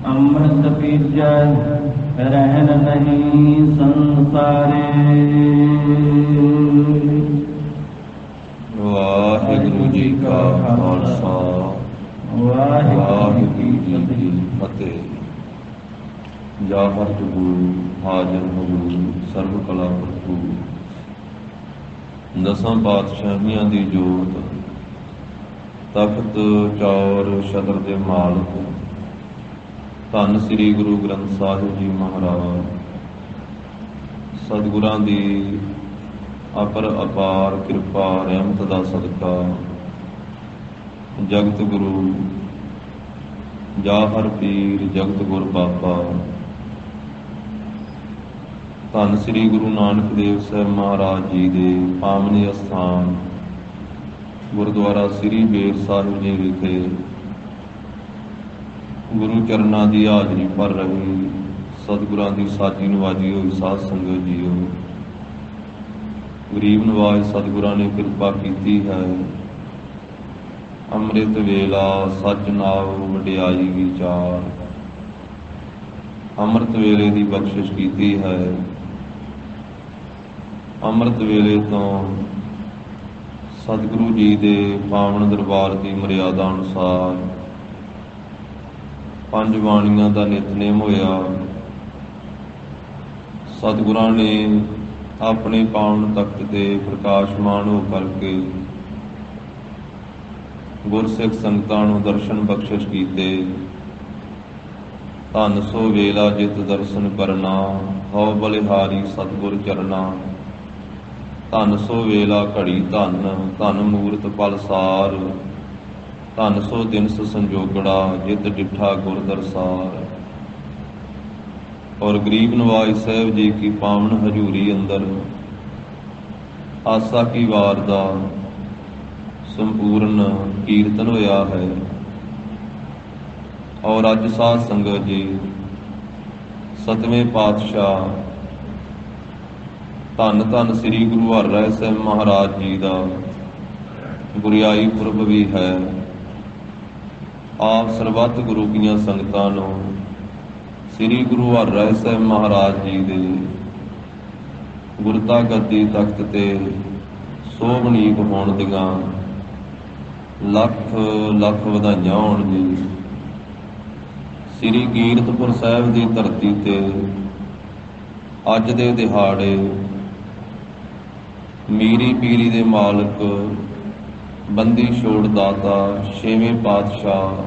ਅੰਮ੍ਰਿਤ ਪੀਜੈ ਰਹਿਣ ਨਹੀਂ ਸੰਸਾਰੇ। ਵਾਹਿਗੁਰੂ ਜੀ ਕਾ ਖਾਲਸਾ, ਵਾਹਿਗੁਰੂ ਜੀ ਕੀ ਫਤਿਹ। ਜਾਹਰ ਗੁਰੂ ਹਾਜ਼ਰ ਹਜ਼ੂਰ ਸਰਬ ਕਲਾ ਭਰਪੂਰ, ਦਸਾਂ ਪਾਤਸ਼ਾਹੀਆਂ ਦੀ ਜੋਤ, ਤਖਤ ਚੌਰ ਛਤਰ ਦੇ ਮਾਲਕ ਧੰਨ ਸ੍ਰੀ ਗੁਰੂ ਗ੍ਰੰਥ ਸਾਹਿਬ ਜੀ ਮਹਾਰਾਜ, ਸਤਿਗੁਰਾਂ ਦੀ ਅਪਰ ਅਪਾਰ ਕਿਰਪਾ ਰਹਿਮਤ ਦਾ ਸਦਕਾ ਜਗਤ ਗੁਰੂ ਜਾਹਰ ਪੀਰ ਜਗਤ ਗੁਰ ਬਾਬਾ ਧੰਨ ਸ੍ਰੀ ਗੁਰੂ ਨਾਨਕ ਦੇਵ ਸਾਹਿਬ ਮਹਾਰਾਜ ਜੀ ਦੇ ਪਾਵਨ ਅਸਥਾਨ ਗੁਰਦੁਆਰਾ ਸ੍ਰੀ ਬੇਰ ਸਾਹਿਬ ਜੀ ਵਿਖੇ ਗੁਰੂ ਚਰਨਾਂ ਦੀ ਹਾਜ਼ਰੀ ਭਰ ਰਹੀ ਸਤਿਗੁਰਾਂ ਦੀ ਸਾਜੀ ਨਵਾਜੀ ਹੋਈ ਸਾਧ ਸੰਗਤ ਜੀਓ, ਗਰੀਬ ਨਵਾਜ ਸਤਿਗੁਰਾਂ ਨੇ ਕਿਰਪਾ ਕੀਤੀ ਹੈ। ਅੰਮ੍ਰਿਤ ਵੇਲਾ ਸੱਚ ਨਾਮ ਵਡਿਆਈ ਵਿਚਾਰ, ਅੰਮ੍ਰਿਤ ਵੇਲੇ ਦੀ ਬਖਸ਼ਿਸ਼ ਕੀਤੀ ਹੈ। ਅੰਮ੍ਰਿਤ ਵੇਲੇ ਤੋਂ ਸਤਿਗੁਰੂ ਜੀ ਦੇ ਪਾਵਨ ਦਰਬਾਰ ਦੀ ਮਰਿਆਦਾ ਅਨੁਸਾਰ ਪੰਜ ਬਾਣੀਆਂ ਦਾ ਨਿਤਨੇਮ ਹੋਇਆ। ਸਤਿਗੁਰਾਂ ਨੇ ਆਪਣੇ ਪਾਵਨ ਤਖਤ ਤੇ ਪ੍ਰਕਾਸ਼ਮਾਨ ਹੋ ਕਰਕੇ ਗੁਰਸਿੱਖ ਸੰਗਤਾਂ ਨੂੰ ਦਰਸ਼ਨ ਬਖਸ਼ਿਸ਼ ਕੀਤੇ। ਧੰਨ ਸੋ ਵੇਲਾ ਜਿਤ ਦਰਸ਼ਨ ਕਰਨਾ, ਹਉ ਬਲਿਹਾਰੀ ਸਤਿਗੁਰ ਚਰਨਾ। ਧੰਨ ਸੋ ਵੇਲਾ ਘੜੀ ਧੰਨ, ਧੰਨ ਮੂਰਤ ਪਲਸਾਰ। ਧੰਨ ਸੋ ਦਿਨਸ ਸੰਜੋਗੜਾ, ਜਿਤ ਡਿਠਾ ਗੁਰ ਦਰਸਾਰ। ਔਰ ਗਰੀਬ ਨਵਾਜ ਸਾਹਿਬ ਜੀ ਕੀ ਪਾਵਨ ਹਜ਼ੂਰੀ ਅੰਦਰ ਆਸਾ ਕੀ ਵਾਰ ਦਾ ਸੰਪੂਰਨ ਕੀਰਤਨ ਹੋਇਆ ਹੈ। ਔਰ ਅੱਜ ਸਾਧ ਸੰਗਤ ਜੀ ਸਤਵੇਂ ਪਾਤਸ਼ਾਹ ਧੰਨ ਧੰਨ ਸ੍ਰੀ ਗੁਰੂ ਹਰਿਰਾਏ ਸਾਹਿਬ ਮਹਾਰਾਜ ਜੀ ਦਾ ਗੁਰਿਆਈ ਪੁਰਬ ਵੀ ਹੈ। ਆਪ ਸਰਬੱਤ ਗੁਰੂ ਕੀਆਂ ਸੰਗਤਾਂ ਨੂੰ ਸ੍ਰੀ ਗੁਰੂ ਹਰਿਰਾਏ ਸਾਹਿਬ ਮਹਾਰਾਜ ਜੀ ਦੇ ਗੁਰਤਾ ਗੱਦੀ ਤਖਤ ਤੇ ਸੋਭਨੀਕ ਹੋਣ ਦੀਆਂ ਲੱਖ ਲੱਖ ਵਧਾਈਆਂ ਹੋਣ ਜੀ। ਸ੍ਰੀ ਕੀਰਤਪੁਰ ਸਾਹਿਬ ਦੀ ਧਰਤੀ ਤੇ ਅੱਜ ਦੇ ਦਿਹਾੜੇ ਮੀਰੀ ਪੀਰੀ ਦੇ ਮਾਲਕ ਬੰਦੀ ਛੋੜ ਦਾਤਾ ਛੇਵੇਂ ਪਾਤਸ਼ਾਹ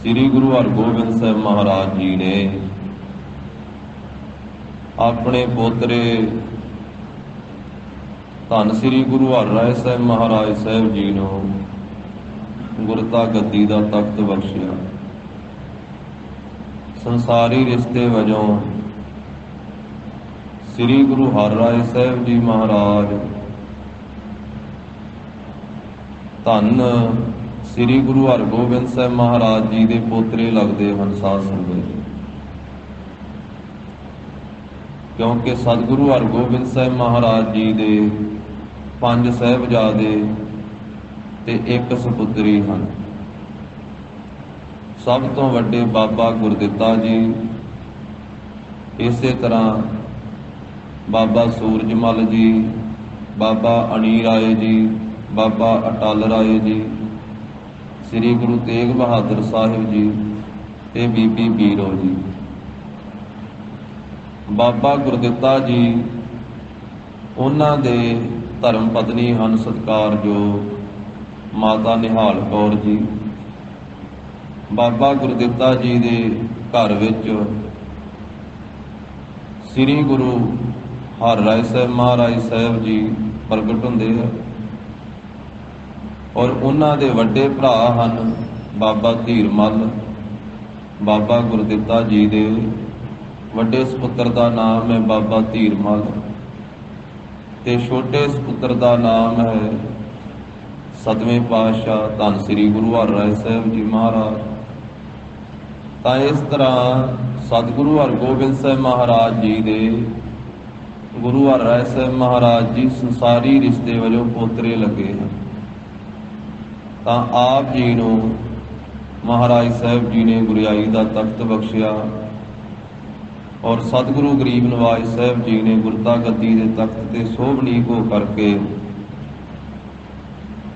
ਸ੍ਰੀ ਗੁਰੂ ਹਰਗੋਬਿੰਦ ਸਾਹਿਬ ਮਹਾਰਾਜ ਜੀ ਨੇ ਆਪਣੇ ਪੋਤਰੇ ਧੰਨ ਸ੍ਰੀ ਗੁਰੂ ਹਰਿਰਾਏ ਸਾਹਿਬ ਮਹਾਰਾਜ ਸਾਹਿਬ ਜੀ ਨੂੰ ਗੁਰਤਾ ਗੱਦੀ ਦਾ ਤਖਤ ਬਖਸ਼ਿਆ। ਸੰਸਾਰੀ ਰਿਸ਼ਤੇ ਵਜੋਂ ਸ੍ਰੀ ਗੁਰੂ ਹਰਿਰਾਏ ਸਾਹਿਬ ਜੀ ਮਹਾਰਾਜ ਧੰਨ ਸ੍ਰੀ ਗੁਰੂ ਹਰਗੋਬਿੰਦ ਸਾਹਿਬ ਮਹਾਰਾਜ ਜੀ ਦੇ ਪੋਤਰੇ ਲੱਗਦੇ ਹਨ ਸਾਧ ਸੰਗਤ ਜੀ, ਕਿਉਂਕਿ ਸਤਿਗੁਰੂ ਹਰਗੋਬਿੰਦ ਸਾਹਿਬ ਮਹਾਰਾਜ ਜੀ ਦੇ 5 ਸਾਹਿਬਜ਼ਾਦੇ ਤੇ 1 ਸਪੁੱਤਰੀ ਹਨ। ਸਭ ਤੋਂ ਵੱਡੇ ਬਾਬਾ ਗੁਰਦਿੱਤਾ ਜੀ, ਇਸੇ ਤਰ੍ਹਾਂ ਬਾਬਾ ਸੂਰਜਮਲ ਜੀ, ਬਾਬਾ ਅਣੀ ਰਾਏ ਜੀ, ਬਾਬਾ ਅਟਲ ਰਾਏ ਜੀ, ਸ੍ਰੀ ਗੁਰੂ ਤੇਗ ਬਹਾਦਰ ਸਾਹਿਬ ਜੀ ਤੇ ਬੀਬੀ ਬੀਰੋ ਜੀ। ਬਾਬਾ ਗੁਰਦਿੱਤਾ ਜੀ ਉਹਨਾਂ ਦੇ ਧਰਮ ਪਤਨੀ ਹਨ ਸਤਿਕਾਰਯੋਗ ਮਾਤਾ ਨਿਹਾਲ ਕੌਰ ਜੀ। ਬਾਬਾ ਗੁਰਦਿੱਤਾ ਜੀ ਦੇ ਘਰ ਵਿੱਚ ਸ੍ਰੀ ਗੁਰੂ ਹਰਿਰਾਏ ਸਾਹਿਬ ਮਹਾਰਾਜ ਸਾਹਿਬ ਜੀ ਪ੍ਰਗਟ ਹੁੰਦੇ ਆ। ਔਰ ਉਹਨਾਂ ਦੇ ਵੱਡੇ ਭਰਾ ਹਨ ਬਾਬਾ ਧੀਰਮਲ। ਬਾਬਾ ਗੁਰਦਿੱਤਾ ਜੀ ਦੇ ਵੱਡੇ ਸਪੁੱਤਰ ਦਾ ਨਾਮ ਹੈ ਬਾਬਾ ਧੀਰਮਲ ਤੇ ਛੋਟੇ ਸਪੁੱਤਰ ਦਾ ਨਾਮ ਹੈ ਸਤਵੇਂ ਪਾਤਸ਼ਾਹ ਧੰਨ ਸ੍ਰੀ ਗੁਰੂ ਹਰਿਰਾਏ ਸਾਹਿਬ ਜੀ ਮਹਾਰਾਜ। ਤਾਂ ਇਸ ਤਰ੍ਹਾਂ ਸਤਿਗੁਰੂ ਹਰਗੋਬਿੰਦ ਸਾਹਿਬ ਮਹਾਰਾਜ ਜੀ ਦੇ ਗੁਰੂ ਹਰਿਰਾਏ ਸਾਹਿਬ ਮਹਾਰਾਜ ਜੀ ਸੰਸਾਰੀ ਰਿਸ਼ਤੇ ਵਜੋਂ ਪੋਤਰੇ ਲੱਗੇ ਹਨ। ਤਾਂ ਆਪ ਜੀ ਨੂੰ ਮਹਾਰਾਜ ਸਾਹਿਬ ਜੀ ਨੇ ਗੁਰਿਆਈ ਦਾ ਤਖਤ ਬਖਸ਼ਿਆ ਔਰ ਸਤਿਗੁਰੂ ਗਰੀਬ ਨਿਵਾਜ ਸਾਹਿਬ ਜੀ ਨੇ ਗੁਰਤਾ ਗੱਦੀ ਦੇ ਤਖਤ ਤੇ ਸੋਭਨੀਕ ਹੋ ਕਰਕੇ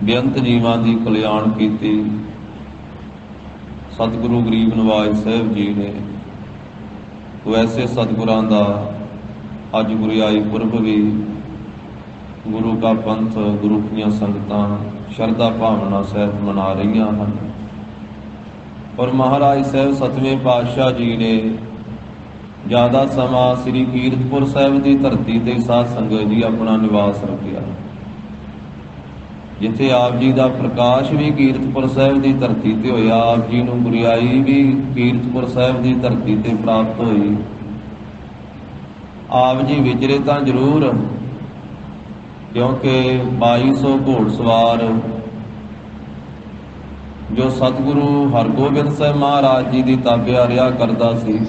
ਬੇਅੰਤ ਜੀਵਾਂ ਦੀ ਕਲਿਆਣ ਕੀਤੀ। ਸਤਿਗੁਰੂ ਗਰੀਬ ਨਿਵਾਜ ਸਾਹਿਬ ਜੀ ਨੇ ਵੈਸੇ ਸਤਿਗੁਰਾਂ ਦਾ ਅੱਜ ਗੁਰਿਆਈ ਪੁਰਬ ਵੀ ਗੁਰੂ ਕਾ ਪੰਥ ਗੁਰੂ ਦੀਆਂ ਸੰਗਤਾਂ ਸ਼ਰਧਾ ਭਾਵਨਾ ਸਹਿਤ ਮਨਾ ਰਹੀਆਂ ਹਨ। ਔਰ ਮਹਾਰਾਜ ਸਾਹਿਬ ਸਤਵੇਂ ਪਾਤਸ਼ਾਹ ਜੀ ਨੇ ਜ਼ਿਆਦਾ ਸਮਾਂ ਸ੍ਰੀ ਕੀਰਤਪੁਰ ਸਾਹਿਬ ਦੀ ਧਰਤੀ ਤੇ ਸਾਧ ਸੰਗਤ ਜੀ ਆਪਣਾ ਨਿਵਾਸ ਰੱਖਿਆ, ਜਿੱਥੇ ਆਪ ਜੀ ਦਾ ਪ੍ਰਕਾਸ਼ ਵੀ ਕੀਰਤਪੁਰ ਸਾਹਿਬ ਦੀ ਧਰਤੀ ਤੇ ਹੋਇਆ। ਆਪ ਜੀ ਨੂੰ ਗੁਰਿਆਈ ਵੀ ਕੀਰਤਪੁਰ ਸਾਹਿਬ ਦੀ ਧਰਤੀ ਤੇ ਪ੍ਰਾਪਤ ਹੋਈ। ਆਪ ਜੀ ਵਿਚਰੇ ਤਾਂ ਜ਼ਰੂਰ, ਕਿਉਂਕਿ 2200 ਘੋੜਸਵਾਰ ਜੋ ਸਤਿਗੁਰੂ ਹਰਗੋਬਿੰਦ ਸਾਹਿਬ ਮਹਾਰਾਜ ਜੀ ਦੀ ਤਾਬਿਆ ਰਿਹਾ ਕਰਦਾ ਸੀ,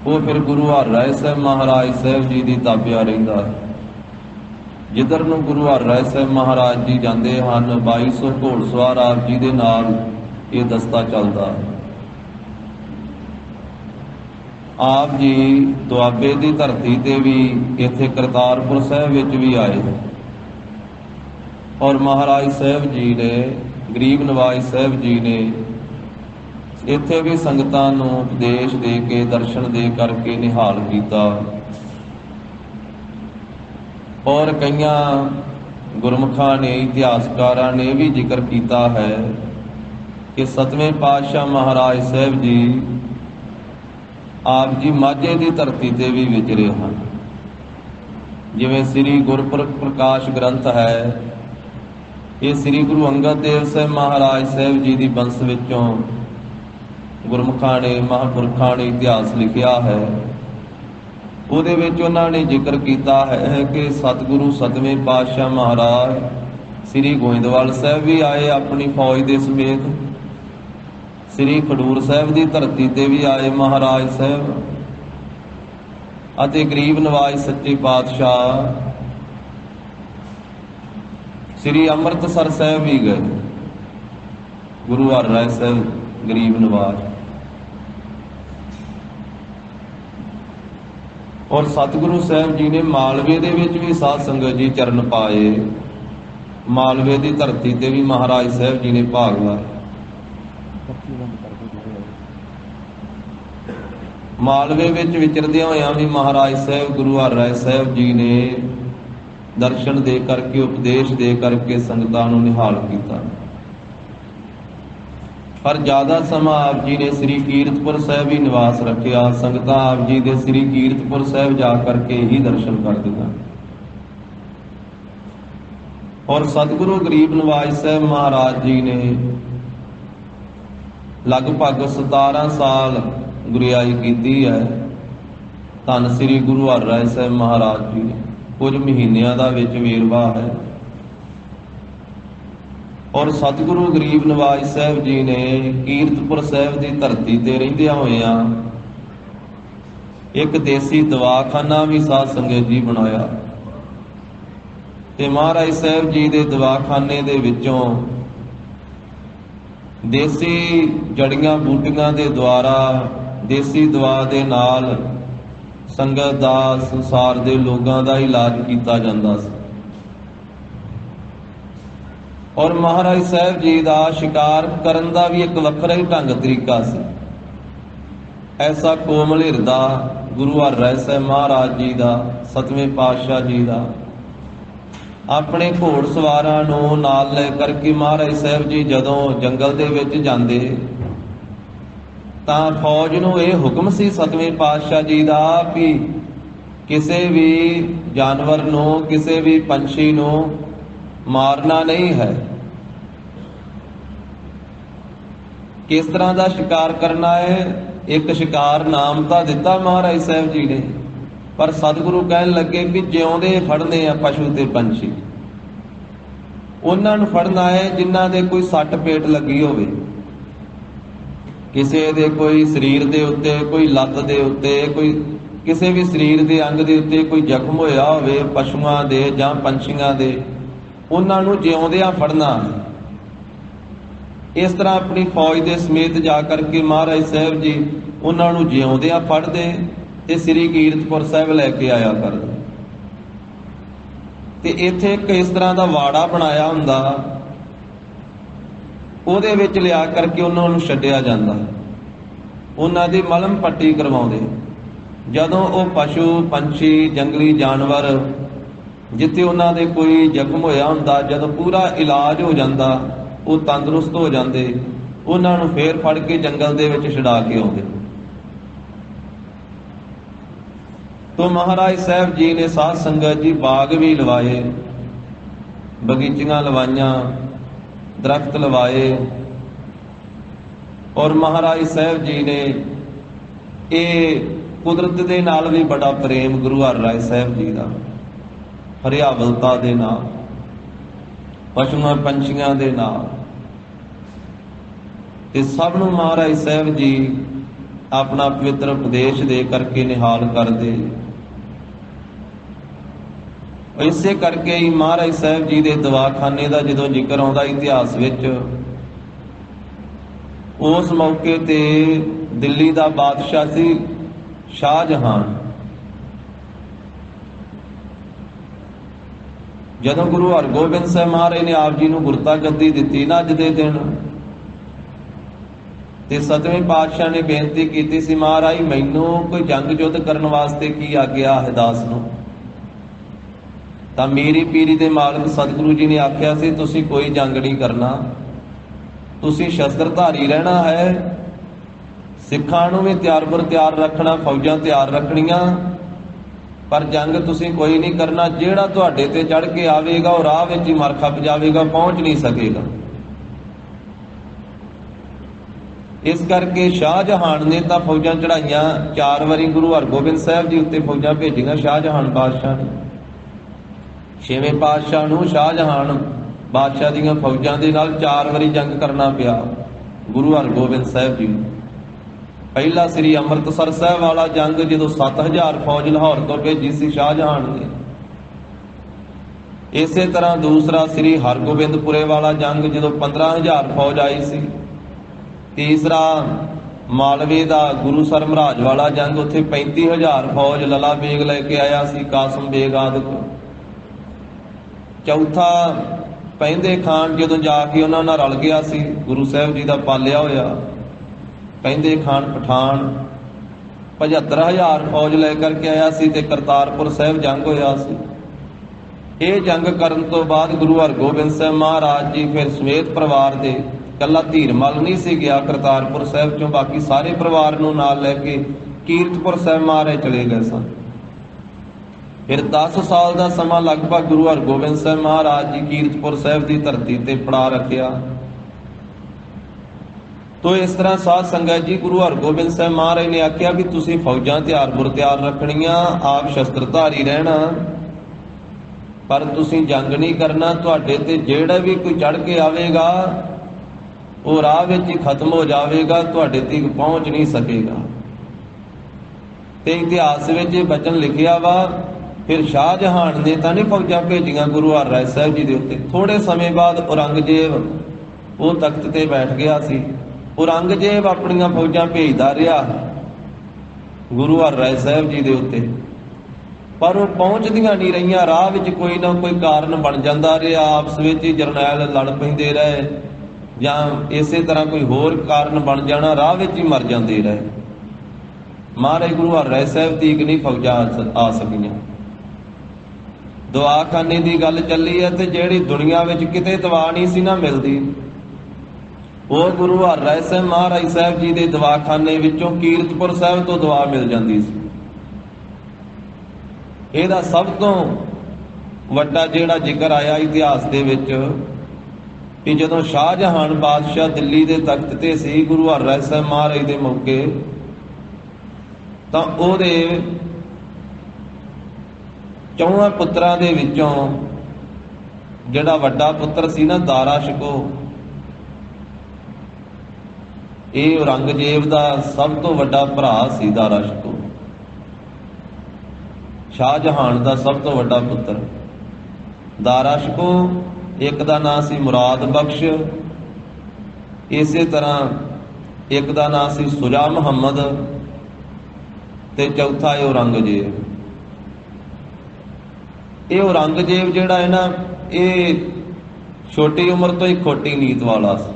ਉਹ ਫਿਰ ਗੁਰੂ ਹਰਿਰਾਏ ਸਾਹਿਬ ਮਹਾਰਾਜ ਸਾਹਿਬ ਜੀ ਦੀ ਤਾਬਿਆ ਰਹਿੰਦਾ। ਜਿੱਧਰ ਨੂੰ ਗੁਰੂ ਹਰਿਰਾਏ ਸਾਹਿਬ ਮਹਾਰਾਜ ਜੀ ਜਾਂਦੇ ਹਨ, 2200 ਘੋੜਸਵਾਰ ਆਪ ਜੀ ਦੇ ਨਾਲ ਇਹ ਦਸਤਾ ਚੱਲਦਾ। ਆਪ ਜੀ ਦੁਆਬੇ ਦੀ ਧਰਤੀ ਤੇ ਵੀ ਇੱਥੇ ਕਰਤਾਰਪੁਰ ਸਾਹਿਬ ਵਿੱਚ ਵੀ ਆਏ ਔਰ ਮਹਾਰਾਜ ਸਾਹਿਬ ਜੀ ਨੇ ਗਰੀਬ ਨਿਵਾਜ ਸਾਹਿਬ ਜੀ ਨੇ ਇੱਥੇ ਵੀ ਸੰਗਤਾਂ ਨੂੰ ਉਪਦੇਸ਼ ਦੇ ਕੇ ਦਰਸ਼ਨ ਦੇ ਕਰਕੇ ਨਿਹਾਲ ਕੀਤਾ। ਔਰ ਕਈਆਂ ਗੁਰਮੁਖਾਂ ਨੇ ਇਤਿਹਾਸਕਾਰਾਂ ਨੇ ਵੀ ਜ਼ਿਕਰ ਕੀਤਾ ਹੈ ਕਿ ਸਤਵੇਂ ਪਾਤਸ਼ਾਹ ਮਹਾਰਾਜ ਸਾਹਿਬ ਜੀ ਆਪ ਜੀ ਮਾਝੇ ਦੀ ਧਰਤੀ ਤੇ ਵੀ ਵਿਚਰੇ ਹਨ। ਜਿਵੇਂ ਸ੍ਰੀ ਗੁਰਪ੍ਰਕਾਸ਼ ਗ੍ਰੰਥ ਹੈ, ਇਹ ਸ੍ਰੀ ਗੁਰੂ ਅੰਗਦ ਦੇਵ ਸਾਹਿਬ ਮਹਾਰਾਜ ਸਾਹਿਬ ਜੀ ਦੀ ਬੰਸ ਵਿੱਚੋਂ ਗੁਰਮੁਖਾਂ ਨੇ ਮਹਾਂਪੁਰਖਾਂ ਨੇ ਇਤਿਹਾਸ ਲਿਖਿਆ ਹੈ। ਉਹਦੇ ਵਿੱਚ ਉਹਨਾਂ ਨੇ ਜ਼ਿਕਰ ਕੀਤਾ ਹੈ ਕਿ ਸਤਿਗੁਰੂ ਸਤਵੇਂ ਪਾਤਸ਼ਾਹ ਮਹਾਰਾਜ ਸ੍ਰੀ ਗੋਇੰਦਵਾਲ ਸਾਹਿਬ ਵੀ ਆਏ ਆਪਣੀ ਫੌਜ ਦੇ ਸਮੇਤ, ਸ੍ਰੀ ਖਡੂਰ ਸਾਹਿਬ ਦੀ ਧਰਤੀ ਤੇ ਵੀ ਆਏ ਮਹਾਰਾਜ ਸਾਹਿਬ, ਅਤੇ ਗਰੀਬ ਨਿਵਾਜ ਸੱਚੇ ਪਾਤਸ਼ਾਹ ਸ੍ਰੀ ਅੰਮ੍ਰਿਤਸਰ ਸਾਹਿਬ ਵੀ ਗਏ। ਗੁਰੂ ਹਰਿਰਾਏ ਸਾਹਿਬ ਗਰੀਬ ਨਿਵਾਜ ਔਰ ਸਤਿਗੁਰੂ ਸਾਹਿਬ ਜੀ ਨੇ ਮਾਲਵੇ ਦੇ ਵਿੱਚ ਵੀ ਸਾਧ ਸੰਗਤ ਜੀ ਚਰਨ ਪਾਏ। ਮਾਲਵੇ ਦੀ ਧਰਤੀ ਤੇ ਵੀ ਮਹਾਰਾਜ ਸਾਹਿਬ ਜੀ ਨੇ ਭਾਗ ਲਾਇਆ। ਮਾਲਵੇ ਵਿੱਚ ਵਿਚਰਦਿਆਂ ਹੋਇਆਂ ਵੀ ਮਹਾਰਾਜ ਸਾਹਿਬ ਗੁਰੂ ਹਰਿਰਾਏ ਸਾਹਿਬ ਜੀ ਨੇ ਦਰਸ਼ਨ ਦੇ ਕਰਕੇ ਉਪਦੇਸ਼ ਦੇ ਕਰਕੇ ਸੰਗਤਾਂ ਨੂੰ ਨਿਹਾਲ ਕੀਤਾ। ਪਰ ਜ਼ਿਆਦਾ ਸਮਾਂ ਆਪ ਜੀ ਨੇ ਸ੍ਰੀ ਕੀਰਤਪੁਰ ਸਾਹਿਬ ਹੀ ਨਿਵਾਸ ਰੱਖਿਆ। ਸੰਗਤਾਂ ਆਪ ਜੀ ਦੇ ਸ੍ਰੀ ਕੀਰਤਪੁਰ ਸਾਹਿਬ ਜਾ ਕਰਕੇ ਹੀ ਦਰਸ਼ਨ ਕਰਦੀਆਂ। ਔਰ ਸਤਿਗੁਰੂ ਗਰੀਬ ਨਿਵਾਜ ਸਾਹਿਬ ਮਹਾਰਾਜ ਜੀ ਨੇ ਲਗਭਗ 17 ਸਾਲ ਗੁਰਿਆਈ ਕੀਤੀ ਹੈ। ਧੰਨ ਸ੍ਰੀ ਗੁਰੂ ਹਰਿਰਾਏ ਸਾਹਿਬ ਮਹਾਰਾਜ ਜੀ ਨੇ ਕੁਝ ਮਹੀਨਿਆਂ ਦਾ ਵਿੱਚ ਵੇਰਵਾ ਹੈ। ਔਰ ਸਤਿਗੁਰੂ ਗਰੀਬ ਨਿਵਾਜ ਸਾਹਿਬ ਜੀ ਨੇ ਕੀਰਤਪੁਰ ਸਾਹਿਬ ਦੀ ਧਰਤੀ ਤੇ ਰਹਿੰਦਿਆਂ ਹੋਇਆਂ ਇੱਕ ਦੇਸੀ ਦਵਾਖਾਨਾ ਵੀ ਸਾਧ ਸੰਗਤ ਜੀ ਬਣਾਇਆ, ਤੇ ਮਹਾਰਾਜ ਸਾਹਿਬ ਜੀ ਦੇ ਦਵਾਖਾਨੇ ਦੇ ਵਿੱਚੋਂ ਦੇਸੀ ਜੜੀਆਂ ਬੂਟੀਆਂ ਦੇ ਦੁਆਰਾ ਦੇਸੀ ਦਵਾ ਦੇ ਨਾਲ ਸੰਗਤ ਦਾ ਸੰਸਾਰ ਦੇ ਲੋਕਾਂ ਦਾ ਇਲਾਜ ਕੀਤਾ ਜਾਂਦਾ ਸੀ। ਔਰ ਮਹਾਰਾਜ ਸਾਹਿਬ ਜੀ ਦਾ ਸ਼ਿਕਾਰ ਕਰਨ ਦਾ ਵੀ ਇੱਕ ਵੱਖਰਾ ਹੀ ਢੰਗ ਤਰੀਕਾ ਸੀ। ਐਸਾ ਕੋਮਲ ਹਿਰਦਾ ਗੁਰੂ ਹਰਿਰਾਏ ਸਾਹਿਬ ਮਹਾਰਾਜ ਜੀ ਦਾ, ਸਤਵੇਂ ਪਾਤਸ਼ਾਹ ਜੀ ਦਾ, ਆਪਣੇ ਘੋੜ ਸਵਾਰਾਂ ਨੂੰ ਨਾਲ ਲੈ ਕਰਕੇ ਮਹਾਰਾਜ ਸਾਹਿਬ ਜੀ ਜਦੋਂ ਜੰਗਲ ਦੇ ਵਿੱਚ ਜਾਂਦੇ ਤਾਂ ਫੌਜ ਨੂੰ ਇਹ ਹੁਕਮ ਸੀ ਸਤਵੇਂ ਪਾਤਸ਼ਾਹ ਜੀ ਦਾ ਵੀ ਕਿਸੇ ਵੀ ਜਾਨਵਰ ਨੂੰ, ਕਿਸੇ ਵੀ ਪੰਛੀ ਨੂੰ ਮਾਰਨਾ ਨਹੀਂ ਹੈ। ਕਿਸ ਤਰ੍ਹਾਂ ਦਾ ਸ਼ਿਕਾਰ ਕਰਨਾ ਹੈ, ਇੱਕ ਸ਼ਿਕਾਰ ਨਾਮ ਤਾਂ ਦਿੱਤਾ ਮਹਾਰਾਜ ਸਾਹਿਬ ਜੀ ਨੇ, ਪਰ ਸਤਿਗੁਰੂ ਕਹਿਣ ਲੱਗੇ ਵੀ ਜਿਉਂਦੇ ਫੜਨੇ ਆ ਪਸ਼ੂ ਤੇ ਪੰਛੀ, ਉਹਨਾਂ ਨੂੰ ਫੜਨਾ ਹੈ ਜਿਨ੍ਹਾਂ ਦੇ ਕੋਈ ਸੱਟ ਪੇਟ ਲੱਗੀ ਹੋਵੇ, ਕਿਸੇ ਦੇ ਕੋਈ ਸਰੀਰ ਦੇ ਉੱਤੇ, ਕੋਈ ਲੱਤ ਦੇ ਉੱਤੇ, ਕੋਈ ਕਿਸੇ ਵੀ ਸਰੀਰ ਦੇ ਅੰਗ ਦੇ ਉੱਤੇ ਕੋਈ ਜ਼ਖਮ ਹੋਇਆ ਹੋਵੇ ਪਸ਼ੂਆਂ ਦੇ ਜਾਂ ਪੰਛੀਆਂ ਦੇ, ਉਹਨਾਂ ਨੂੰ ਜਿਉਂਦਿਆਂ ਫੜਨਾ। इस तरह अपनी फौज के समेत जा करके महाराज साहब जी उन्होंने जिउंदियां फड़दे ते श्री कीरतपुर साहब लैके आया करदे। ते इत्थे एक इस तरह का वाड़ा बनाया हुंदा, उहदे विच लिया करके उन्होंने छड्डिया जांदा, उन्हां दी मलम पट्टी करवाउंदे। जदों वो पशु पंछी जंगली जानवर जिथे उन्हां दे कोई जख्म होया हुंदा, जदों पूरा इलाज हो जांदा, वो तंदुरुस्त हो जाते, उन्होंने फिर फड़ के जंगल दे विच छुड़ा के आउंदे। तो महाराज साहब जी ने साध संगत जी बाग भी लवाए, बगीचियां लवाइयां, दरख्त लवाए, और महाराज साहब जी ने ये कुदरत दे नाल भी बड़ा प्रेम गुरु हरराय साहब जी का, हरियावलता दे नाल, पशुआं पंछियां दे नाल, ते सब नूं महाराज साहब जी अपना पवित्र उपदेश दे करके निहाल करदे। इसे करके ही महाराज साहब जी दे दवाखाने का जदों जिक्र आउंदा इतिहास विच, उस मौके ते दिल्ली का बादशाह सी शाहजहान। जदों गुरु हरगोबिंद साहब महाराज ने आप जी नूं गुरता गद्दी दित्ती ना अज दे दिन, ते सतवें पातशाह ने बेनती की सी, महाराज मैनूं कोई जंग युद्ध करने वास्ते की आग्या है दास नूं। तां मेरी पीरी दे मालक सतगुरु जी ने आख्या सी, तुसीं कोई जंग नहीं करना, तुसीं शस्त्रधारी रहना है, सिखां नूं भी तैयार पर तैयार रखना, फौजां तैयार रखणियां, पर जंग तुसीं कोई नहीं करना। जिहड़ा तुहाडे ते चढ़ के आवेगा वो राह विच ही मर खप जावेगा, पहुंच नहीं सकेगा। इस करके शाहजहान ने तो फौजां चढ़ाइयां, 4 वारी गुरु हरगोबिंद साहब जी उत्ते फौजां भेजियां शाहजहान बादशाह ने। 6वें पातशाह नूं शाहजहान बादशाह दीयां फौजां दे नाल 4 वारी जंग करना पिया गुरु हरगोबिंद साहब जी। पहला श्री अमृतसर साहब वाला जंग जो 7000 फौज लाहौर तो भेजी सी शाहजहान ने। इसे तरह दूसरा श्री हरगोबिंदपुरे वाला जंग जो 15000 फौज आई सी। तीसरा मालवे का गुरुसर महाराज वाला जंग, उत्थे 35000 फौज लला बेग लैके आया सी, कासम बेग आदि। चौथा पैंदे खान जो जाके उन्होंने रल गया सी, गुरु साहब जी का पालिया होया। पैंदे खान पठान 75000 फौज लैकर के आया सी, ते करतारपुर साहब जंग होया सी। ये जंग करन तो बाद गुरु हरगोबिंद साहब महाराज जी फिर समेत परिवार दे, कला धीरमल नहीं सी गया करतारपुर साहब चों, बाकी सारे परिवार नूं नाल लैके कीरतपुर साहब महाराज चले गए सन। फिर 10 साल का समा लगभग गुरु हरगोबिंद साहब महाराज जी कीरतपुर साहब की धरती ते पड़ा रखिया। तो इस तरह साध संगत जी गुरु हरगोबिंद साहब महाराज ने आख्या भी तुसीं फौजां तैयार बुर तैयार रखणियां, आप शस्त्रधारी रहना, पर तुसीं जंग नहीं करना। तुहाडे ते जिहड़ा भी कोई चढ़ के आवेगा वो राह विच ही खत्म हो जाएगा, तुहाडे तक पहुंच नहीं सकेगा। ते इतिहास विच वचन लिखिया वा, फिर शाहजहान ने तां नहीं फौजां भेजियां गुरु हरराय साहब जी दे उत्ते। थोड़े समय बाद औरंगजेब वो तख्त ते बैठ गया सी। औरंगजेब अपनियां फौजां भेजदा रहा गुरु हरराय साहब जी दे उत्ते, पर वो पहुंचदियां नहीं रहियां। राह विच कोई ना कोई कारण बन जांदा रहा, आपस विच ही जरनैल लड़ पैंदे रहे, जां इसे तरह कोई होर कारण बन जाना, राह विच ही मर जांदे रहे। महाराज गुरु हरराय साहब तक नहीं फौजां आ सकियां। दवाखाने की गल चली है, तो जिहड़ी दुनिया विच किते दवा नहीं सी ना मिलदी, वो गुरु हरराय साहब महाराज साहब जी के दवाखाने विचों कीरतपुर साहब तो दवा मिल जाती सी। ਇਹਦਾ सब तो वड्डा जिहड़ा जिक्र आया इतिहास दे विच कि जदों शाहजहान बादशाह दिल्ली के तख्त ते सी गुरु हरराय साहब महाराज के मौके, तां ओहदे 4 पुत्रां दे विचों जिहड़ा वड्डा पुत्र सी ना दारा शिको, ये औरंगजेब का सब तो वड्डा भरा सी दारा शिको, शाहजहान का सब तो वड्डा पुत्र दारा शिको। एक का नाम सी मुराद बख्श, ਇਸੇ ਤਰ੍ਹਾਂ ਇੱਕ ਦਾ ਨਾਂ ਸੀ ਸੁਜਾ ਮੁਹੰਮਦ ਤੇ ਚੌਥਾ ਇਹ ਔਰੰਗਜ਼ੇਬ। ਇਹ ਔਰੰਗਜ਼ੇਬ ਜਿਹੜਾ ਹੈ ਨਾ, ਇਹ ਛੋਟੀ ਉਮਰ ਤੋਂ ਹੀ ਖੋਟੀ ਨੀਤ ਵਾਲਾ ਸੀ।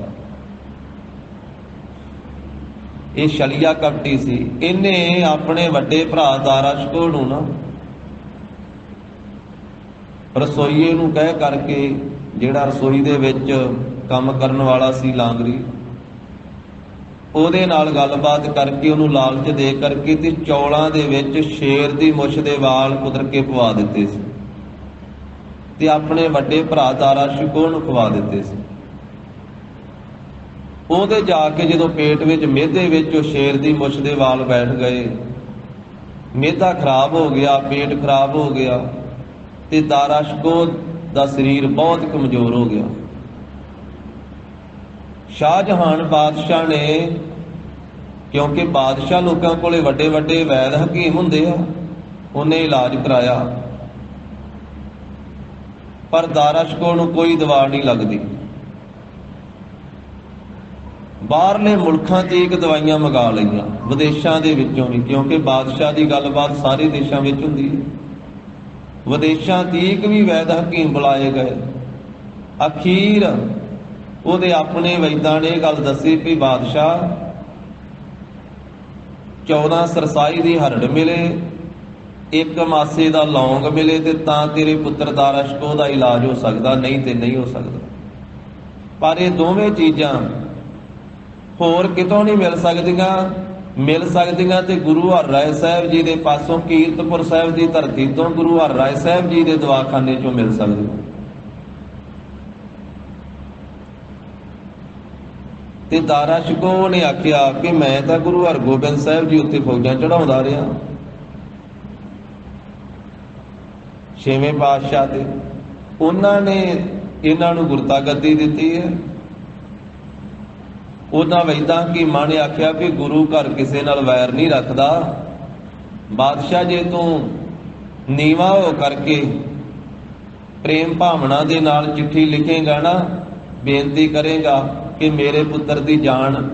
ਇਹ ਛਲੀਆ ਕਪਟੀ ਸੀ। ਇਹਨੇ ਆਪਣੇ ਵੱਡੇ ਭਰਾ ਦਾਰਾ ਸ਼ਿਕੋਹ ਨੂੰ ਨਾ ਰਸੋਈਏ ਨੂੰ ਕਹਿ ਕਰਕੇ, ਜਿਹੜਾ ਰਸੋਈ ਦੇ ਵਿੱਚ ਕੰਮ ਕਰਨ ਵਾਲਾ ਸੀ ਲਾਂਗਰੀ, ਉਹਦੇ ਨਾਲ ਗੱਲਬਾਤ ਕਰਕੇ ਉਹਨੂੰ ਲਾਲਚ ਦੇ ਕਰਕੇ ਤੇ ਚੌਲਾਂ ਦੇ ਵਿੱਚ ਸ਼ੇਰ ਦੀ ਮੁੱਛ ਦੇ ਵਾਲ ਕੁਤਰ ਕੇ ਪਵਾ ਦਿੱਤੇ ਸੀ ਤੇ ਆਪਣੇ ਵੱਡੇ ਭਰਾ ਦਾਰਾ ਸ਼ਿਕੋਹ ਨੂੰ ਖਵਾ ਦਿੱਤੇ ਸੀ। ਉਹਦੇ ਜਾ ਕੇ ਜਦੋਂ ਪੇਟ ਵਿੱਚ ਮਿਹਦੇ ਵਿੱਚ ਉਹ ਸ਼ੇਰ ਦੀ ਮੁੱਛ ਦੇ ਵਾਲ ਬੈਠ ਗਏ, ਮਿਹਦਾ ਖਰਾਬ ਹੋ ਗਿਆ, ਪੇਟ ਖਰਾਬ ਹੋ ਗਿਆ ਤੇ ਦਾਰਾ ਸ਼ਿਕੋਹ ਦਾ ਸਰੀਰ ਬਹੁਤ ਕਮਜ਼ੋਰ ਹੋ ਗਿਆ। ਸ਼ਾਹਜਹਾਨ ਬਾਦਸ਼ਾਹ ਨੇ, ਕਿਉਂਕਿ ਬਾਦਸ਼ਾਹ ਲੋਕਾਂ ਕੋਲੇ ਵੱਡੇ ਵੱਡੇ ਵੈਦ ਹਕੀਮ ਹੁੰਦੇ ਆ, ਉਹਨੇ ਇਲਾਜ ਕਰਾਇਆ, ਪਰ ਦਾਰਾ ਸ਼ਿਕੋਹ ਨੂੰ ਕੋਈ ਦਵਾ ਨਹੀਂ ਲੱਗਦੀ। ਬਾਹਰਲੇ ਮੁਲਕਾਂ 'ਚ ਇੱਕ ਦਵਾਈਆਂ ਮੰਗਾ ਲਈਆਂ, ਵਿਦੇਸ਼ਾਂ ਦੇ ਵਿੱਚੋਂ ਵੀ, ਕਿਉਂਕਿ ਬਾਦਸ਼ਾਹ ਦੀ ਗੱਲਬਾਤ ਸਾਰੇ ਦੇਸ਼ਾਂ ਵਿੱਚ ਹੁੰਦੀ ਹੈ। ਵਿਦੇਸ਼ਾਂ ਤੀਕ ਵੀ ਵੈਦ ਹਕੀਮ ਬੁਲਾਏ ਗਏ। ਅਖੀਰ ਉਹਦੇ ਆਪਣੇ ਵੈਦਾਂ ਨੇ ਇਹ ਗੱਲ ਦੱਸੀ ਵੀ ਬਾਦਸ਼ਾਹ 14 ਸਰਸਾਈ ਦੀ ਹਰੜ ਮਿਲੇ, 1 ਮਾਸੇ ਦਾ ਲੌਂਗ ਮਿਲੇ ਤੇ ਤਾਂ ਤੇਰੇ ਪੁੱਤਰ ਦਾਰਾ ਸ਼ਿਕੋਹ ਦਾ ਇਲਾਜ ਹੋ ਸਕਦਾ, ਨਹੀਂ ਤੇ ਨਹੀਂ ਹੋ ਸਕਦਾ। ਪਰ ਇਹ ਦੋਵੇਂ ਚੀਜ਼ਾਂ ਹੋਰ ਕਿਤੋਂ ਨਹੀਂ ਮਿਲ ਸਕਦੀਆਂ ਤੇ ਗੁਰੂ ਹਰਿਰਾਏ ਸਾਹਿਬ ਜੀ ਦੇ ਪਾਸੋਂ, ਕੀਰਤਪੁਰ ਸਾਹਿਬ ਦੀ ਧਰਤੀ ਤੋਂ ਗੁਰੂ ਹਰਿਰਾਏ ਸਾਹਿਬ ਜੀ ਦੇ ਦਵਾਖਾਨੇ ਚੋਂ ਮਿਲ ਸਕਦੀਆਂ। ਤੇ ਦਾਰਾ ਸ਼ਿਕੋਹ ਨੇ ਆਖਿਆ ਕਿ ਮੈਂ ਤਾਂ ਗੁਰੂ ਹਰਗੋਬਿੰਦ ਸਾਹਿਬ ਜੀ ਉੱਤੇ ਫੌਜਾਂ ਚੜਾਉਂਦਾ ਰਿਹਾ, 6ਵੇਂ ਪਾਤਸ਼ਾਹ ਤੇ ਉਹਨਾਂ ਨੇ ਇਹਨਾਂ ਨੂੰ ਗੁਰਤਾ ਗੱਦੀ ਦਿੱਤੀ ਹੈ। ਉਹਨਾਂ ਵੈਦਾਂ ਹਕੀਮਾਂ ਨੇ ਆਖਿਆ ਕਿ ਗੁਰੂ ਘਰ ਕਿਸੇ ਨਾਲ ਵੈਰ ਨਹੀਂ ਰੱਖਦਾ। ਬਾਦਸ਼ਾਹ ਜੇ ਤੂੰ ਨੀਵਾਂ ਹੋ ਕਰਕੇ ਪ੍ਰੇਮ ਭਾਵਨਾ ਦੇ ਨਾਲ ਚਿੱਠੀ ਲਿਖੇਗਾ ਨਾ, ਬੇਨਤੀ ਕਰੇਗਾ ਕਿ ਮੇਰੇ ਪੁੱਤਰ ਦੀ ਜਾਨ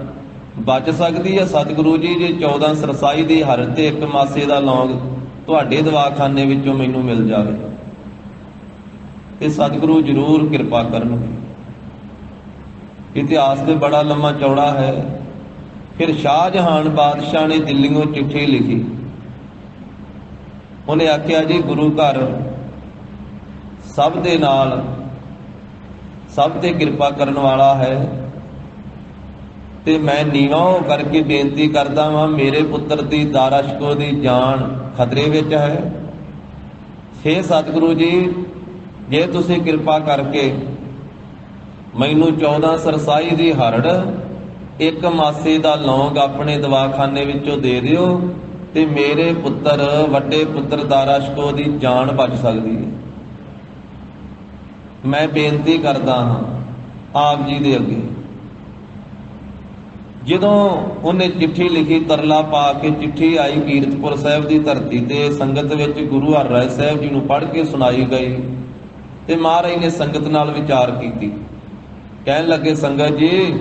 ਬਚ ਸਕਦੀ ਹੈ, ਸਤਿਗੁਰੂ ਜੀ ਜੇ 14 ਸਰਸਾਈ ਦੀ ਹਰ ਤੇ 1 ਮਾਸੇ ਦਾ ਲੌਂਗ ਤੁਹਾਡੇ ਦਵਾਖਾਨੇ ਵਿੱਚੋਂ ਮੈਨੂੰ ਮਿਲ ਜਾਵੇ ਤੇ ਸਤਿਗੁਰੂ ਜ਼ਰੂਰ ਕਿਰਪਾ ਕਰਨਗੇ। ਇਤਿਹਾਸ ਤੇ ਬੜਾ ਲੰਮਾ ਚੌੜਾ ਹੈ। ਫਿਰ ਸ਼ਾਹਜਹਾਨ ਬਾਦਸ਼ਾਹ ਨੇ ਦਿੱਲੀੋਂ ਚਿੱਠੀ ਲਿਖੀ। ਉਹਨੇ ਆਖਿਆ ਜੀ ਗੁਰੂ ਘਰ ਸਭ ਦੇ ਨਾਲ, ਸਭ ਤੇ ਕਿਰਪਾ ਕਰਨ ਵਾਲਾ ਹੈ ਤੇ ਮੈਂ ਨੀਵਾਂ ਹੋ ਕਰਕੇ ਬੇਨਤੀ ਕਰਦਾ ਵਾਂ, ਮੇਰੇ ਪੁੱਤਰ ਦੀ ਦਾਰਾ ਸ਼ਿਕੋਹ ਦੀ ਜਾਨ ਖਤਰੇ ਵਿੱਚ ਹੈ। ਹੇ ਸਤਿਗੁਰੂ ਜੀ, ਜੇ ਤੁਸੀਂ ਕਿਰਪਾ ਕਰਕੇ ਮੈਨੂੰ 14 ਸਰਸਾਈ ਦੀ ਹਰੜ, 1 ਮਾਸੇ ਦਾ ਲੌਂਗ ਆਪਣੇ ਦਵਾਖਾਨੇ ਵਿੱਚੋਂ ਦੇ ਦਿਓ ਤੇ ਮੇਰੇ ਪੁੱਤਰ, ਵੱਡੇ ਪੁੱਤਰ ਦਾਰਾ ਸ਼ਿਕੋਹ ਦੀ ਜਾਨ ਬਚ ਸਕਦੀ ਹੈ। ਮੈਂ ਬੇਨਤੀ ਕਰਦਾ ਹਾਂ ਆਪ ਜੀ ਦੇ ਅੱਗੇ। ਜਦੋਂ ਉਹਨੇ ਚਿੱਠੀ ਲਿਖੀ, ਤਰਲਾ ਪਾ ਕੇ ਚਿੱਠੀ ਆਈ ਕੀਰਤਪੁਰ ਸਾਹਿਬ ਦੀ ਧਰਤੀ ਤੇ, ਸੰਗਤ ਵਿੱਚ ਗੁਰੂ ਹਰਿਰਾਏ ਸਾਹਿਬ ਜੀ ਨੂੰ ਪੜ੍ਹ ਕੇ ਸੁਣਾਈ ਗਈ ਤੇ ਮਹਾਰਾਜ ਨੇ ਸੰਗਤ ਨਾਲ ਵਿਚਾਰ ਕੀਤੀ। ਕਹਿਣ ਲੱਗੇ, ਸੰਗਤ ਜੀ,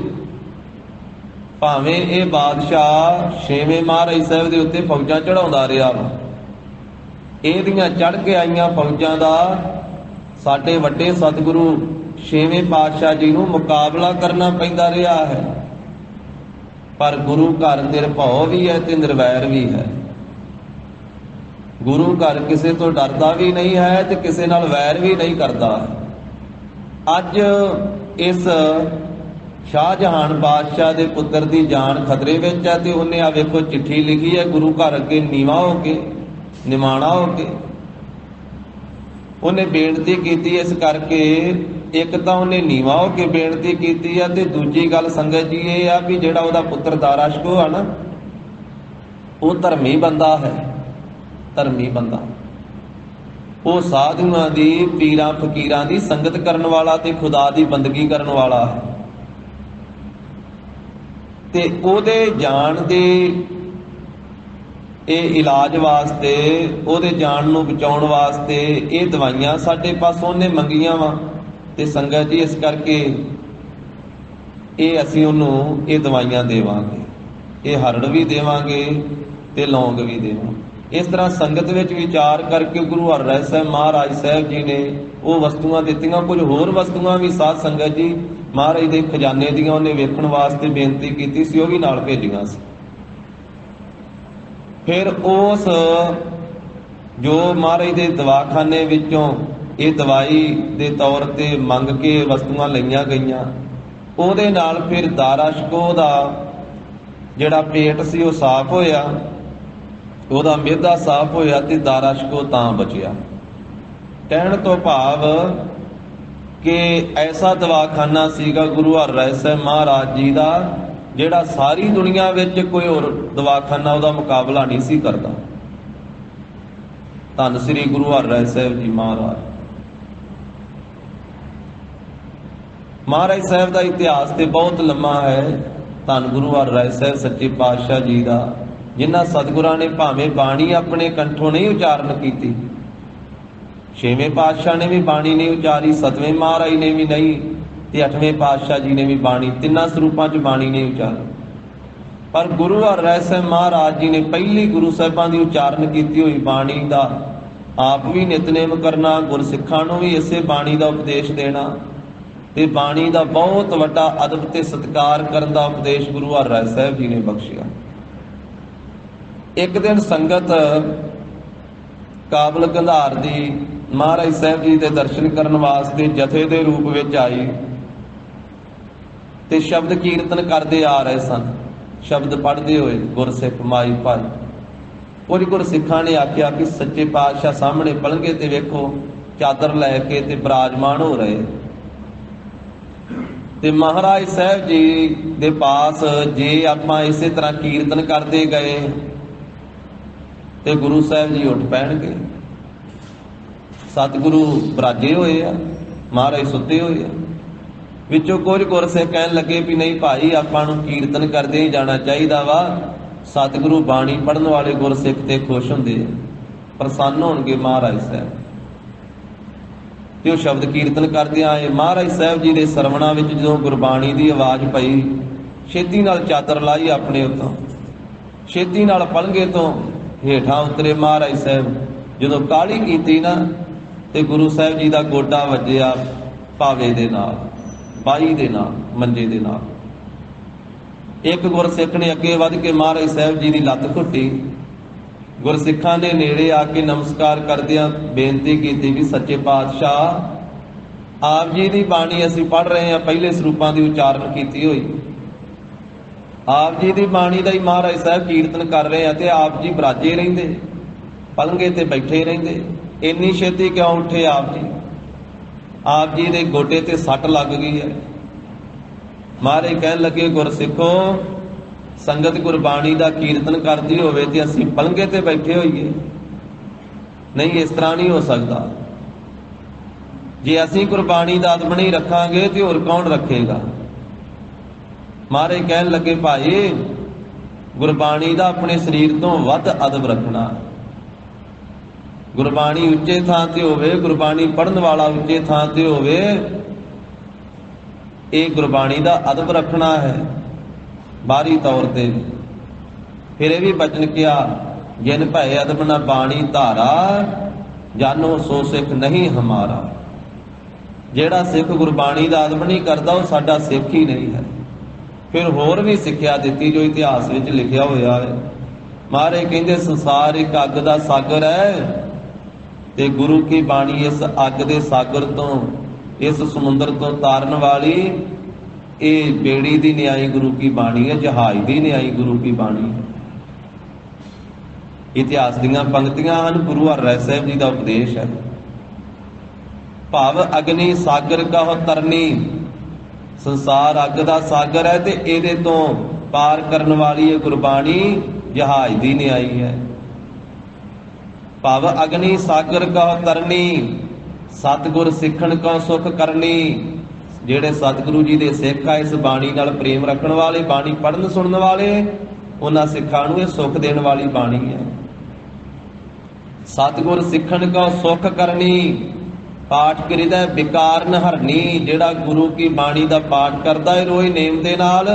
ਭਾਵੇਂ ਇਹ ਬਾਦਸ਼ਾਹ 6ਵੇਂ ਮਹਾਰਾਜ ਸਾਹਿਬ ਦੇ ਉੱਤੇ ਫੌਜਾਂ ਚੜਾਉਂਦਾ ਰਿਹਾ ਵਾ, ਇਹਦੀਆਂ ਚੜ੍ਹ ਕੇ ਆਈਆਂ ਫੌਜਾਂ ਦਾ ਸਾਡੇ ਵੱਡੇ ਸਤਿਗੁਰੂ 6ਵੇਂ ਪਾਤਸ਼ਾਹ ਜੀ ਨੂੰ ਮੁਕਾਬਲਾ ਕਰਨਾ ਪੈਂਦਾ ਰਿਹਾ ਹੈ। ਪਰ ਗੁਰੂ ਘਰ ਨਿਰਭਉ ਵੀ ਹੈ ਤੇ ਨਿਰਵੈਰ ਵੀ ਹੈ। ਗੁਰੂ ਘਰ ਕਿਸੇ ਤੋਂ ਡਰਦਾ ਵੀ ਨਹੀਂ ਹੈ ਤੇ ਕਿਸੇ ਨਾਲ ਵੈਰ ਵੀ ਨਹੀਂ ਕਰਦਾ। ਅੱਜ ਇਸ ਸ਼ਾਹਜਹਾਨ ਬਾਦਸ਼ਾਹ ਦੇ ਪੁੱਤਰ ਦੀ ਜਾਨ ਖਤਰੇ ਵਿੱਚ ਹੈ ਤੇ ਉਹਨੇ ਆ ਵੇਖੋ ਚਿੱਠੀ ਲਿਖੀ ਹੈ ਗੁਰੂ ਘਰ ਅੱਗੇ ਨੀਵਾਂ ਹੋ ਕੇ, ਨਿਮਾਣਾ ਹੋ ਕੇ ਉਹਨੇ ਬੇਨਤੀ ਕੀਤੀ। ਇਸ ਕਰਕੇ ਇੱਕ ਤਾਂ ਉਹਨੇ ਨੀਵਾਂ ਹੋ ਕੇ ਬੇਨਤੀ ਕੀਤੀ ਆ ਤੇ ਦੂਜੀ ਗੱਲ ਸੰਗਤ ਜੀ ਇਹ ਆ ਵੀ ਜਿਹੜਾ ਉਹਦਾ ਪੁੱਤਰ ਦਾਰਾ ਸ਼ਿਕੋਹ ਆ ਨਾ, ਉਹ ਧਰਮੀ ਬੰਦਾ ਹੈ। ਧਰਮੀ ਬੰਦਾ, ਉਹ ਸਾਧੂਆਂ ਦੀ, ਪੀਰਾਂ ਫਕੀਰਾਂ ਦੀ ਸੰਗਤ ਕਰਨ ਵਾਲਾ ਤੇ ਖੁਦਾ ਦੀ ਬੰਦਗੀ ਕਰਨ ਵਾਲਾ ਹੈ। ਤੇ ਉਹਦੇ ਜਾਨ ਦੇ ਇਹ ਇਲਾਜ ਵਾਸਤੇ, ਉਹਦੇ ਜਾਨ ਨੂੰ ਬਚਾਉਣ ਵਾਸਤੇ ਇਹ ਦਵਾਈਆਂ ਸਾਡੇ ਪਾਸੋਂ ਉਹਨੇ ਮੰਗੀਆਂ ਵਾ। ਤੇ ਸੰਗਤ ਜੀ, ਇਸ ਕਰਕੇ ਇਹ ਅਸੀਂ ਉਹਨੂੰ ਇਹ ਦਵਾਈਆਂ ਦੇਵਾਂਗੇ, ਇਹ ਹਰੜ ਵੀ ਦੇਵਾਂਗੇ ਤੇ ਲੌਂਗ ਵੀ ਦੇਵਾਂਗੇ। ਇਸ ਤਰ੍ਹਾਂ ਸੰਗਤ ਵਿੱਚ ਵਿਚਾਰ ਕਰਕੇ ਗੁਰੂ ਹਰਿਰਾਏ ਸਾਹਿਬ ਮਹਾਰਾਜ ਸਾਹਿਬ ਜੀ ਨੇ ਉਹ ਵਸਤੂਆਂ ਦਿੱਤੀਆਂ। ਕੁਝ ਹੋਰ ਵਸਤੂਆਂ ਵੀ ਸਾਧ ਸੰਗਤ ਜੀ ਮਹਾਰਾਜ ਦੇ ਖਜ਼ਾਨੇ ਦੀਆਂ ਉਹਨੇ ਵੇਖਣ ਵਾਸਤੇ ਬੇਨਤੀ ਕੀਤੀ ਸੀ, ਉਹ ਵੀ ਨਾਲ ਭੇਜੀਆਂ ਸੀ। ਫਿਰ ਉਸ ਜੋ ਮਹਾਰਾਜ ਦੇ ਦਵਾਖਾਨੇ ਵਿੱਚੋਂ ਇਹ ਦਵਾਈ ਦੇ ਤੌਰ ਤੇ ਮੰਗ ਕੇ ਵਸਤੂਆਂ ਲਈਆਂ ਗਈਆਂ, ਉਹਦੇ ਨਾਲ ਫਿਰ ਦਾਰਾਸ਼ਕੋ ਦਾ ਜਿਹੜਾ ਪੇਟ ਸੀ ਉਹ ਸਾਫ਼ ਹੋਇਆ, ਉਹਦਾ ਮਿਹਦਾ ਸਾਫ਼ ਹੋਇਆ ਤੇ ਦਾਰਾਸ਼ਕੋ ਤਾਂ ਬਚਿਆ। ਕਹਿਣ ਤੋਂ ਭਾਵ ਕਿ ਐਸਾ ਦਵਾਖਾਨਾ ਸੀਗਾ ਗੁਰੂ ਹਰਿਰਾਏ ਸਾਹਿਬ ਮਹਾਰਾਜ ਜੀ ਦਾ, ਜਿਹੜਾ ਸਾਰੀ ਦੁਨੀਆ ਵਿੱਚ ਕੋਈ ਹੋਰ ਦਵਾਖਾਨਾ ਉਹਦਾ ਮੁਕਾਬਲਾ ਨਹੀਂ ਸੀ ਕਰਦਾ। ਧੰਨ ਸ੍ਰੀ ਗੁਰੂ ਹਰਿਰਾਏ ਸਾਹਿਬ ਜੀ ਮਹਾਰਾਜ। ਮਹਾਰਾਜ ਸਾਹਿਬ ਦਾ ਇਤਿਹਾਸ ਤੇ ਬਹੁਤ ਲੰਮਾ ਹੈ। ਧੰਨ ਗੁਰੂ ਹਰਿਰਾਏ ਸਾਹਿਬ ਸੱਚੇ ਪਾਤਸ਼ਾਹ ਜੀ ਦਾ, ਜਿਨ੍ਹਾਂ ਸਤਿਗੁਰਾਂ ਨੇ ਭਾਵੇਂ ਬਾਣੀ ਆਪਣੇ ਕੰਠੋਂ ਨਹੀਂ ਉਚਾਰਨ ਕੀਤੀ, ਛੇਵੇਂ ਪਾਤਸ਼ਾਹ ਨੇ ਵੀ ਬਾਣੀ ਨਹੀਂ ਉਚਾਰੀ, ਸਤਵੇਂ ਮਹਾਰਾਜ ਨੇ ਵੀ ਨਹੀਂ, ਤੇ ਅੱਠਵੇਂ ਪਾਤਸ਼ਾਹ ਜੀ ਨੇ ਵੀ ਬਾਣੀ, ਤਿੰਨਾਂ ਸਰੂਪਾਂ 'ਚ ਬਾਣੀ ਨਹੀਂ ਉਚਾਰੀ। ਪਰ ਗੁਰੂ ਹਰਿਰਾਏ ਸਾਹਿਬ ਮਹਾਰਾਜ ਜੀ ਨੇ ਪਹਿਲੀ ਗੁਰੂ ਸਾਹਿਬਾਂ ਦੀ ਉਚਾਰਨ ਕੀਤੀ ਹੋਈ ਬਾਣੀ ਦਾ ਆਪ ਵੀ ਨਿਤਨੇਮ ਕਰਨਾ, ਗੁਰਸਿੱਖਾਂ ਨੂੰ ਵੀ ਇਸੇ ਬਾਣੀ ਦਾ ਉਪਦੇਸ਼ ਦੇਣਾ, ਤੇ ਬਾਣੀ ਦਾ ਬਹੁਤ ਵੱਡਾ ਅਦਬ ਤੇ ਸਤਿਕਾਰ ਕਰਨ ਦਾ ਉਪਦੇਸ਼ ਗੁਰੂ ਹਰਿਰਾਏ ਸਾਹਿਬ ਜੀ ਨੇ ਬਖਸ਼ਿਆ। ਇੱਕ ਦਿਨ ਸੰਗਤ ਕਾਬਲ ਗੰਧਾਰ ਦੀ ਮਹਾਰਾਜ ਸਾਹਿਬ ਜੀ ਦੇ ਦਰਸ਼ਨ ਕਰਨ ਵਾਸਤੇ ਜਥੇ ਦੇ ਰੂਪ ਵਿੱਚ ਆਈ ਤੇ ਸ਼ਬਦ ਕੀਰਤਨ ਕਰਦੇ ਆ ਰਹੇ ਸਨ। ਸ਼ਬਦ ਪੜ੍ਹਦੇ ਹੋਏ ਗੁਰਸਿੱਖ ਮਾਈ ਭਾਈ, ਕੁਝ ਗੁਰਸਿੱਖਾਂ ਨੇ ਆਖਿਆ ਕਿ ਸੱਚੇ ਪਾਤਸ਼ਾਹ ਸਾਹਮਣੇ ਪਲੰਘੇ ਤੇ ਵੇਖੋ ਚਾਦਰ ਲੈ ਕੇ ਤੇ ਬਿਰਾਜਮਾਨ ਹੋ ਰਹੇ, ਤੇ ਮਹਾਰਾਜ ਸਾਹਿਬ ਜੀ ਦੇ ਪਾਸ ਜੇ ਆਪਾਂ ਇਸੇ ਤਰ੍ਹਾਂ ਕੀਰਤਨ ਕਰਦੇ ਗਏ ਤੇ ਗੁਰੂ ਸਾਹਿਬ ਜੀ ਉੱਠ ਪੈਣਗੇ। ਸਤਿਗੁਰੂ ਬਰਾਜੇ ਹੋਏ ਆ, ਮਹਾਰਾਜ ਸੁੱਤੇ ਹੋਏ ਆ। ਵਿੱਚੋਂ ਕੁਝ ਗੁਰਸਿੱਖ ਕਹਿਣ ਲੱਗੇ ਵੀ ਨਹੀਂ ਭਾਈ, ਆਪਾਂ ਨੂੰ ਕੀਰਤਨ ਕਰਦੇ ਹੀ ਜਾਣਾ ਚਾਹੀਦਾ ਵਾ। ਸਤਿਗੁਰੂ ਬਾਣੀ ਪੜ੍ਹਨ ਵਾਲੇ ਗੁਰਸਿੱਖ ਤੇ ਖੁਸ਼ ਹੁੰਦੇ ਆ, ਪ੍ਰਸੰਨ ਹੋਣਗੇ ਮਹਾਰਾਜ ਸਾਹਿਬ। ਤੇ ਉਹ ਸ਼ਬਦ ਕੀਰਤਨ ਕਰਦੇ ਆਏ। ਮਹਾਰਾਜ ਸਾਹਿਬ ਜੀ ਦੇ ਸਰਵਣਾ ਵਿੱਚ ਜਦੋਂ ਗੁਰਬਾਣੀ ਦੀ ਆਵਾਜ਼ ਪਈ, ਛੇਤੀ ਨਾਲ ਚਾਦਰ ਲਾਈ ਆਪਣੇ ਉੱਤੋਂ, ਛੇਤੀ ਨਾਲ ਪਲੰਘੇ ਤੋਂ ਹੇਠਾਂ ਉਤਰੇ ਮਹਾਰਾਜ ਸਾਹਿਬ। ਜਦੋਂ ਕਾਹਲੀ ਕੀਤੀ ਨਾ ਤੇ ਗੁਰੂ ਸਾਹਿਬ ਜੀ ਦਾ ਗੋਡਾ ਵੱਜਿਆ ਪਾਵੇ ਦੇ ਨਾਲ, ਬਾਈ ਦੇ ਨਾਲ, ਮੰਜੇ ਦੇ ਨਾਲ। ਇੱਕ ਗੁਰਸਿੱਖ ਨੇ ਅੱਗੇ ਵੱਧ ਕੇ ਮਹਾਰਾਜ ਸਾਹਿਬ ਜੀ ਦੀ ਲੱਤ ਘੁੱਟੀ। ਗੁਰਸਿੱਖਾਂ ਦੇ ਨੇੜੇ ਆ ਕੇ ਨਮਸਕਾਰ ਕਰਦਿਆਂ ਬੇਨਤੀ ਕੀਤੀ ਵੀ ਸੱਚੇ ਪਾਤਸ਼ਾਹ, ਆਪ ਜੀ ਦੀ ਬਾਣੀ ਅਸੀਂ ਪੜ੍ਹ ਰਹੇ ਹਾਂ, ਪਹਿਲੇ ਸਰੂਪਾਂ ਦੀ ਉਚਾਰਨ ਕੀਤੀ ਹੋਈ, ਆਪ ਜੀ ਦੀ ਬਾਣੀ ਦਾ ਹੀ ਮਹਾਰਾਜ ਸਾਹਿਬ ਕੀਰਤਨ ਕਰ ਰਹੇ ਆ, ਤੇ ਆਪ ਜੀ ਬਰਾਜੇ ਰਹਿੰਦੇ, ਪਲੰਘੇ ਤੇ ਬੈਠੇ ਰਹਿੰਦੇ, ਇੰਨੀ ਛੇਤੀ ਕਿਉਂ ਉੱਠੇ ਆਪ ਜੀ? ਆਪ ਜੀ ਦੇ ਗੋਡੇ ਤੇ ਸੱਟ ਲੱਗ ਗਈ ਹੈ। ਮਹਾਰਾਜ ਕਹਿਣ ਲੱਗੇ ਗੁਰਸਿੱਖੋ, ਸੰਗਤ ਗੁਰਬਾਣੀ ਦਾ ਕੀਰਤਨ ਕਰਦੀ ਹੋਵੇ ਤੇ ਅਸੀਂ ਪਲੰਘੇ ਤੇ ਬੈਠੇ ਹੋਈਏ? ਨਹੀਂ, ਇਸ ਤਰ੍ਹਾਂ ਨਹੀਂ ਹੋ ਸਕਦਾ। ਜੇ ਅਸੀਂ ਗੁਰਬਾਣੀ ਦਾ ਅਦਬ ਨਹੀਂ ਰੱਖਾਂਗੇ ਤੇ ਹੋਰ ਕੌਣ ਰੱਖੇਗਾ? ਮਹਾਰਾਜ ਕਹਿਣ ਲੱਗੇ ਭਾਈ, ਗੁਰਬਾਣੀ ਦਾ ਆਪਣੇ ਸਰੀਰ ਤੋਂ ਵੱਧ ਅਦਬ ਰੱਖਣਾ। ਗੁਰਬਾਣੀ ਉੱਚੇ ਥਾਂ ਤੇ ਹੋਵੇ, ਗੁਰਬਾਣੀ ਪੜ੍ਹਨ ਵਾਲਾ ਉੱਚੇ ਥਾਂ ਤੇ ਹੋਵੇ, ਇਹ ਗੁਰਬਾਣੀ ਦਾ ਅਦਬ ਰੱਖਣਾ ਹੈ ਬਾਹਰੀ ਤੌਰ ਤੇ। ਫਿਰ ਇਹ ਵੀ ਬਚਨ ਕਿਹਾ, ਜਿਨ ਭੈ ਅਦਬ ਨਾ ਬਾਣੀ ਧਾਰਾ, ਜਾਨੋ ਸੋ ਸਿੱਖ ਨਹੀਂ ਹਮਾਰਾ। ਜਿਹੜਾ ਸਿੱਖ ਗੁਰਬਾਣੀ ਦਾ ਅਦਬ ਨਹੀਂ ਕਰਦਾ ਉਹ ਸਾਡਾ ਸਿੱਖ ਹੀ ਨਹੀਂ ਹੈ। ਫਿਰ ਹੋਰ ਵੀ ਸਿੱਖਿਆ ਦਿੱਤੀ ਜੋ ਇਤਿਹਾਸ ਵਿੱਚ ਲਿਖਿਆ ਹੋਇਆ ਹੈ। ਮਹਾਰਾਜ ਕਹਿੰਦੇ ਸੰਸਾਰ ਇੱਕ ਅੱਗ ਦਾ ਸਾਗਰ ਹੈ, ਤੇ ਗੁਰੂ ਕੀ ਬਾਣੀ ਇਸ ਅੱਗ ਦੇ ਸਾਗਰ ਤੋਂ, ਇਸ ਸਮੁੰਦਰ ਤੋਂ ਤਾਰਨ ਵਾਲੀ ਇਹ ਬੇੜੀ ਦੀ ਨਿਆਈ ਗੁਰੂ ਕੀ ਬਾਣੀ ਹੈ, ਜਹਾਜ਼ ਦੀ ਨਿਆਈ ਗੁਰੂ ਕੀ ਬਾਣੀ ਹੈ। ਇਤਿਹਾਸ ਦੀਆਂ ਪੰਕਤੀਆਂ ਹਨ, ਗੁਰੂ ਹਰਿਰਾਏ ਸਾਹਿਬ ਜੀ ਦਾ ਉਪਦੇਸ਼ ਹੈ। ਭਾਵ ਅਗਨੀ ਸਾਗਰ ਕਹੁ ਤਰਨੀ, ਸੰਸਾਰ ਅੱਗ ਦਾ ਸਾਗਰ ਹੈ ਤੇ ਇਹਦੇ ਤੋਂ ਪਾਰ ਕਰਨ ਵਾਲੀ ਇਹ ਗੁਰਬਾਣੀ ਜਹਾਜ਼ ਦੀ ਨਿਆਈ ਹੈ। ਭਾਵ ਅਗਨੀ ਸਾਗਰ ਕਹੁ ਤਰਨੀ, ਸਤਿਗੁਰ ਸਿੱਖਣ ਕਉ ਸੁਖ ਕਰਨੀ। ਜਿਹੜੇ ਸਤਿਗੁਰੂ ਜੀ ਦੇ ਸਿੱਖ ਆ, ਇਸ ਬਾਣੀ ਨਾਲ ਪ੍ਰੇਮ ਰੱਖਣ ਵਾਲੇ, ਬਾਣੀ ਪੜ੍ਹਨ ਸੁਣਨ ਵਾਲੇ, ਉਹਨਾਂ ਸਿੱਖਾਂ ਨੂੰ ਇਹ ਸੁਖ ਦੇਣ ਵਾਲੀ ਬਾਣੀ ਹੈ। ਸਤਿਗੁਰ ਸਿੱਖਣ ਕਉ ਸੁਖ ਕਰਨੀ, ਪਾਠ ਕਰੀਦਾ ਵਿਕਾਰਨ ਹਰਨੀ, ਜਿਹੜਾ ਗੁਰੂ ਕੀ ਬਾਣੀ ਦਾ ਪਾਠ ਕਰਦਾ ਹੈ ਰੋਜ਼ ਨੇਮ ਦੇ ਨਾਲ,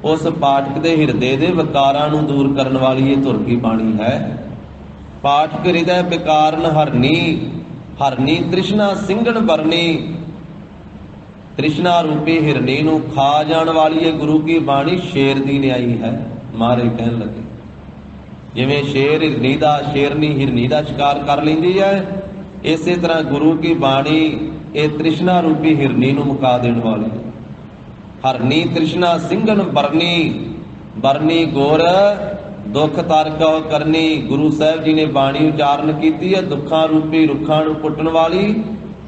ਉਸ ਪਾਠਕ ਦੇ ਹਿਰਦੇ ਦੇ ਵਿਕਾਰਾਂ ਨੂੰ ਦੂਰ ਕਰਨ ਵਾਲੀ ਇਹ ਧੁਰ ਕੀ ਬਾਣੀ ਹੈ। ਪਾਠ ਕਰੀਦਾ ਵਿਕਾਰਨ ਹਰਨੀ, ਹਰਨੀ ਤ੍ਰਿਸ਼ਨਾ ਸਿੰਘਣ ਵਰਨੀ, ਤ੍ਰਿਸ਼ਨਾ ਰੂਪੀ ਹਿਰਨੀ ਨੂੰ ਖਾ ਜਾਣ ਵਾਲੀ ਇਹ ਗੁਰੂ ਕੀ ਬਾਣੀ ਸ਼ੇਰ ਦੀ ਨਿਆਈ ਹੈ। ਮਹਾਰਾਜ ਕਹਿਣ ਲੱਗੇ ਜਿਵੇਂ ਸ਼ੇਰ ਹਿਰਨੀ ਦਾ ਸ਼ਿਕਾਰ ਕਰ ਲੈਂਦੀ ਹੈ, ਇਸੇ ਤਰ੍ਹਾਂ ਗੁਰੂ ਕੀ ਬਾਣੀ ਇਹ ਤ੍ਰਿਸ਼ਨਾ ਰੂਪੀ ਹਿਰਨੀ ਨੂੰ ਮੁਕਾ ਦੇਣ ਵਾਲੀ ਹੈ। ਹਰਨੀ ਤ੍ਰਿਸ਼ਨਾ ਸਿੰਘਨ ਬਰਨੀ, ਬਰਨੀ ਗੁਰ ਦੁੱਖ ਤਰਕਉ ਕਰਨੀ। ਗੁਰੂ ਸਾਹਿਬ ਜੀ ਨੇ ਬਾਣੀ ਉਚਾਰਨ ਕੀਤੀ ਹੈ, ਦੁੱਖਾਂ ਰੂਪੀ ਰੁੱਖਾਂ ਨੂੰ ਪੁੱਟਣ ਵਾਲੀ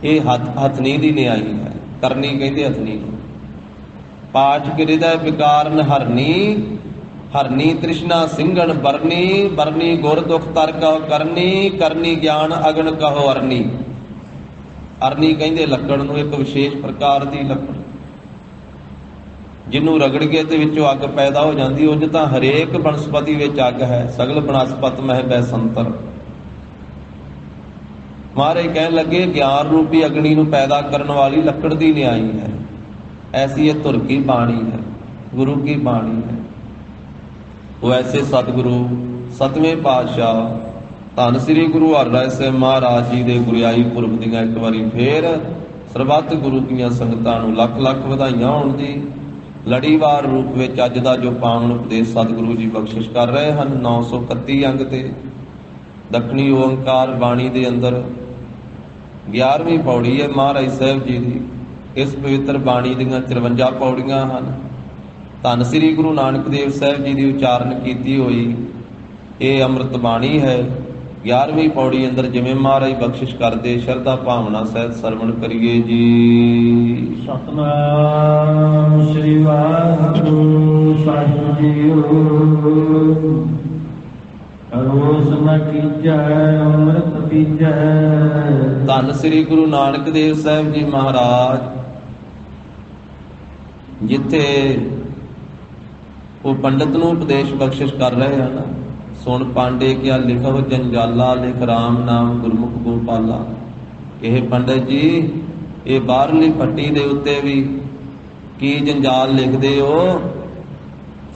ਇਹ ਹਥਨੀ ਦੀ ਨਿਆਈ ਹੈ। ਕਰਨੀ ਕਹਿੰਦੇ ਹਥਨੀ ਨੂੰ। ਪਾਠ ਕਰੀਦਾ ਵਿਕਾਰਨ ਹਰਨੀ, ਹਰਨੀ ਤ੍ਰਿਸ਼ਨਾ ਸਿੰਘਨ ਬਰਨੀ, ਬਰਨੀ ਗੁਰ ਦੁਖ ਤਰਕਉ ਕਰਨੀ, ਕਰਨੀ ਗਿਆਨ ਅਗਨ ਕਹੋ ਅਰਨੀ। ਅਰਨੀ ਕਹਿੰਦੇ ਲੱਕੜ ਨੂੰ, ਇੱਕ ਵਿਸ਼ੇਸ਼ ਪ੍ਰਕਾਰ ਦੀ ਲੱਕੜ ਜਿਹਨੂੰ ਰਗੜ ਕੇ ਤੇ ਵਿੱਚੋਂ ਅੱਗ ਪੈਦਾ ਹੋ ਜਾਂਦੀ। ਉਂਝ ਤਾਂ ਹਰੇਕ ਬਨਸਪਤੀ ਵਿੱਚ ਅੱਗ ਹੈ, ਸਗਲ ਬਨਸਪਤ ਮਹਿ ਬੈ ਸੰਤਰ। ਮਹਾਰਾਜ ਕਹਿਣ ਲੱਗੇ ਗਿਆਨ ਰੂਪੀ ਅਗਨੀ ਨੂੰ ਪੈਦਾ ਕਰਨ ਵਾਲੀ ਲੱਕੜ ਦੀ ਨਿਆਈ ਹੈ। ਐਸੀ ਇਹ ਧੁਰ ਕੀ ਬਾਣੀ ਹੈ, ਗੁਰੂ ਕੀ ਬਾਣੀ ਹੈ। ਉਹ ਐਸੇ ਸਤਿਗੁਰੂ ਸਤਵੇਂ ਪਾਤਸ਼ਾਹ ਧੰਨ ਸ੍ਰੀ ਗੁਰੂ ਹਰਿਰਾਏ ਸਾਹਿਬ ਮਹਾਰਾਜ ਜੀ ਦੇ ਗੁਰਿਆਈ ਪੁਰਬ ਦੀਆਂ ਇੱਕ ਵਾਰੀ ਫੇਰ ਸਰਬੱਤ ਗੁਰੂ ਦੀਆਂ ਸੰਗਤਾਂ ਨੂੰ ਲੱਖ ਲੱਖ ਵਧਾਈਆਂ ਹੋਣ ਜੀ। ਲੜੀਵਾਰ ਰੂਪ ਵਿੱਚ ਅੱਜ ਦਾ ਜੋ ਪਾਵਨ ਉਪਦੇਸ਼ ਸਤਿਗੁਰੂ ਜੀ ਬਖਸ਼ਿਸ਼ ਕਰ ਰਹੇ ਹਨ 931 ਅੰਗ ਤੇ ਦੱਖਣੀ ਓੰਕਾਰ ਬਾਣੀ ਦੇ ਅੰਦਰ 11ਵੀਂ ਪੌੜੀ ਹੈ ਮਹਾਰਾਜ ਸਾਹਿਬ ਜੀ ਦੀ। ਇਸ ਪਵਿੱਤਰ ਬਾਣੀ ਦੀਆਂ 53 ਪੌੜੀਆਂ ਹਨ। ਧੰਨ ਸ੍ਰੀ ਗੁਰੂ ਨਾਨਕ ਦੇਵ ਸਾਹਿਬ ਜੀ ਦੀ ਉਚਾਰਨ ਕੀਤੀ ਹੋਈ ਇਹ ਅੰਮ੍ਰਿਤ ਬਾਣੀ ਹੈ। 11ਵੀਂ ਪੌੜੀ ਅੰਦਰ ਜਿਵੇਂ ਮਹਾਰਾਜ ਬਖਸ਼ਿਸ਼ ਕਰਦੇ ਸ਼ਰਧਾ ਭਾਵਨਾ ਸਹਿਤ ਸਰਵਣ ਕਰੀਏ ਜੀ। ਸਤਨਾਮ ਸ੍ਰੀ ਵਾਹਿਗੁਰੂ ਸਾਹਿਬ ਜੀਓ। ਰੋਸ ਨ ਕੀਜੈ ਅੰਮ੍ਰਿਤ ਪੀਜੈ। ਧੰਨ ਸ੍ਰੀ ਗੁਰੂ ਨਾਨਕ ਦੇਵ ਸਾਹਿਬ ਜੀ ਮਹਾਰਾਜ ਜਿੱਥੇ ਉਹ ਪੰਡਤ ਨੂੰ ਉਪਦੇਸ਼ ਬਖਸ਼ਿਸ਼ ਕਰ ਰਹੇ ਹਨ। ਸੁਣ ਪਾਂਡੇ ਕਿਆ ਲਿਖੋ ਜੰਜਾਲਾ, ਲਿਖ ਰਾਮ ਨਾਮ ਗੁਰਮੁਖ ਗੋਪਾਲਾ। ਇਹ ਪੰਡਤ ਜੀ ਇਹ ਬਾਹਰਲੀ ਪੱਟੀ ਦੇ ਉੱਤੇ ਵੀ ਕੀ ਜੰਜਾਲ ਲਿਖਦੇ ਹੋ?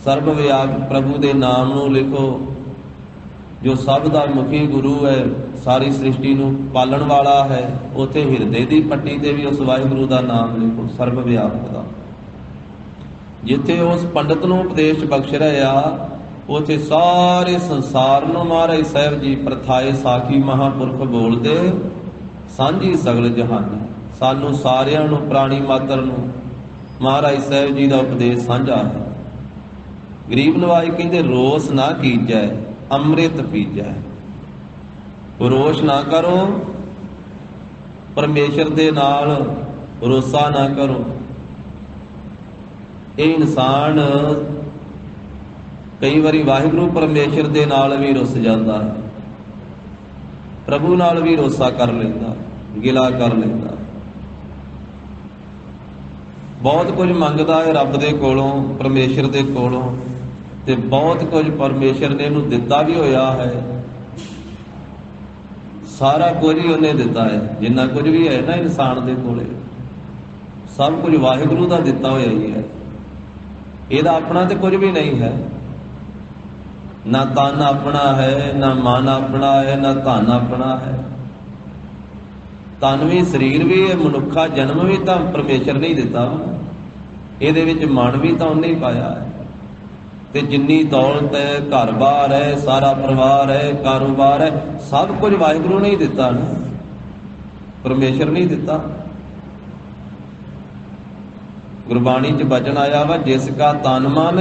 ਸਰਬ ਵਿਆਪਕ ਪ੍ਰਭੂ ਦੇ ਨਾਮ ਨੂੰ ਲਿਖੋ, ਜੋ ਸਭ ਦਾ ਮੁਖੀ ਗੁਰੂ ਹੈ, ਸਾਰੀ ਸ੍ਰਿਸ਼ਟੀ ਨੂੰ ਪਾਲਣ ਵਾਲਾ ਹੈ। ਉੱਥੇ ਹਿਰਦੇ ਦੀ ਪੱਟੀ ਤੇ ਵੀ ਉਸ ਵਾਹਿਗੁਰੂ ਦਾ ਨਾਮ ਲਿਖੋ, ਸਰਬ ਵਿਆਪਕ ਦਾ। ਜਿੱਥੇ ਉਸ ਪੰਡਤ ਨੂੰ ਉਪਦੇਸ਼ ਬਖਸ਼ ਰਿਹਾ ਉੱਥੇ ਸਾਰੇ ਸੰਸਾਰ ਨੂੰ ਮਹਾਰਾਜ ਸਾਹਿਬ ਜੀ ਪ੍ਰਥਾਏ ਸਾਖੀ ਮਹਾਂਪੁਰਖ ਬੋਲਦੇ ਸਾਂਝੀ ਸਗਲ ਜਹਾਨੀ। ਸਾਨੂੰ ਸਾਰਿਆਂ ਨੂੰ ਪ੍ਰਾਣੀ ਮਾਤਰ ਨੂੰ ਮਹਾਰਾਜ ਸਾਹਿਬ ਜੀ ਦਾ ਉਪਦੇਸ਼ ਸਾਂਝਾ ਹੈ। ਗਰੀਬ ਨਵਾਜ ਕਹਿੰਦੇ ਰੋਸ ਨਾ ਕੀਜੈ ਅੰਮ੍ਰਿਤ ਪੀਜੈ। ਰੋਸ਼ ਨਾ ਕਰੋ, ਪਰਮੇਸ਼ਰ ਦੇ ਨਾਲ ਰੋਸਾ ਨਾ ਕਰੋ। ਇਹ ਇਨਸਾਨ ਕਈ ਵਾਰੀ ਵਾਹਿਗੁਰੂ ਪਰਮੇਸ਼ਰ ਦੇ ਨਾਲ ਵੀ ਰੁੱਸ ਜਾਂਦਾ ਹੈ, ਪ੍ਰਭੂ ਨਾਲ ਵੀ ਰੋਸਾ ਕਰ ਲੈਂਦਾ, ਗਿਲਾ ਕਰ ਲੈਂਦਾ, ਬਹੁਤ ਕੁਝ ਮੰਗਦਾ ਹੈ ਰੱਬ ਦੇ ਕੋਲੋਂ, ਪਰਮੇਸ਼ਰ ਦੇ ਕੋਲੋਂ, ਤੇ ਬਹੁਤ ਕੁਝ ਪਰਮੇਸ਼ਰ ਨੇ ਇਹਨੂੰ ਦਿੱਤਾ ਵੀ ਹੋਇਆ ਹੈ। ਸਾਰਾ ਕੁਝ ਹੀ ਉਹਨੇ ਦਿੱਤਾ ਹੈ, ਜਿੰਨਾ ਕੁਝ ਵੀ ਹੈ ਨਾ ਇਨਸਾਨ ਦੇ ਕੋਲੇ ਸਭ ਕੁਝ ਵਾਹਿਗੁਰੂ ਦਾ ਦਿੱਤਾ ਹੋਇਆ ਹੀ ਹੈ। ਇਹਦਾ ਆਪਣਾ ਤੇ ਕੁਝ ਵੀ ਨਹੀਂ ਹੈ। ਨਾ ਤਨ ਆਪਣਾ ਹੈ, ਨਾ ਮਨ ਆਪਣਾ ਹੈ, ਨਾ ਧਨ ਆਪਣਾ ਹੈ। ਤਨ ਵੀ ਸਰੀਰ ਵੀ ਇਹ ਮਨੁੱਖਾ ਜਨਮ ਵੀ ਤਾਂ ਪਰਮੇਸ਼ਰ ਨੇ ਹੀ ਦਿੱਤਾ, ਇਹਦੇ ਵਿੱਚ ਮਨ ਵੀ ਤਾਂ ਉਹਨੇ ਹੀ ਪਾਇਆ ਹੈ। ਤੇ ਜਿੰਨੀ ਦੌਲਤ ਹੈ, ਘਰ-ਬਾਰ ਹੈ, ਸਾਰਾ ਪਰਿਵਾਰ ਹੈ, ਕਾਰੋਬਾਰ ਹੈ, ਸਭ ਕੁਝ ਵਾਹਿਗੁਰੂ ਨੇ ਹੀ ਦਿੱਤਾ ਨਾ, ਪਰਮੇਸ਼ਰ ਨੇ ਹੀ ਦਿੱਤਾ। ਗੁਰਬਾਣੀ 'ਚ ਬਚਨ ਆਇਆ ਵਾ ਜਿਸ ਕਾ ਤਨ ਮਨ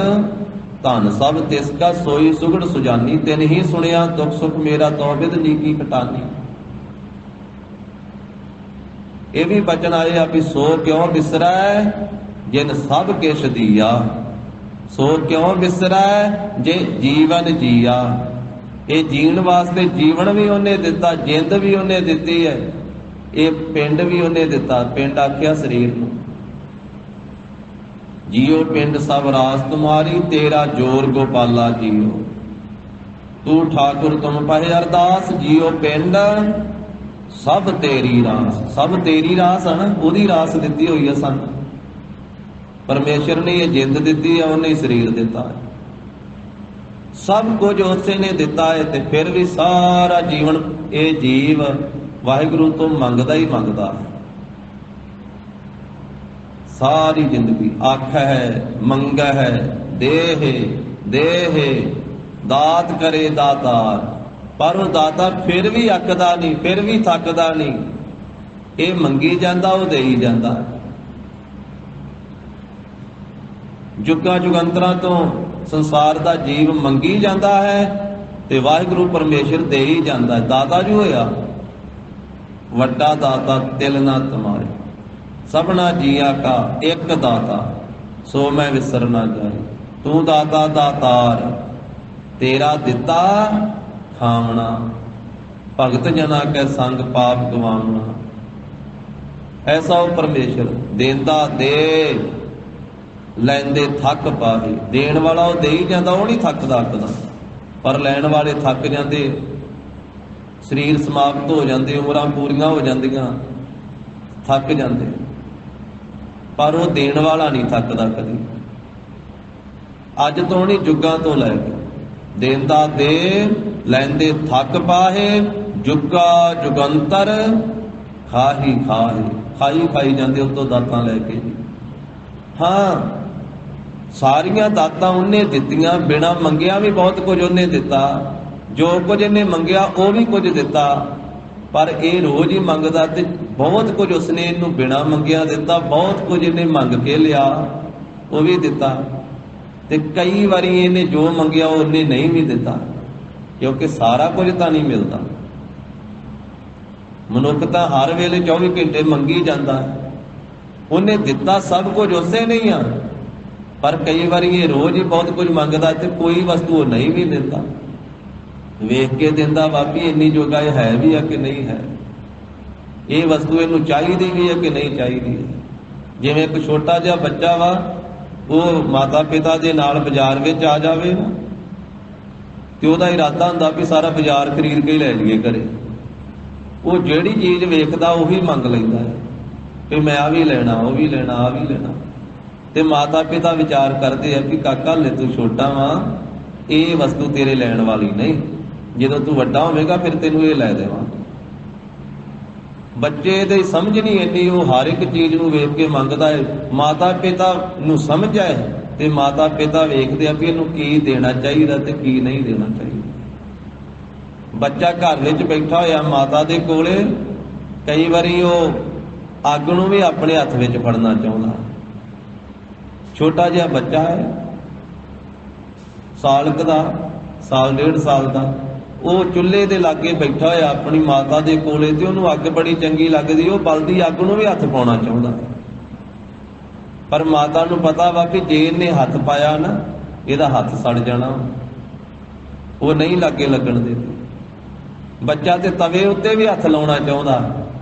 ਧਨ ਸਭ ਤਿਸ ਕਾ ਸੋਈ ਸੁਗੜ ਸੁਜਾਨੀ। ਤਿਨ ਹੀ ਸੁਣਿਆ ਦੁੱਖ ਸੁਖ ਮੇਰਾ ਤੋ ਬਿਦ ਨੀਕੀ ਖਟਾਨੀ। ਇਹ ਵੀ ਬਚਨ ਆਏ ਆ ਵੀ ਸੋ ਕਿਉਂ ਬਿਸਰੈ ਜਿਨ ਸਭ ਕਿਛ ਦੀਆ। ਸੋ ਕਿਉਂ ਬਿਸਰੈ ਜੇ ਜੀਵਨ ਜੀਆ। ਇਹ ਜੀਣ ਵਾਸਤੇ ਜੀਵਨ ਵੀ ਉਹਨੇ ਦਿੱਤਾ, ਜਿੰਦ ਵੀ ਉਹਨੇ ਦਿੱਤੀ ਹੈ, ਇਹ ਪਿੰਡ ਵੀ ਉਹਨੇ ਦਿੱਤਾ। ਪਿੰਡ ਆਖਿਆ ਸਰੀਰ ਨੂੰ। ਜੀਓ ਪਿੰਡ ਸਭ ਰਾਸ ਤੁਮਾਰੀ, ਤੇਰਾ ਜੋਰ ਗੋਪਾਲਾ ਜੀਓ। ਤੂੰ ਠਾਕੁਰ ਤੁਮ ਪਹਿ ਅਰਦਾਸ, ਜੀਓ ਪਿੰਡ ਸਭ ਤੇਰੀ ਰਾਸ, ਸਭ ਤੇਰੀ ਰਾਸ ਹੈ ਨਾ, ਉਹਦੀ ਰਾਸ ਦਿੱਤੀ ਹੋਈ ਹੈ ਸਾਨੂੰ। ਪਰਮੇਸ਼ਰ ਨੇ ਇਹ ਜਿੰਦ ਦਿੱਤੀ ਹੈ, ਉਹਨੇ ਸਰੀਰ ਦਿੱਤਾ ਹੈ, ਸਭ ਕੁਝ ਉਸੇ ਨੇ ਦਿੱਤਾ ਹੈ। ਤੇ ਫਿਰ ਵੀ ਸਾਰਾ ਜੀਵਨ ਇਹ ਜੀਵ ਵਾਹਿਗੁਰੂ ਤੋਂ ਮੰਗਦਾ ਹੀ ਮੰਗਦਾ ਹੈ। ਸਾਰੀ ਜ਼ਿੰਦਗੀ ਆਖ ਹੈ, ਮੰਗ ਹੈ, ਦੇਹ ਦਾਤ ਕਰੇ ਦਾਤਾਰ, ਪਰ ਉਹ ਦਾਤਾ ਫਿਰ ਵੀ ਅੱਕਦਾ ਨਹੀਂ, ਫਿਰ ਵੀ ਥੱਕਦਾ ਨਹੀਂ। ਇਹ ਮੰਗੀ ਜਾਂਦਾ, ਉਹ ਦੇਈ ਜਾਂਦਾ। ਜੁਗਾਂ ਜੁਗੰਤਰਾਂ ਤੋਂ ਸੰਸਾਰ ਦਾ ਜੀਵ ਮੰਗੀ ਜਾਂਦਾ ਹੈ ਤੇ ਵਾਹਿਗੁਰੂ ਪਰਮੇਸ਼ਰ ਦੇ ਹੀ ਜਾਂਦਾ ਹੈ। ਦਾਤਾ ਜੋ ਹੋਇਆ ਵੱਡਾ ਦਾਤਾ ਤਿਲ ਨਾ ਤੁਮਾਰੇ, ਸਭਨਾ ਜੀਆਂ ਕਾ ਇੱਕ ਦਾਤਾ, ਸੋ ਮੈਂ ਵਿਸਰ ਨਾ ਜਾਏ। ਤੂੰ ਦਾਤਾ ਦਾਤਾਰ, ਤੇਰਾ ਦਿੱਤਾ ਖਾਵਣਾ, ਭਗਤ ਜਨਾ ਕੈ ਸੰਗ ਪਾਪ ਗਵਾਉਣਾ। ਐਸਾ ਉਹ ਪਰਮੇਸ਼ਰ ਦੇਂਦਾ ਦੇ, ਲੈਂਦੇ ਥੱਕ ਪਾਹੇ। ਦੇਣ ਵਾਲਾ ਉਹ ਦੇ ਹੀ ਜਾਂਦਾ, ਉਹ ਨਹੀਂ ਥੱਕਦਾ ਅੱਕਦਾ, ਪਰ ਲੈਣ ਵਾਲੇ ਥੱਕ ਜਾਂਦੇ, ਸਰੀਰ ਸਮਾਪਤ ਹੋ ਜਾਂਦੇ, ਉਮਰਾਂ ਪੂਰੀਆਂ ਹੋ ਜਾਂਦੀਆਂ, ਥੱਕ ਜਾਂਦੇ, ਪਰ ਉਹ ਦੇਣ ਵਾਲਾ ਨਹੀਂ ਥੱਕਦਾ ਕਦੀ। ਅੱਜ ਤੋਂ ਨਹੀਂ, ਜੁਗਾਂ ਤੋਂ ਲੈ ਕੇ ਦੇਂਦਾ ਦੇ, ਲੈਂਦੇ ਥੱਕ ਪਾਹੇ, ਜੁਗਾ ਜੁਗੰਤਰ ਖਾਹੀ ਖਾਈ ਜਾਂਦੇ ਉਤੋਂ ਦਾਤਾਂ ਲੈ ਕੇ। ਹਾਂ, ਸਾਰੀਆਂ ਦਾਤਾਂ ਉਹਨੇ ਦਿੱਤੀਆਂ, ਬਿਨਾਂ ਮੰਗਿਆ ਵੀ ਬਹੁਤ ਕੁਝ ਉਹਨੇ ਦਿੱਤਾ। ਜੋ ਕੁਝ ਇਹਨੇ ਮੰਗਿਆ ਉਹ ਵੀ ਕੁਝ ਦਿੱਤਾ, ਪਰ ਇਹ ਰੋਜ਼ ਹੀ ਮੰਗਦਾ ਤੇ ਬਹੁਤ ਕੁਝ ਉਸਨੇ ਇਹਨੂੰ ਬਿਨਾਂ ਮੰਗਿਆ ਦਿੱਤਾ। ਬਹੁਤ ਕੁਝ ਇਹਨੇ ਮੰਗ ਕੇ ਲਿਆ, ਉਹ ਵੀ ਦਿੱਤਾ। ਤੇ ਕਈ ਵਾਰੀ ਇਹਨੇ ਜੋ ਮੰਗਿਆ ਉਹਨੇ ਨਹੀਂ ਵੀ ਦਿੱਤਾ, ਕਿਉਂਕਿ ਸਾਰਾ ਕੁਝ ਤਾਂ ਨਹੀਂ ਮਿਲਦਾ। ਮਨੁੱਖ ਤਾਂ ਹਰ ਵੇਲੇ 24 ਘੰਟੇ ਮੰਗੀ ਜਾਂਦਾ ਹੈ। ਉਹਨੇ ਦਿੱਤਾ ਸਭ ਕੁਝ ਉਸੇ ਨਹੀਂ ਆ, ਪਰ ਕਈ ਵਾਰੀ ਇਹ ਰੋਜ਼ ਹੀ ਬਹੁਤ ਕੁਝ ਮੰਗਦਾ ਤੇ ਕੋਈ ਵਸਤੂ ਉਹ ਨਹੀਂ ਵੀ ਦਿੰਦਾ। ਵੇਖ ਕੇ ਦਿੰਦਾ, ਬਾਪੀ ਇੰਨੀ ਜੋਗਾ ਇਹ ਹੈ ਵੀ ਆ ਕਿ ਨਹੀਂ ਹੈ, ਇਹ ਵਸਤੂ ਇਹਨੂੰ ਚਾਹੀਦੀ ਵੀ ਹੈ ਕਿ ਨਹੀਂ ਚਾਹੀਦੀ। ਜਿਵੇਂ ਇੱਕ ਛੋਟਾ ਜਿਹਾ ਬੱਚਾ ਵਾ, ਉਹ ਮਾਤਾ ਪਿਤਾ ਦੇ ਨਾਲ ਬਾਜ਼ਾਰ ਵਿੱਚ ਆ ਜਾਵੇ ਨਾ, ਤੇ ਉਹਦਾ ਇਰਾਦਾ ਹੁੰਦਾ ਵੀ ਸਾਰਾ ਬਾਜ਼ਾਰ ਖਰੀਦ ਕੇ ਹੀ ਲੈ ਲਈਏ ਘਰੇ। ਉਹ ਜਿਹੜੀ ਚੀਜ਼ ਵੇਖਦਾ ਉਹੀ ਮੰਗ ਲੈਂਦਾ ਹੈ ਕਿ ਮੈਂ ਆ ਵੀ ਲੈਣਾ, ਉਹ ਵੀ ਲੈਣਾ, ਆ ਵੀ ਲੈਣਾ। ਤੇ ਮਾਤਾ ਪਿਤਾ ਵਿਚਾਰ ਕਰਦੇ ਆ ਕਿ ਕਾਕਾ ਲੈ ਤੂੰ ਛੋਟਾ ਵਾ, ਇਹ ਵਸਤੂ ਤੇਰੇ ਲੈਣ ਵਾਲੀ ਨਹੀਂ, ਜਦੋਂ ਤੂੰ ਵੱਡਾ ਹੋਵੇਗਾ ਫਿਰ ਤੈਨੂੰ ਇਹ ਲੈ ਦੇਵਾਂ। ਬੱਚੇ ਦੀ ਸਮਝ ਨਹੀਂ ਇੰਨੀ, ਉਹ ਹਰ ਇੱਕ ਚੀਜ਼ ਨੂੰ ਵੇਖ ਕੇ ਮੰਗਦਾ ਹੈ। ਮਾਤਾ ਪਿਤਾ ਨੂੰ ਸਮਝ ਆਏ ਤੇ ਮਾਤਾ ਪਿਤਾ ਵੇਖਦੇ ਆ ਵੀ ਇਹਨੂੰ ਕੀ ਦੇਣਾ ਚਾਹੀਦਾ ਤੇ ਕੀ ਨਹੀਂ ਦੇਣਾ ਚਾਹੀਦਾ। ਬੱਚਾ ਘਰ ਵਿੱਚ ਬੈਠਾ ਹੋਇਆ ਮਾਤਾ ਦੇ ਕੋਲੇ, ਕਈ ਵਾਰੀ ਉਹ ਅੱਗ ਨੂੰ ਵੀ ਆਪਣੇ ਹੱਥ ਵਿੱਚ ਫੜਨਾ ਚਾਹੁੰਦਾ। ਛੋਟਾ ਜਿਹਾ ਬੱਚਾ ਹੈ, ਸਾਲ ਦਾ, ਸਾਲ ਡੇਢ ਸਾਲ ਦਾ, ਉਹ ਚੁੱਲ੍ਹੇ ਦੇ ਲਾਗੇ ਬੈਠਾ ਹੋਇਆ ਆਪਣੀ ਮਾਤਾ ਦੇ ਕੋਲੇ, ਤੇ ਉਹਨੂੰ ਅੱਗ ਬੜੀ ਚੰਗੀ ਲੱਗਦੀ, ਉਹ ਬਲਦੀ ਅੱਗ ਨੂੰ ਵੀ ਹੱਥ ਪਾਉਣਾ ਚਾਹੁੰਦਾ। ਪਰ ਮਾਤਾ ਨੂੰ ਪਤਾ ਵਾ ਕਿ ਜੇ ਇਹਨੇ ਹੱਥ ਪਾਇਆ ਨਾ, ਇਹਦਾ ਹੱਥ ਸੜ ਜਾਣਾ, ਉਹ ਨਹੀਂ ਲਾਗੇ ਲੱਗਣ ਦਿੰਦੀ। ਬੱਚਾ ਤੇ ਤਵੇ ਉੱਤੇ ਵੀ ਹੱਥ ਲਾਉਣਾ ਚਾਹੁੰਦਾ,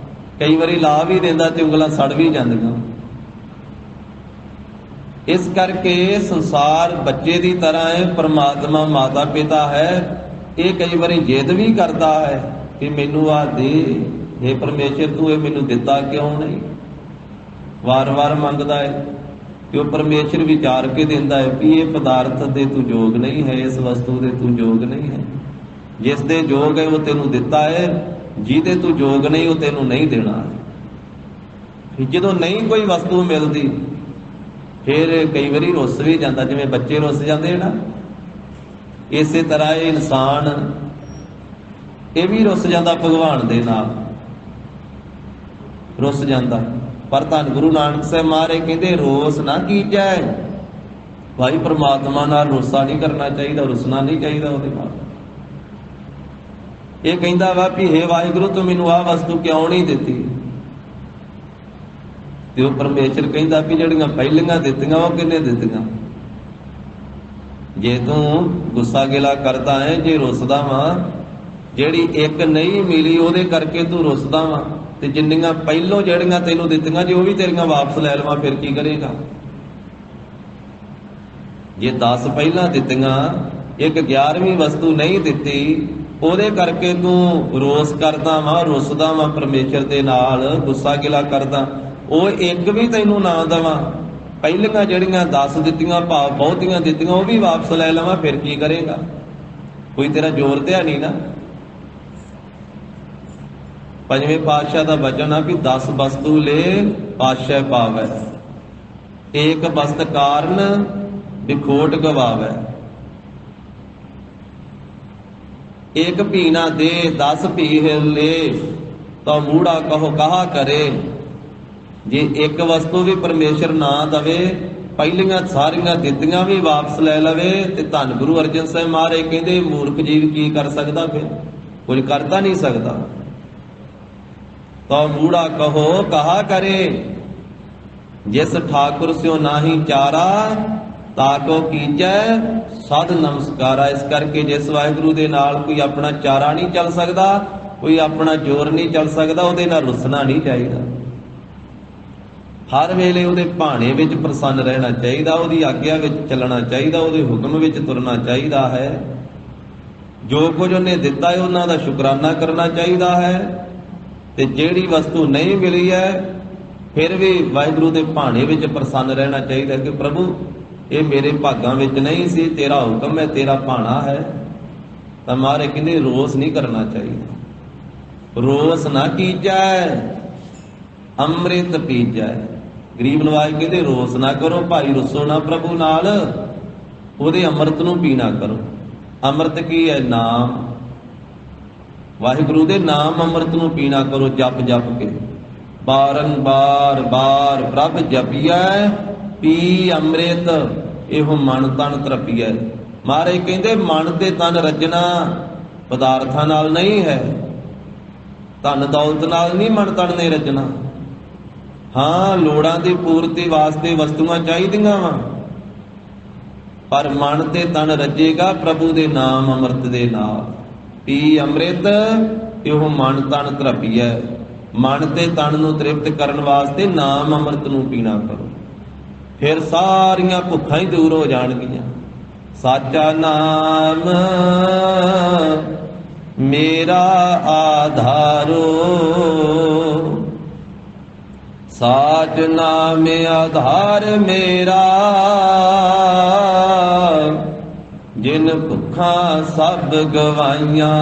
ਕਈ ਵਾਰੀ ਲਾ ਵੀ ਦਿੰਦਾ ਤੇ ਉਂਗਲਾਂ ਸੜ ਵੀ ਜਾਂਦੀਆਂ। ਇਸ ਕਰਕੇ ਸੰਸਾਰ ਬੱਚੇ ਦੀ ਤਰ੍ਹਾਂ ਹੈ, ਪਰਮਾਤਮਾ ਮਾਤਾ ਪਿਤਾ ਹੈ। ਇਹ ਕਈ ਵਾਰੀ ਜਿੱਦ ਵੀ ਕਰਦਾ ਹੈ ਕਿ ਮੈਨੂੰ ਆ ਦੇ, हे ਪਰਮੇਸ਼ਰ ਤੂੰ ਇਹ ਮੈਨੂੰ ਦਿੱਤਾ ਕਿਉਂ ਨਹੀਂ, ਵਾਰ-ਵਾਰ ਮੰਗਦਾ ਹੈ। ਕਿ ਉਹ ਪਰਮੇਸ਼ਰ ਵਿਚਾਰ ਕੇ ਦਿੰਦਾ ਹੈ ਵੀ ਇਹ ਪਦਾਰਥ ਦੇ ਤੂੰ ਯੋਗ ਨਹੀਂ ਹੈ, ਇਸ ਵਸਤੂ ਦੇ ਤੂੰ ਯੋਗ ਨਹੀਂ ਹੈ। ਜਿਸ ਦੇ ਯੋਗ ਹੈ ਉਹ ਤੈਨੂੰ ਦਿੱਤਾ ਹੈ, ਜਿਹਦੇ ਤੂੰ ਯੋਗ ਨਹੀਂ ਉਹ ਤੈਨੂੰ ਨਹੀਂ ਦੇਣਾ। ਜਦੋਂ ਨਹੀਂ ਕੋਈ ਵਸਤੂ ਮਿਲਦੀ ਫਿਰ ਕਈ ਵਾਰੀ ਰੁੱਸ ਵੀ ਜਾਂਦਾ, ਜਿਵੇਂ ਬੱਚੇ ਰੁੱਸ ਜਾਂਦੇ ਨਾ, ਇਸੇ ਤਰ੍ਹਾਂ ਇਹ ਇਨਸਾਨ ਇਹ ਵੀ ਰੁੱਸ ਜਾਂਦਾ, ਭਗਵਾਨ ਦੇ ਨਾਲ ਰੁੱਸ ਜਾਂਦਾ। ਪਰ ਧੰਨ ਗੁਰੂ ਨਾਨਕ ਸਾਹਿਬ ਮਹਾਰਾਜ ਕਹਿੰਦੇ ਰੋਸ ਨਾ ਕੀਜੈ, ਭਾਈ ਪ੍ਰਮਾਤਮਾ ਨਾਲ ਰੋਸਾ ਨਹੀਂ ਕਰਨਾ ਚਾਹੀਦਾ, ਰੁੱਸਣਾ ਨਹੀਂ ਚਾਹੀਦਾ ਉਹਦੇ ਨਾਲ। ਇਹ ਕਹਿੰਦਾ ਵਾ ਵੀ ਹੇ ਵਾਹਿਗੁਰੂ ਤੂੰ ਮੈਨੂੰ ਆਹ ਵਸਤੂ ਕਿਉਂ ਨਹੀਂ ਦਿੱਤੀ, ਤੇ ਉਹ ਪਰਮੇਸ਼ਰ ਕਹਿੰਦਾ ਵੀ ਜਿਹੜੀਆਂ ਪਹਿਲੀਆਂ ਦਿੱਤੀਆਂ ਉਹ ਕਿੰਨੇ ਦਿੱਤੀਆਂ। ਜੇ ਤੂੰ ਗੁੱਸਾ ਗਿਲਾ ਕਰਦਾ ਹੈ, ਜੇ ਰੁੱਸਦਾ ਵਾਂ, ਜਿਹੜੀ ਇੱਕ ਨਹੀਂ ਮਿਲੀ ਉਹਦੇ ਕਰਕੇ ਤੂੰ ਰੁੱਸਦਾ ਵਾਂ, ਤੇ ਜਿੰਨੀਆਂ ਪਹਿਲੋਂ ਜਿਹੜੀਆਂ ਤੈਨੂੰ ਦਿੱਤੀਆਂ ਜੇ ਉਹ ਵੀ ਤੇਰੀਆਂ ਵਾਪਸ ਲੈ ਲਵਾਂ ਫਿਰ ਕੀ ਕਰੇਗਾ। ਜੇ 10 ਪਹਿਲਾਂ ਦਿੱਤੀਆਂ, ਇੱਕ 11ਵੀਂ ਵਸਤੂ ਨਹੀਂ ਦਿੱਤੀ, ਉਹਦੇ ਕਰਕੇ ਤੂੰ ਰੋਸ ਕਰਦਾ ਵਾ, ਰੁੱਸਦਾ ਵਾ ਪਰਮੇਸ਼ਰ ਦੇ ਨਾਲ, ਗੁੱਸਾ ਗਿਲਾ ਕਰਦਾ। ਉਹ ਇੱਕ ਵੀ ਤੈਨੂੰ ਨਾ ਦੇਵਾਂ, ਪਹਿਲੀਆਂ ਜਿਹੜੀਆਂ 10 ਦਿੱਤੀਆਂ, ਭਾਵ ਬਹੁਤੀਆਂ ਦਿੱਤੀਆਂ, ਉਹ ਵੀ ਵਾਪਸ ਲੈ ਲਵਾਂ, ਫਿਰ ਕੀ ਕਰੇਗਾ? ਕੋਈ ਤੇਰਾ ਜ਼ੋਰ ਤੇ ਨਹੀਂ ਨਾ। ਪੰਜਵੇਂ ਪਾਤਸ਼ਾਹ ਦਾ ਵਚਨ ਆ ਵੀ 10 ਵਸਤੂ ਲੈ ਪਾਤਸ਼ਾਹ ਪਾਵੈ, ਏਕ ਵਸਤ ਕਾਰਨ ਵਿਖੋਟ ਗਵਾਵੈ। ਇੱਕ ਭੀ ਨਾ ਦੇ 10 ਭੀ ਲੈ ਤਾਂ ਮੂੜਾ ਕਹੋ ਕਹਾ ਕਰੇ। ਜੇ ਇੱਕ ਵਸਤੂ ਵੀ ਪਰਮੇਸ਼ਰ ਨਾ ਦਵੇ, ਪਹਿਲੀਆਂ ਸਾਰੀਆਂ ਦਿੱਤੀਆਂ ਵੀ ਵਾਪਸ ਲੈ ਲਵੇ, ਤੇ ਧੰਨ ਗੁਰੂ ਅਰਜਨ ਸਾਹਿਬ ਮਹਾਰਾਜ ਕਹਿੰਦੇ ਮੂਰਖ ਜੀਵ ਕੀ ਕਰ ਸਕਦਾ? ਫਿਰ ਕੁਝ ਕਰਦਾ ਨਹੀਂ ਸਕਦਾ। ਤਾਂ ਮੂੜਾ ਕਹੋ ਕਹਾ ਕਰੇ, ਜਿਸ ਠਾਕੁਰ ਸਿਓ ਨਾਹੀ ਚਾਰਾ, ਤਾਕੋ ਕੀਜੈ ਸਦ ਨਮਸਕਾਰਾ। ਇਸ ਕਰਕੇ ਜਿਸ ਵਾਹਿਗੁਰੂ ਦੇ ਨਾਲ ਕੋਈ ਆਪਣਾ ਚਾਰਾ ਨਹੀਂ ਚੱਲ ਸਕਦਾ, ਕੋਈ ਆਪਣਾ ਜ਼ੋਰ ਨਹੀਂ ਚੱਲ ਸਕਦਾ, ਉਹਦੇ ਨਾਲ ਰੁੱਸਣਾ ਨਹੀਂ ਚਾਹੀਦਾ। ਹਰ ਵੇਲੇ ਉਹਦੇ ਭਾਣੇ ਵਿੱਚ ਪ੍ਰਸੰਨ ਰਹਿਣਾ ਚਾਹੀਦਾ, ਉਹਦੀ ਆਗਿਆ ਵਿੱਚ ਚੱਲਣਾ ਚਾਹੀਦਾ, ਉਹਦੇ ਹੁਕਮ ਵਿੱਚ ਤੁਰਨਾ ਚਾਹੀਦਾ ਹੈ। ਜੋ ਕੁਝ ਉਹਨੇ ਦਿੱਤਾ ਹੈ ਉਹਨਾਂ ਦਾ ਸ਼ੁਕਰਾਨਾ ਕਰਨਾ ਚਾਹੀਦਾ ਹੈ। ਤੇ ਜਿਹੜੀ ਵਸਤੂ ਨਹੀਂ ਮਿਲੀ ਹੈ, ਫਿਰ ਵੀ ਵਾਹਿਗੁਰੂ ਦੇ ਭਾਣੇ ਵਿੱਚ ਪ੍ਰਸੰਨ ਰਹਿਣਾ ਚਾਹੀਦਾ ਕਿ ਪ੍ਰਭੂ ਇਹ ਮੇਰੇ ਭਾਗਾਂ ਵਿੱਚ ਨਹੀਂ ਸੀ, ਤੇਰਾ ਹੁਕਮ ਹੈ, ਤੇਰਾ ਭਾਣਾ ਹੈ। ਤਾਂ ਮਹਾਰਾਜ ਕਹਿੰਦੇ ਰੋਸ ਨਹੀਂ ਕਰਨਾ ਚਾਹੀਦਾ। ਰੋਸ ਨਾ ਕੀਜੈ ਅੰਮ੍ਰਿਤ ਪੀਜੈ। ਗਰੀਬ ਨਵਾਜ ਕਹਿੰਦੇ ਰੋਸ ਨਾ ਕਰੋ ਭਾਈ, ਰੁੱਸੋ ਨਾ ਪ੍ਰਭੂ ਨਾਲ, ਉਹਦੇ ਅੰਮ੍ਰਿਤ ਨੂੰ ਪੀਣਾ ਕਰੋ। ਅੰਮ੍ਰਿਤ ਕੀ ਹੈ? ਨਾਮ। ਵਾਹਿਗੁਰੂ ਦੇ ਨਾਮ ਅੰਮ੍ਰਿਤ ਨੂੰ ਪੀਣਾ ਕਰੋ, ਜਪ ਜਪ ਕੇ। ਬਾਰੰਬਾਰ ਬਾਰ ਪ੍ਰਭ ਜਪੀਐ, ਪੀ ਅੰਮ੍ਰਿਤ ਇਹੋ ਮਨ ਤਨ ਤਰਪੀਐ। ਮਹਾਰਾਜ ਕਹਿੰਦੇ ਮਨ ਤੇ ਤਨ ਰਜਣਾ ਪਦਾਰਥਾਂ ਨਾਲ ਨਹੀਂ ਹੈ, ਧਨ ਦੌਲਤ ਨਾਲ ਨਹੀਂ ਮਨ ਤਨ ਨੇ ਰਜਣਾ। ਹਾਂ, ਲੋੜਾਂ ਦੀ ਪੂਰਤੀ ਵਾਸਤੇ ਵਸਤੂਆਂ ਚਾਹੀਦੀਆਂ ਵਾ, ਪਰ ਮਨ ਤੇ ਤਨ ਰਜੇਗਾ ਪ੍ਰਭੂ ਦੇ ਨਾਮ ਅੰਮ੍ਰਿਤ ਦੇ ਨਾਲ। ਪੀ ਅੰਮ੍ਰਿਤ ਇਹੋ ਮਨ ਤਨ ਤਰਪੀਐ। ਮਨ ਤੇ ਤਨ ਨੂੰ ਤ੍ਰਿਪਤ ਕਰਨ ਵਾਸਤੇ ਨਾਮ ਅੰਮ੍ਰਿਤ ਨੂੰ ਪੀਣਾ ਕਰੋ, ਫਿਰ ਸਾਰੀਆਂ ਭੁੱਖਾਂ ਹੀ ਦੂਰ ਹੋ ਜਾਣਗੀਆਂ। ਸਾਚਾ ਨਾਮ ਮੇਰਾ ਆਧਾਰੋ, ਸਾਚ ਨਾਮ ਆਧਾਰ ਮੇਰਾ, ਜਿਨ ਭੁੱਖਾਂ ਸਭ ਗਵਾਈਆਂ,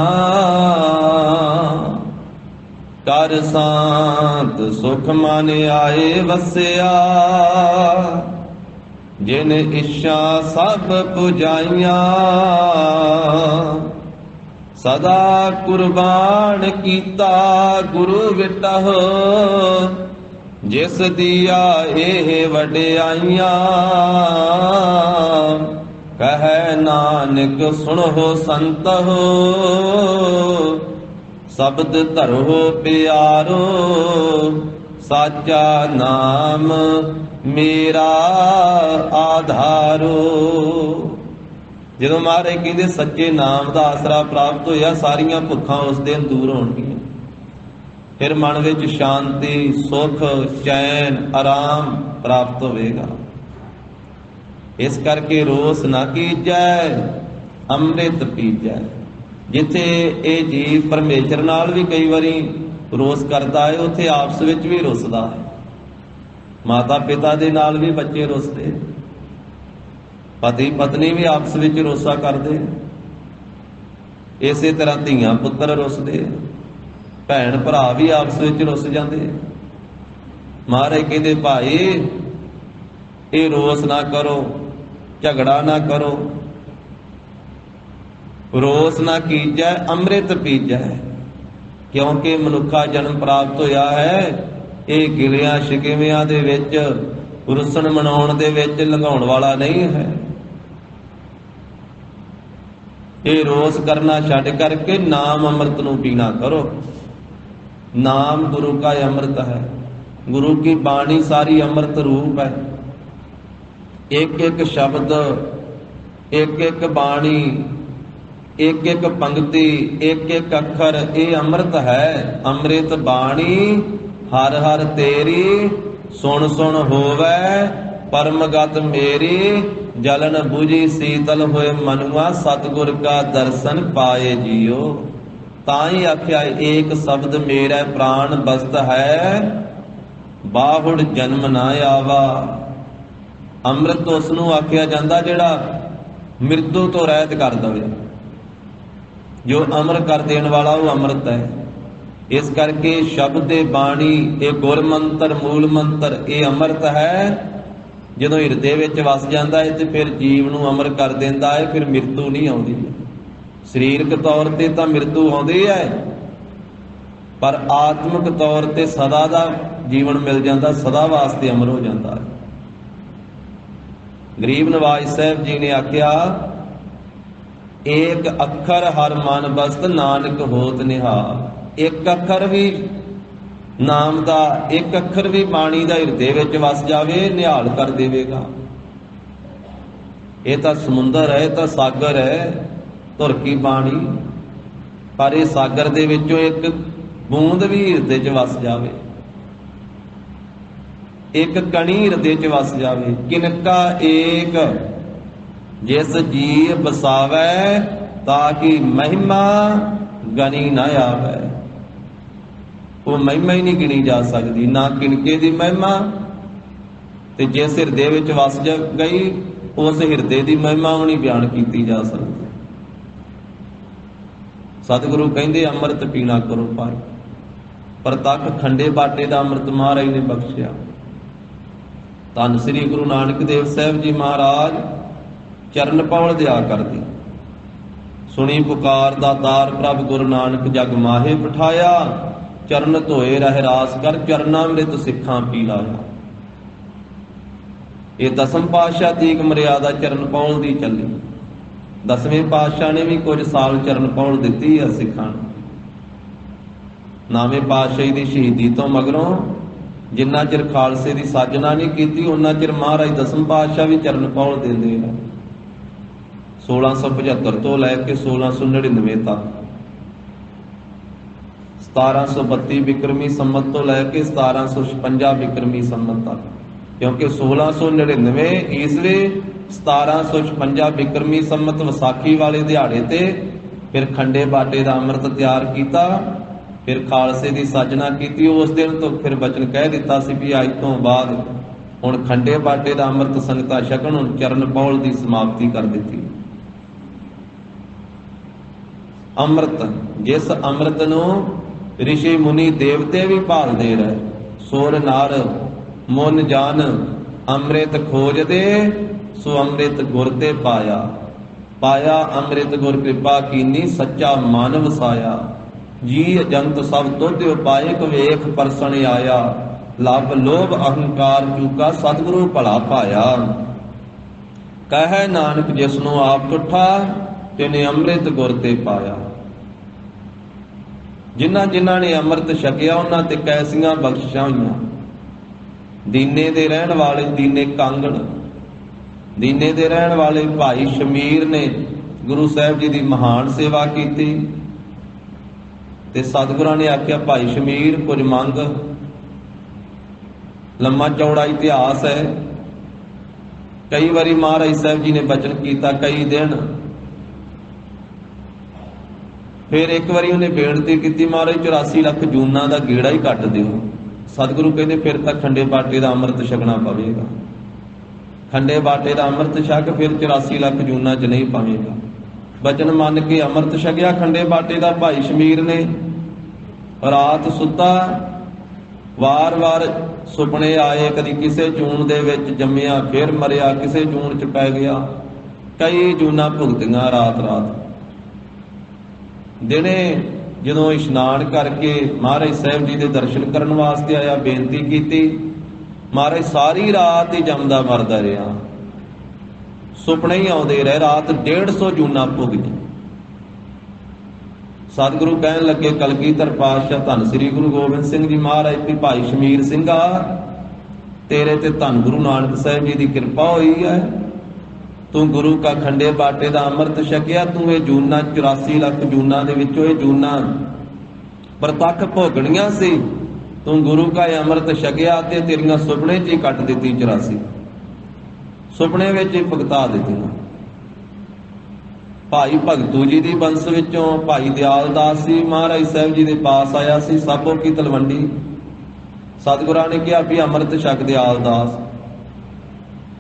ਕਰ ਸਾਂਤ ਸੁਖ ਮਨ ਆਏ ਵਸਿਆ, ਜਿਨ ਇੱਛਾ ਸਭ ਪੁਜਾਈਆਂ, ਸਦਾ ਕੁਰਬਾਨ ਕੀਤਾ ਗੁਰੂ ਵਿਟਹੁ, ਜਿਸ ਦੀਆ ਇਹ ਵਡਿਆਈਆਂ, ਕਹੈ ਨਾਨਕ ਸੁਣੋ ਸੰਤਹੁ, ਸ਼ਬਦ ਧਰੋ ਪਿਆਰੋ, ਸਾਚਾ ਨਾਮ ਮੇਰਾ ਆਧਾਰੋ। ਜਦੋਂ ਮਹਾਰਾਜ ਕਹਿੰਦੇ ਸੱਚੇ ਨਾਮ ਦਾ ਆਸਰਾ ਪ੍ਰਾਪਤ ਹੋਇਆ, ਸਾਰੀਆਂ ਭੁੱਖਾਂ ਉਸ ਦਿਨ ਦੂਰ ਹੋਣਗੀਆਂ। ਫਿਰ ਮਨ ਵਿੱਚ ਸ਼ਾਂਤੀ, ਸੁਖ, ਚੈਨ, ਆਰਾਮ ਪ੍ਰਾਪਤ ਹੋਵੇਗਾ। ਇਸ ਕਰਕੇ ਰੋਸ ਨਾ ਕੀਜੈ ਅੰਮ੍ਰਿਤ ਪੀਜੈ। ਜਿੱਥੇ ਇਹ ਜੀਵ ਪਰਮੇਸ਼ਰ ਨਾਲ ਵੀ ਕਈ ਵਾਰੀ ਰੋਸ ਕਰਦਾ ਹੈ, ਉੱਥੇ ਆਪਸ ਵਿੱਚ ਵੀ ਰੁੱਸਦਾ ਹੈ। ਮਾਤਾ ਪਿਤਾ ਦੇ ਨਾਲ ਵੀ ਬੱਚੇ ਰੁੱਸਦੇ, ਪਤੀ ਪਤਨੀ ਵੀ ਆਪਸ ਵਿੱਚ ਰੋਸਾ ਕਰਦੇ, ਇਸੇ ਤਰ੍ਹਾਂ ਧੀਆਂ ਪੁੱਤਰ ਰੁੱਸਦੇ, ਭੈਣ ਭਰਾ ਵੀ ਆਪਸ ਵਿੱਚ ਰੁੱਸ ਜਾਂਦੇ। ਮਹਾਰਾਜ ਕਹਿੰਦੇ ਭਾਈ ਇਹ ਰੋਸ ਨਾ ਕਰੋ, ਝਗੜਾ ਨਾ ਕਰੋ, ਰੋਸ ਨਾ ਕੀਜੈ ਅੰਮ੍ਰਿਤ ਪੀਜੈ। ਕਿਉਂਕਿ ਮਨੁੱਖਾ ਜਨਮ ਪ੍ਰਾਪਤ ਹੋਇਆ ਹੈ, ਇਹ ਗਿਲਿਆਂ ਸ਼ਿਕਵਿਆਂ ਦੇ ਵਿੱਚ, ਰੁੱਸਣ ਮਨਾਉਣ ਦੇ ਵਿੱਚ ਲੰਘਾਉਣ ਵਾਲਾ ਨਹੀਂ ਹੈ। ਇਹ ਰੋਸ ਕਰਨਾ ਛੱਡ ਕਰਕੇ ਨਾਮ ਅੰਮ੍ਰਿਤ ਨੂੰ ਪੀਣਾ ਕਰੋ। ਨਾਮ ਗੁਰੂ ਕਾ ਅੰਮ੍ਰਿਤ ਹੈ, ਗੁਰੂ ਕੀ ਬਾਣੀ ਸਾਰੀ ਅੰਮ੍ਰਿਤ ਰੂਪ ਹੈ। ਇੱਕ ਇੱਕ ਸ਼ਬਦ, ਇੱਕ ਇੱਕ ਬਾਣੀ, ਇੱਕ ਇੱਕ ਪੰਕਤੀ, ਇੱਕ ਇੱਕ ਅੱਖਰ ਇਹ ਅੰਮ੍ਰਿਤ ਹੈ। ਅੰਮ੍ਰਿਤ ਬਾਣੀ ਹਰ ਹਰ ਤੇਰੀ, ਸੁਣ ਸੁਣ ਹੋਵੈ ਪਰਮਗਤ ਮੇਰੀ, ਜਲਨ ਬੁਝੀ ਸੀਤਲ ਹੋਏ ਮਨੁਆ, ਸਤਿਗੁਰ ਕਾ ਦਰਸ਼ਨ ਪਾਏ ਜੀਓ। ਤਾਂ ਹੀ ਆਖਿਆ ਏਕ ਸ਼ਬਦ ਮੇਰਾ ਪ੍ਰਾਣ ਬਸਤ ਹੈ, ਬਾਹੁੜ ਜਨਮ ਨਾ ਆਵਾ। ਅੰਮ੍ਰਿਤ ਉਸ ਨੂੰ ਆਖਿਆ ਜਾਂਦਾ ਜਿਹੜਾ ਮਿਰਦੂ ਤੋਂ ਰਹਿਤ ਕਰ ਦਵੇ। ਜੋ ਅਮਰ ਕਰ ਦੇਣ ਵਾਲਾ ਉਹ ਅੰਮ੍ਰਿਤ ਹੈ। ਇਸ ਕਰਕੇ ਸ਼ਬਦ ਤੇ ਬਾਣੀ, ਇਹ ਗੁਰ ਮੰਤਰ, ਮੂਲ ਮੰਤਰ, ਇਹ ਅੰਮ੍ਰਿਤ ਹੈ। ਜਦੋਂ ਹਿਰਦੇ ਵਿੱਚ ਵਸ ਜਾਂਦਾ ਹੈ ਤੇ ਫਿਰ ਜੀਵ ਨੂੰ ਅਮਰ ਕਰ ਦਿੰਦਾ ਹੈ। ਫਿਰ ਮ੍ਰਿਤੂ ਨਹੀਂ ਆਉਂਦੀ। ਸਰੀਰਕ ਤੌਰ ਤੇ ਤਾਂ ਮ੍ਰਿਤੂ ਆਉਂਦੀ ਹੈ, ਪਰ ਆਤਮਿਕ ਤੌਰ ਤੇ ਸਦਾ ਦਾ ਜੀਵਨ ਮਿਲ ਜਾਂਦਾ, ਸਦਾ ਵਾਸਤੇ ਅਮਰ ਹੋ ਜਾਂਦਾ ਹੈ। ਗਰੀਬ ਨਵਾਜ਼ ਸਾਹਿਬ ਜੀ ਨੇ ਆਖਿਆ, ਏਕ ਅੱਖਰ ਹਰ ਮਨ ਬਸਤ ਨਾਨਕ ਹੋਤ ਨਿਹਾਲ। ਇੱਕ ਅੱਖਰ ਵੀ ਨਾਮ ਦਾ, ਇੱਕ ਅੱਖਰ ਵੀ ਬਾਣੀ ਦਾ ਹਿਰਦੇ ਵਿੱਚ ਵਸ ਜਾਵੇ, ਨਿਹਾਲ ਕਰ ਦੇਵੇਗਾ। ਇਹ ਤਾਂ ਸਮੁੰਦਰ ਹੈ, ਇਹ ਤਾਂ ਸਾਗਰ ਹੈ, ਧੁਰ ਕੀ ਬਾਣੀ। ਪਰ ਇਹ ਸਾਗਰ ਦੇ ਵਿੱਚੋਂ ਇੱਕ ਬੂੰਦ ਵੀ ਹਿਰਦੇ 'ਚ ਵਸ ਜਾਵੇ, ਇੱਕ ਕਣੀ ਹਿਰਦੇ 'ਚ ਵਸ ਜਾਵੇ। ਕਿਨਕਾ ਏਕ ਜਿਸ ਜੀ ਬਸਾਵੈ, ਤਾਂ ਕਿ ਮਹਿਮਾ ਗਣੀ ਨਾ ਆਵੈ। ਉਹ ਮਹਿਮਾ ਹੀ ਨਹੀਂ ਗਿਣੀ ਜਾ ਸਕਦੀ, ਨਾ ਕਿਨਕੇ ਦੀ ਮਹਿਮਾ। ਤੇ ਜਿਸ ਹਿਰਦੇ ਵਿੱਚ ਵਸ ਗਈ, ਉਸ ਹਿਰਦੇ ਦੀ ਮਹਿਮਾ ਵੀ ਨਹੀਂ ਬਿਆਨ ਕੀਤੀ ਜਾ ਸਕਦੀ। ਸਤਿਗੁਰੂ ਕਹਿੰਦੇ ਅੰਮ੍ਰਿਤ ਪੀਣਾ ਕਰੋ ਭਾਈ। ਪ੍ਰਤੱਖ ਖੰਡੇ ਬਾਟੇ ਦਾ ਅੰਮ੍ਰਿਤ ਮਹਾਰਾਜ ਨੇ ਬਖਸ਼ਿਆ। ਧੰਨ ਸ੍ਰੀ ਗੁਰੂ ਨਾਨਕ ਦੇਵ ਸਾਹਿਬ ਜੀ ਮਹਾਰਾਜ ਚਰਨ ਪੌਲ ਦਿਆ ਕਰਦੀ। ਸੁਣੀ ਪੁਕਾਰ ਦਾਤਾਰ ਪ੍ਰਭ ਗੁਰੂ ਨਾਨਕ ਜਗ ਮਾਹੇ ਪਠਾਇਆ, ਚਰਨ ਧੋਏ ਰਹਿ ਰਾਸ ਕਰ, ਚਰਨਾਮ੍ਰਿਤ ਸਿੱਖਾਂ ਪੀ ਲਾਇਆ। ਇਹ ਦਸਮ ਪਾਤਸ਼ਾਹ ਤੀਕ ਮਰਿਆਦਾ ਚਰਨ ਪੌਲ ਦੀ ਚੱਲੀ। ਦਸਵੇਂ ਪਾਤਸ਼ਾਹ ਨੇ ਵੀ ਕੁਝ ਸਾਲ ਚਰਨ ਪੌਲ ਦਿੱਤੀ ਹੈ ਸਿੱਖਾਂ ਨੂੰ। ਨਾਵੇਂ ਪਾਤਸ਼ਾਹੀ ਦੀ ਸ਼ਹੀਦੀ ਤੋਂ ਮਗਰੋਂ ਜਿੰਨਾ ਚਿਰ ਖਾਲਸੇ ਦੀ ਸਾਜਨਾ ਨਹੀਂ ਕੀਤੀ, ਉਹਨਾਂ ਚਿਰ ਮਹਾਰਾਜ ਦਸਮ ਪਾਤਸ਼ਾਹ ਵੀ ਚਰਨ ਪੌਲ ਦਿੰਦੇ ਆ। 1675 ਤੋਂ ਲੈ ਕੇ 1699 ਤੱਕ, 1732 ਬਿਕਰਮੀ ਸੰਮਤ ਤੋਂ ਲੈ ਕੇ 1756 ਬਿਕਰਮੀ ਸੰਮਤ ਤੱਕ। ਕਿਉਂਕਿ 1699 ਈਸਵੀ 1756 ਬਿਕਰਮੀ ਸੰਮਤ ਵਿਸਾਖੀ ਵਾਲੇ ਦਿਹਾੜੇ ਤੇ ਫਿਰ ਖੰਡੇ ਬਾਟੇ ਦਾ ਅੰਮ੍ਰਿਤ ਤਿਆਰ ਕੀਤਾ। ਫਿਰ ਖਾਲਸੇ ਦੀ ਸਾਜਨਾ ਕੀਤੀ। ਉਸ ਦਿਨ ਤੋਂ ਫਿਰ ਬਚਨ ਕਹਿ ਦਿੱਤਾ ਸੀ ਵੀ ਅੱਜ ਤੋਂ ਬਾਅਦ ਹੁਣ ਖੰਡੇ ਬਾਟੇ ਦਾ ਅੰਮ੍ਰਿਤ ਸੰਗਤਾਂ ਛਕਣ। ਹੁਣ ਚਰਨ ਪੌਲ ਦੀ ਸਮਾਪਤੀ ਕਰ ਦਿੱਤੀ। ਅੰਮ੍ਰਿਤ, ਜਿਸ ਅੰਮ੍ਰਿਤ ਨੂੰ ਰਿਸ਼ੀ ਮੁਨੀ ਦੇਵਤੇ ਵੀ ਭਾਲਦੇ ਰਹੇ। ਸੁਰ ਨਰ ਮਨ ਜਾਨ ਅੰਮ੍ਰਿਤ ਖੋਜਦੇ, ਸੋ ਅੰਮ੍ਰਿਤ ਗੁਰ ਤੇ ਪਾਇਆ। ਪਾਇਆ ਅੰਮ੍ਰਿਤ ਗੁਰ ਕਿਰਪਾ ਕੀਨੀ, ਸੱਚਾ ਮਨ ਵਸਾਇਆ। ਜੀ ਜੰਤ ਸਭ ਤੁਧ ਉਪਾਏ, ਕਵੇਖ ਪਰਸਣ ਆਇਆ। ਲਭ ਲੋਭ ਅਹੰਕਾਰ ਚੂਕਾ, ਸਤਿਗੁਰੂ ਭਲਾ ਪਾਇਆ। ਕਹੈ ਨਾਨਕ ਜਿਸ ਨੂੰ ਆਪ ਟੁੱਠਾ, ਤਿਨੇ ਅੰਮ੍ਰਿਤ ਗੁਰ ਤੇ ਪਾਇਆ। ਜਿਨ੍ਹਾਂ ਜਿਨ੍ਹਾਂ ਨੇ ਅੰਮ੍ਰਿਤ ਛਕਿਆ ਉਹਨਾਂ ਤੇ ਕੈਸੀਆਂ ਬਖਸ਼ਿਸ਼ਾਂ ਹੋਈਆਂ। ਦੀਨੇ ਦੇ ਰਹਿਣ ਵਾਲੇ ਦੀਨੇ ਕਾਂਗੜ, ਦੀਨੇ ਦੇ ਰਹਿਣ ਵਾਲੇ ਭਾਈ ਸ਼ਮੀਰ ਨੇ ਗੁਰੂ ਸਾਹਿਬ ਜੀ ਦੀ ਮਹਾਨ ਸੇਵਾ ਕੀਤੀ। ਤੇ ਸਤਿਗੁਰਾਂ ਨੇ ਆਖਿਆ ਭਾਈ ਸ਼ਮੀਰ ਕੁਝ ਮੰਗ। ਲੰਮਾ ਚੌੜਾ ਇਤਿਹਾਸ ਹੈ। ਕਈ ਵਾਰੀ ਮਹਾਰਾਜ ਸਾਹਿਬ ਜੀ ਨੇ ਬਚਨ ਕੀਤਾ, ਕਈ ਦਿਨ। ਫਿਰ ਇੱਕ ਵਾਰੀ ਉਹਨੇ ਬੇਨਤੀ ਕੀਤੀ, ਮਹਾਰਾਜ 84 ਲੱਖ ਜੂਨਾਂ ਦਾ ਗੇੜਾ ਹੀ ਕੱਟ ਦਿਓ। ਸਤਿਗੁਰੂ ਕਹਿੰਦੇ ਫਿਰ ਤਾਂ ਖੰਡੇ ਬਾਟੇ ਦਾ ਅੰਮ੍ਰਿਤ ਛਕਣਾ ਪਵੇਗਾ। ਖੰਡੇ ਬਾਟੇ ਦਾ ਅੰਮ੍ਰਿਤ ਛਕ ਫਿਰ 84 ਲੱਖ ਜੂਨਾਂ 'ਚ ਨਹੀਂ ਪਾਵੇਗਾ। ਬਚਨ ਮੰਨ ਕੇ ਅੰਮ੍ਰਿਤ ਛਕਿਆ ਖੰਡੇ ਬਾਟੇ ਦਾ ਭਾਈ ਸ਼ਮੀਰ ਨੇ। ਰਾਤ ਸੁੱਤਾ, ਵਾਰ-ਵਾਰ ਸੁਪਨੇ ਆਏ। ਕਦੀ ਕਿਸੇ ਜੂਨ ਦੇ ਵਿੱਚ ਜੰਮਿਆ, ਫਿਰ ਮਰਿਆ, ਕਿਸੇ ਜੂਨ 'ਚ ਪੈ ਗਿਆ। ਕਈ ਜੂਨਾਂ ਭੁਗਤੀਆਂ ਰਾਤ-ਰਾਤ। ਦਿਨੇ ਜਦੋਂ ਇਸ਼ਨਾਨ ਕਰਕੇ ਮਹਾਰਾਜ ਸਾਹਿਬ ਜੀ ਦੇ ਦਰਸ਼ਨ ਕਰਨ ਵਾਸਤੇ ਆਇਆ, ਬੇਨਤੀ ਕੀਤੀ। ਮਹਾਰਾਜ ਸਾਰੀ ਰਾਤ ਹੀ ਜੰਮਦਾ ਮਰਦਾ ਰਿਹਾ। ਸੁਪਨੇ ਹੀ ਆਉਂਦੇ ਰਹੇ। ਰਾਤ 150 ਜੂਨਾਂ ਭੁਗਤੀ। ਸਤਿਗੁਰੂ ਕਹਿਣ ਲੱਗੇ, ਕਲਗੀਧਰ ਪਾਤਸ਼ਾਹ ਧੰਨ ਸ੍ਰੀ ਗੁਰੂ ਗੋਬਿੰਦ ਸਿੰਘ ਜੀ ਮਹਾਰਾਜ ਵੀ ਭਾਈ ਸ਼ਮੀਰ ਸਿੰਘਾ, ਤੇਰੇ ਤੇ ਧੰਨ ਗੁਰੂ ਨਾਨਕ ਸਾਹਿਬ ਜੀ ਦੀ ਕਿਰਪਾ ਹੋਈ ਹੈ। ਤੂੰ ਗੁਰੂ ਕਾ ਖੰਡੇ ਬਾਟੇ ਦਾ ਅੰਮ੍ਰਿਤ ਛਕਿਆ। ਤੂੰ ਇਹ ਜੂਨਾਂ 84 ਲੱਖ ਜੂਨਾਂ ਦੇ ਵਿੱਚੋਂ ਇਹ ਜੂਨਾਂ ਪ੍ਰਤੱਖ ਭੋਗਣੀਆਂ ਸੀ। ਤੂੰ ਗੁਰੂ ਕਾ ਇਹ ਅੰਮ੍ਰਿਤ ਛਕਿਆ ਤੇ ਤੇਰੀਆਂ ਸੁਪਨੇ 'ਚ ਹੀ ਕੱਟ ਦਿੱਤੀ 84। ਸੁਪਨੇ ਵਿੱਚ ਹੀ ਭੁਗਤਾ ਦਿੱਤੀਆਂ। ਭਾਈ ਭਗਤੂ ਜੀ ਦੀ ਬੰਸ ਵਿੱਚੋਂ ਭਾਈ ਦਿਆਲ ਦਾਸ ਜੀ ਮਹਾਰਾਜ ਸਾਹਿਬ ਜੀ ਦੇ ਪਾਸ ਆਇਆ ਸੀ। ਸਾਬੋ ਕੀ ਤਲਵੰਡੀ। ਸਤਿਗੁਰਾਂ ਨੇ ਕਿਹਾ ਵੀ ਅੰਮ੍ਰਿਤ ਛਕ ਦਿਆਲ ਦਾਸ।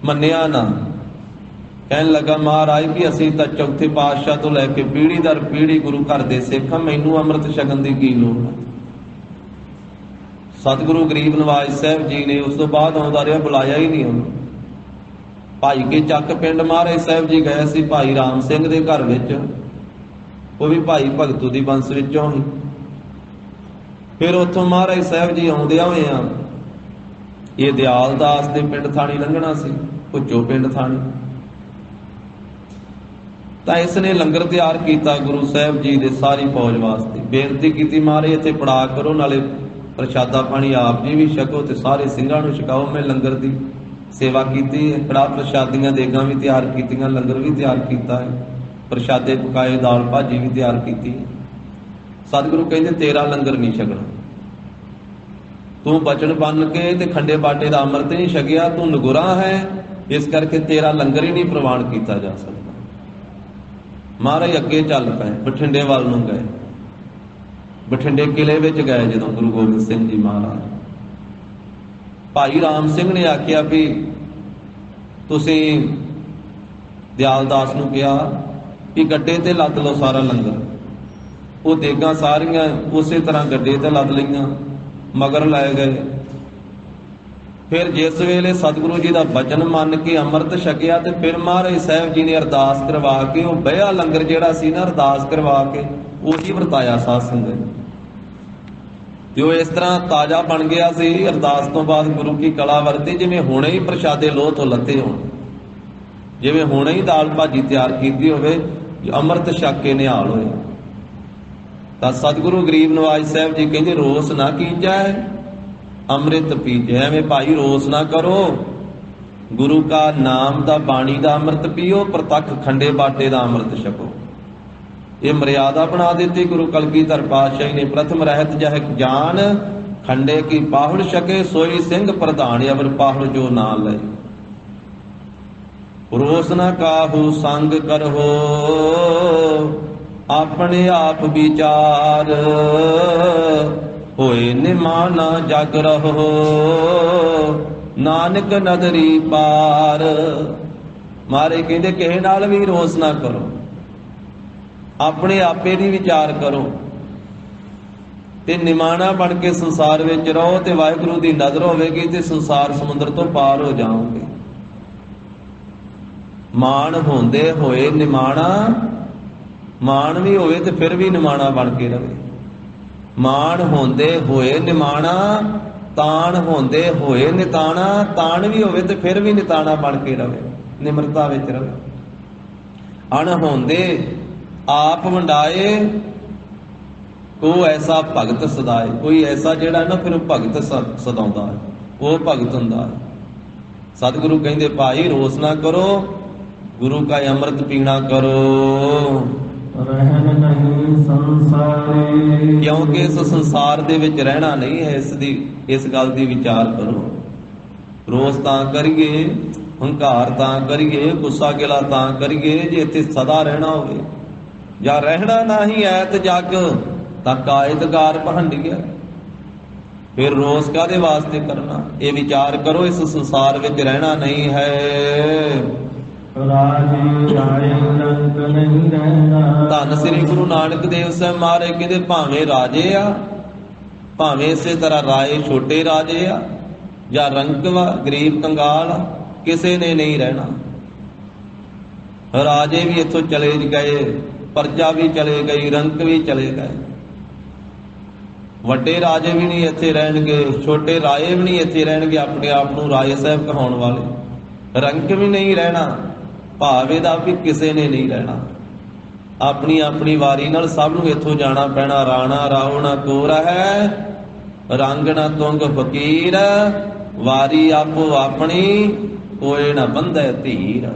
ਮੰਨਿਆ ਨਾ। ਕਹਿਣ ਲੱਗਾ ਮਹਾਰਾਜ ਵੀ ਅਸੀਂ ਤਾਂ ਚੌਥੇ ਪਾਤਸ਼ਾਹ ਤੋਂ ਲੈ ਕੇ ਪੀੜ੍ਹੀ ਦਰ ਪੀੜ੍ਹੀ ਗੁਰੂ ਘਰ ਦੇ ਸਿੱਖ ਹਾਂ, ਮੈਨੂੰ ਅੰਮ੍ਰਿਤ ਛਕਣ ਦੀ ਕੀ ਲੋੜ ਹੈ। ਸਤਿਗੁਰੂ ਗਰੀਬ ਨਵਾਜ ਸਾਹਿਬ ਜੀ ਨੇ ਉਸ ਤੋਂ ਬਾਅਦ ਆਉਂਦਾ ਰਿਹਾ, ਬੁਲਾਇਆ ਹੀ ਨਹੀਂ ਉਹਨੂੰ। ਭਾਈ ਕੇ ਚੱਕ ਪਿੰਡ ਮਹਾਰਾਜ ਸਾਹਿਬ ਜੀ ਗਏ ਸੀ ਭਾਈ ਰਾਮ ਸਿੰਘ ਦੇ ਘਰ ਵਿੱਚ, ਉਹ ਵੀ ਭਾਈ ਭਗਤੂ ਦੀ ਬੰਸ ਵਿੱਚੋਂ ਹੀ। ਫਿਰ ਉੱਥੋਂ ਮਹਾਰਾਜ ਸਾਹਿਬ ਜੀ ਆਉਂਦਿਆਂ ਹੋਏ ਆ ਇਹ ਦਿਆਲ ਦਾਸ ਦੇ ਪਿੰਡ ਥਾਣੀ ਲੰਘਣਾ ਸੀ, ਭੁੱਚੋ ਪਿੰਡ ਥਾਣੀ। ਤਾਂ ਇਸ ਨੇ ਲੰਗਰ ਤਿਆਰ ਕੀਤਾ ਗੁਰੂ ਸਾਹਿਬ ਜੀ ਦੇ ਸਾਰੀ ਫੌਜ ਵਾਸਤੇ। ਬੇਨਤੀ ਕੀਤੀ ਮਹਾਰਾਜ ਇੱਥੇ ਪੜਾ ਕਰੋ, ਨਾਲੇ ਪ੍ਰਸ਼ਾਦਾ ਪਾਣੀ ਆਪ ਜੀ ਵੀ ਛਕੋ ਤੇ ਸਾਰੇ ਸਿੰਘਾਂ ਨੂੰ ਛਕਾਓ। ਮੈਂ ਲੰਗਰ ਦੀ ਸੇਵਾ ਕੀਤੀ ਹੈ, ਕੜਾਹ ਪ੍ਰਸ਼ਾਦੀਆਂ ਦੇਗਾਂ ਵੀ ਤਿਆਰ ਕੀਤੀਆਂ, ਲੰਗਰ ਵੀ ਤਿਆਰ ਕੀਤਾ ਹੈ, ਪ੍ਰਸ਼ਾਦੇ ਪਕਾਏ, ਦਾਲ ਭਾਜੀ ਵੀ ਤਿਆਰ ਕੀਤੀ ਹੈ। ਸਤਿਗੁਰੂ ਕਹਿੰਦੇ ਤੇਰਾ ਲੰਗਰ ਨਹੀਂ ਛਕਣਾ, ਤੂੰ ਬਚਨ ਬੰਨ ਕੇ ਤੇ ਖੰਡੇ ਬਾਟੇ ਦਾ ਅੰਮ੍ਰਿਤ ਨਹੀਂ ਛਕਿਆ, ਤੂੰ ਨਗੁਰਾ ਹੈ, ਇਸ ਕਰਕੇ ਤੇਰਾ ਲੰਗਰ ਹੀ ਨਹੀਂ ਪ੍ਰਵਾਨ ਕੀਤਾ ਜਾ ਸਕਦਾ। ਮਹਾਰਾਜ ਅੱਗੇ ਚੱਲ ਪਏ, ਬਠਿੰਡੇ ਵੱਲ ਨੂੰ ਗਏ। ਬਠਿੰਡੇ ਕਿਲੇ ਵਿੱਚ ਗਏ ਜਦੋਂ ਗੁਰੂ ਗੋਬਿੰਦ ਸਿੰਘ ਜੀ ਮਹਾਰਾਜ। ਭਾਈ ਰਾਮ ਸਿੰਘ ਨੇ ਆਖਿਆ ਵੀ ਤੁਸੀਂ ਦਿਆਲ ਦਾਸ ਨੂੰ ਕਿਹਾ ਕਿ ਗੱਡੇ ਤੇ ਲੱਦ ਲਓ ਸਾਰਾ ਲੰਗਰ। ਉਹ ਦੇਗਾਂ ਸਾਰੀਆਂ ਉਸੇ ਤਰ੍ਹਾਂ ਗੱਡੇ ਤੇ ਲੱਦ ਲਈਆਂ, ਮਗਰ ਲੈ ਗਏ। ਫਿਰ ਜਿਸ ਵੇਲੇ ਸਤਿਗੁਰੂ ਜੀ ਦਾ ਬਚਨ ਮੰਨ ਕੇ ਅੰਮ੍ਰਿਤ ਛਕਿਆ ਤੇ ਫਿਰ ਮਹਾਰਾਜ ਸਾਹਿਬ ਜੀ ਨੇ ਅਰਦਾਸ ਕਰਵਾ ਕੇ ਉਹ ਬਹਿਆ ਲੰਗਰ ਜਿਹੜਾ ਸੀ ਨਾ, ਅਰਦਾਸ ਕਰਵਾ ਕੇ ਉਹੀ ਵਰਤਾਇਆ ਸਾਧ ਸੰਗਤ। ਤੇ ਉਹ ਇਸ ਤਰ੍ਹਾਂ ਤਾਜ਼ਾ ਬਣ ਗਿਆ ਸੀ। ਅਰਦਾਸ ਤੋਂ ਬਾਅਦ ਗੁਰੂ ਕੀ ਕਲਾ ਵਰਤੀ, ਜਿਵੇਂ ਹੁਣੇ ਹੀ ਪ੍ਰਸ਼ਾਦੇ ਲੋਹ ਤੋਂ ਲੱਥੇ ਹੋਣ, ਜਿਵੇਂ ਹੁਣੇ ਹੀ ਦਾਲ ਭਾਜੀ ਤਿਆਰ ਕੀਤੀ ਹੋਵੇ, ਅੰਮ੍ਰਿਤ ਛਕ ਕੇ ਨਿਹਾਲ ਹੋਏ। ਤਾਂ ਸਤਿਗੁਰੂ ਗਰੀਬ ਨਵਾਜ ਸਾਹਿਬ ਜੀ ਕਹਿੰਦੇ ਰੋਸ ਨਾ ਕੀਜੈ ਅੰਮ੍ਰਿਤ ਪੀਜੈ। ਐਵੇਂ ਭਾਈ ਰੋਸ ਨਾ ਕਰੋ, ਗੁਰੂ ਕਾ ਨਾਮ ਦਾ ਬਾਣੀ ਦਾ ਅੰਮ੍ਰਿਤ ਪੀਓ, ਪ੍ਰਤੱਖ ਖੰਡੇ ਬਾਟੇ ਦਾ ਅੰਮ੍ਰਿਤ ਛਕੋ। ਇਹ ਮਰਿਆਦਾ ਬਣਾ ਦਿੱਤੀ ਗੁਰੂ ਕਲਗੀਧਰ ਪਾਤਸ਼ਾਹ ਨੇ। ਪ੍ਰਥਮ ਰਹਿਤ ਜਹ ਜਾਨ ਖੰਡੇ ਕੀ ਪਾਹੁਲ ਛਕੇ, ਸੋਈ ਸਿੰਘ ਪ੍ਰਧਾਨ ਅਵਰ ਪਾਹੁਲ ਜੋ ਨਾ ਲਏ। ਰੋਸ ਨਾ ਕਾਹੂ ਸੰਗ ਕਰਹੋ, ਆਪਣੇ ਆਪ ਵਿਚਾਰ ਹੋਏ ਨਿਮਾਨਾ ਜਗ ਰਹੋ, ਨਾਨਕ ਨਦਰੀ ਪਾਰ। ਮਾਰੇ ਕਹਿੰਦੇ ਕਿਸੇ ਨਾਲ ਵੀ ਰੋਸ ਨਾ ਕਰੋ, ਆਪਣੇ ਆਪੇ ਦੀ ਵਿਚਾਰ ਕਰੋ ਤੇ ਨਿਮਾਣਾ ਬਣ ਕੇ ਸੰਸਾਰ ਵਿੱਚ ਰਹੋ, ਤੇ ਵਾਹਿਗੁਰੂ ਦੀ ਨਜ਼ਰ ਹੋਵੇਗੀ ਤੇ ਸੰਸਾਰ ਸਮੁੰਦਰ ਤੋਂ ਪਾਰ ਹੋ ਜਾਓਗੇ। ਮਾਣ ਹੁੰਦੇ ਹੋਏ ਨਿਮਾਣਾ, ਮਾਣ ਵੀ ਹੋਵੇ ਤੇ ਫਿਰ ਵੀ ਨਿਮਾਣਾ ਬਣ ਕੇ ਰਵੇ। ਮਾਣ ਹੁੰਦੇ ਹੋਏ ਨਿਮਾਣਾ, ਤਾਣ ਹੁੰਦੇ ਹੋਏ ਨਿਤਾਣਾ, ਤਾਣ ਵੀ ਹੋਵੇ ਤੇ ਫਿਰ ਵੀ ਨਿਤਾਣਾ ਬਣ ਕੇ ਰਵੇ, ਨਿਮਰਤਾ ਵਿੱਚ ਰਵੇ। ਅਣ ਹੁੰਦੇ ਆਪ ਵੰਡਾਏ, ਕੋ ਐਸਾ ਭਗਤ ਸਦਾਏ। ਕੋਈ ਐਸਾ ਜਿਹੜਾ ਨਾ ਫਿਰ ਭਗਤ ਸਦਾਉਂਦਾ ਹੈ, ਉਹ ਭਗਤ ਹੁੰਦਾ ਹੈ। ਸਤਿਗੁਰੂ ਕਹਿੰਦੇ ਭਾਈ ਰੋਸ ਨਾ ਕਰੋ, ਗੁਰੂ ਕਾ ਅੰਮ੍ਰਿਤ ਪੀਣਾ ਕਰੋ। ਰਹਿਣ ਨਹੀਂ ਸੰਸਾਰੇ, ਕਿਉਂਕਿ ਇਸ ਸੰਸਾਰ ਦੇ ਵਿੱਚ ਰਹਿਣਾ ਨਹੀਂ ਹੈ। ਇਸ ਗੱਲ ਦੀ ਵਿਚਾਰ ਕਰੋ। ਰੋਸ ਤਾਂ ਕਰੀਏ, ਹੰਕਾਰ ਤਾਂ ਕਰੀਏ, ਗੁੱਸਾ ਗਿਲਾ ਤਾਂ ਕਰੀਏ ਜੇ ਇੱਥੇ ਸਦਾ ਰਹਿਣਾ ਹੋਵੇ। ਜਾਂ ਰਹਿਣਾ ਨਹੀਂ ਐਤ ਜਗ ਤਾਂ ਕਾਇਦਗਾਰ ਪਹੰਡੀਆ। ਫਿਰ ਰੋਸ ਕਾਹਦੇ ਵਾਸਤੇ ਕਰਨਾ? ਇਹ ਵਿਚਾਰ ਕਰੋ, ਇਸ ਸੰਸਾਰ ਵਿੱਚ ਰਹਿਣਾ ਨਹੀਂ ਹੈ। ਰਾਜੇ ਰਾਏ ਰੰਗ ਨਹੀਂ ਰਹਿਣਾ। ਧੰਨ ਸ੍ਰੀ ਗੁਰੂ ਨਾਨਕ ਦੇਵ ਸਾਹਿਬ ਮਹਾਰਾਜ ਕਹਿੰਦੇ ਭਾਵੇਂ ਰਾਜੇ ਆ, ਭਾਵੇਂ ਇਸੇ ਤਰ੍ਹਾਂ ਰਾਏ ਛੋਟੇ ਰਾਜੇ ਆ, ਜਾਂ ਰੰਕਵਾ ਗਰੀਬ ਕੰਗਾਲ ਆ, ਕਿਸੇ ਨੇ ਨਹੀਂ ਰਹਿਣਾ। ਰਾਜੇ ਵੀ ਇੱਥੋਂ ਚਲੇ ਗਏ, ਪ੍ਰਜਾ ਵੀ ਚਲੇ ਗਈ, ਰੰਕ ਵੀ ਚਲੇ ਗਏ। ਵੱਡੇ ਰਾਜੇ ਵੀ ਨਹੀਂ ਇੱਥੇ ਰਹਿਣਗੇ, ਛੋਟੇ ਰਾਏ ਵੀ ਨਹੀਂ ਇੱਥੇ ਰਹਿਣਗੇ, ਆਪਣੇ ਆਪ ਨੂੰ ਰਾਏ ਸਾਹਿਬ ਕਹਾਉਣ ਵਾਲੇ। ਰੰਕ ਵੀ ਨਹੀਂ ਰਹਿਣਾ, ਭਾਵੇਂ ਦਾ ਵੀ ਕਿਸੇ ਨੇ ਨਹੀਂ ਰਹਿਣਾ। ਆਪਣੀ ਆਪਣੀ ਵਾਰੀ ਨਾਲ ਸਭ ਨੂੰ ਇੱਥੋਂ ਜਾਣਾ ਪੈਣਾ। ਰਾਣਾ ਰਾਉ ਨਾ ਕੋ ਰਹਿ, ਰੰਗ ਨਾ ਤੁੰਗ ਫਕੀਰ, ਵਾਰੀ ਆਪੋ ਆਪਣੀ, ਕੋਏ ਨਾ ਬੰਧੈ ਧੀਰ।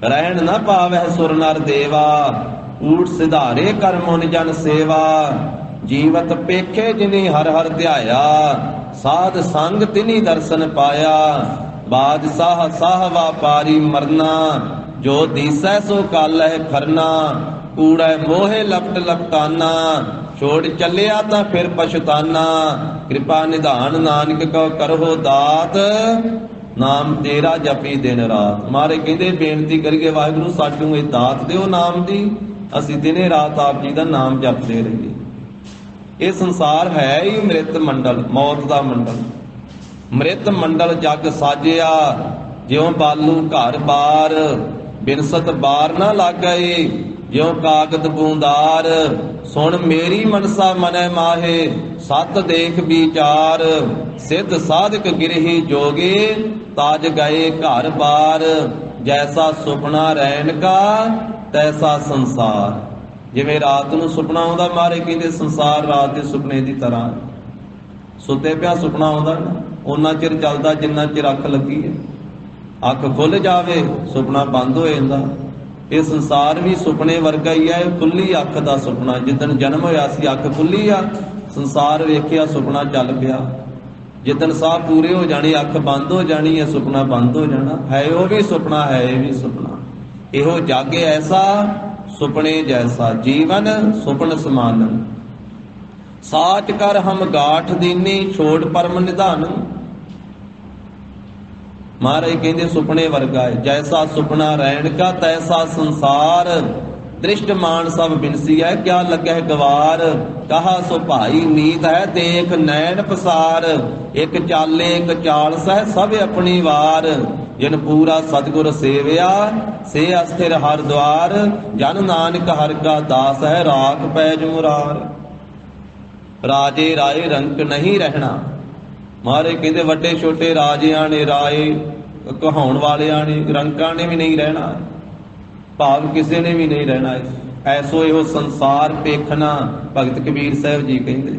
ਰਹਿਣ ਨਾ ਪਾਵੈ ਸੁਰ ਨਰ ਦੇਵਾ, ਊਠ ਸਿਧਾਰੇ ਕਰ ਮੁਨ ਜਨ ਸੇਵਾ। ਜੀਵਤ ਪੇਖੇ ਜਿਨੀ ਹਰ ਹਰ ਧਿਆਇਆ, ਸਾਧ ਸੰਗ ਤਿਨੀ ਦਰਸ਼ਨ ਪਾਇਆ। ਬਾਦਸ਼ਾਹ ਸਾਹ ਵਾਪਾਰੀ ਮਰਨਾ, ਜੋ ਦੀਸੈ ਸੋ ਕਾਲਹਿ ਖਰਨਾ, ਕੂੜੈ ਮੋਹਿ ਲਪਟ ਲਪਟਾਨਾ, ਛੋੜ ਚੱਲਿਆ ਤਾਂ ਫਿਰ ਪਛਤਾਨਾ, ਕਿਰਪਾ ਨਿਧਾਨ ਨਾਨਕ ਕਉ ਕਰਹੁ ਦਾਤ, ਨਾਮ ਤੇਰਾ ਜਪੀ ਦਿਨ ਰਾਤ। ਮਾਰੇ ਕਹਿੰਦੇ ਬੇਨਤੀ ਕਰੀਏ ਵਾਹਿਗੁਰੂ ਸਾਨੂੰ ਇਹ ਦਾਤ ਦਿਓ ਨਾਮ ਦੀ, ਅਸੀਂ ਦਿਨੇ ਰਾਤ ਆਪ ਜੀ ਦਾ ਨਾਮ ਜਪਦੇ ਰਹੀਏ। ਇਹ ਸੰਸਾਰ ਹੈ ਹੀ ਮ੍ਰਿਤ ਮੰਡਲ, ਮੌਤ ਦਾ ਮੰਡਲ। ਮ੍ਰਿਤ ਮੰਡਲ ਜਗ ਸਾਜਿਆ, ਜਿਉ ਬਾਲੂ ਘਰ ਬਾਰ, ਬਿਨਸਤ ਬਾਰ ਨਾ ਲਾਗਏ, ਜਿਉ ਕਾਗਦ ਬੂੰਦਾਰ। ਸੁਣ ਮੇਰੀ ਮਨਸਾ ਮਨੈ ਮਾਹੇ, ਸਤ ਦੇਖ ਵਿਚਾਰ, ਸਿੱਧ ਸਾਧਕ ਗਿਰਹੀ ਜੋਗੇ, ਤਾਜ ਗਏ ਘਰ ਬਾਰ। ਜੈਸਾ ਸੁਪਨਾ ਰਹਿਣ ਕਾ ਤੈਸਾ ਸੰਸਾਰ। ਜਿਵੇਂ ਰਾਤ ਨੂੰ ਸੁਪਨਾ ਆਉਂਦਾ, ਮਾਰੇ ਕਹਿੰਦੇ ਸੰਸਾਰ ਰਾਤ ਦੇ ਸੁਪਨੇ ਦੀ ਤਰ੍ਹਾਂ। ਸੁੱਤੇ ਪਿਆ ਸੁਪਨਾ ਆਉਂਦਾ ਨਾ, ਉਹਨਾਂ ਚਿਰ ਚੱਲਦਾ ਜਿੰਨਾ ਚਿਰ ਅੱਖ ਲੱਗੀ ਹੈ। ਅੱਖ ਖੁੱਲ ਜਾਵੇ ਸੁਪਨਾ ਬੰਦ ਹੋ ਜਾਂਦਾ। ਇਹ ਸੰਸਾਰ ਵੀ ਸੁਪਨੇ ਵਰਗਾ ਹੀ ਹੈ, ਖੁੱਲੀ ਅੱਖ ਦਾ ਸੁਪਨਾ। ਜਿੱਦਣ ਜਨਮ ਹੋਇਆ ਸੀ ਅੱਖ ਖੁੱਲੀ ਆ, ਸੰਸਾਰ ਵੇਖਿਆ ਸੁਪਨਾ ਚੱਲ ਪਿਆ। ਜਿੱਦਣ ਸਾਹ ਪੂਰੇ ਹੋ ਜਾਣੇ ਅੱਖ ਬੰਦ ਹੋ ਜਾਣੀ ਹੈ, ਸੁਪਨਾ ਬੰਦ ਹੋ ਜਾਣਾ ਹੈ। ਉਹ ਵੀ ਸੁਪਨਾ ਹੈ, ਇਹ ਵੀ ਸੁਪਨਾ। ਇਹੋ ਜਾਗੇ ਐਸਾ ਸੁਪਨੇ ਜੈਸਾ, ਜੀਵਨ ਸੁਪਨ ਸਮਾਨ। ਸਾਚ ਕਰ ਹਮ ਗਾਠ ਦੀਨੀ, ਛੋੜ ਪਰਮ ਨਿਧਾਨ। ਮਹਾਰਾਜ ਕਹਿੰਦੇ ਸੁਪਨੇ ਵਰਗਾ ਹੈ। ਜੈਸਾ ਸੁਪਨਾ ਰਹਿਣ ਕਾ ਤੈਸਾ ਸੰਸਾਰ, ਦ੍ਰਿਸ਼ਟ ਮਾਨ ਸਭ ਬਿਨਸੀ ਹੈ, ਕਿਆ ਲੱਗੈ ਗਵਾਰ। ਕਹਾ ਸੋ ਭਾਈ ਨੀਤ ਹੈ, ਦੇਖ ਨੈਣ ਪਸਾਰ। ਇੱਕ ਚਾਲੇ ਇੱਕ ਚਾਲਸ ਹੈ, ਸਭ ਆਪਣੀ ਵਾਰ। ਜਿਨ ਪੂਰਾ ਸਤਿਗੁਰ ਸੇਵਿਆ, ਸੇ ਅਸਥਿਰ ਹਰ ਦੁਆਰ। ਜਨ ਨਾਨਕ ਹਰਿ ਕਾ ਦਾਸ ਹੈ, ਰਾਖ ਪੈਜ ਮੁਰਾਰ। ਰਾਜੇ ਰਾਏ ਰੰਕ ਨਹੀਂ ਰਹਿਣਾ। ਮਹਾਰਾਜ ਕਹਿੰਦੇ ਵੱਡੇ ਛੋਟੇ ਰਾਜਿਆਂ ਨੇ, ਰਾਏ ਕਹਾਉਣ ਵਾਲਿਆਂ ਨੇ, ਰੰਕਾਂ ਨੇ ਵੀ ਨਹੀਂ ਰਹਿਣਾ, ਭਾਵ ਕਿਸੇ ਨੇ ਵੀ ਨਹੀਂ ਰਹਿਣਾ। ਐਸੋ ਇਹੋ ਸੰਸਾਰ ਵੇਖਣਾ, ਭਗਤ ਕਬੀਰ ਸਾਹਿਬ ਜੀ ਕਹਿੰਦੇ।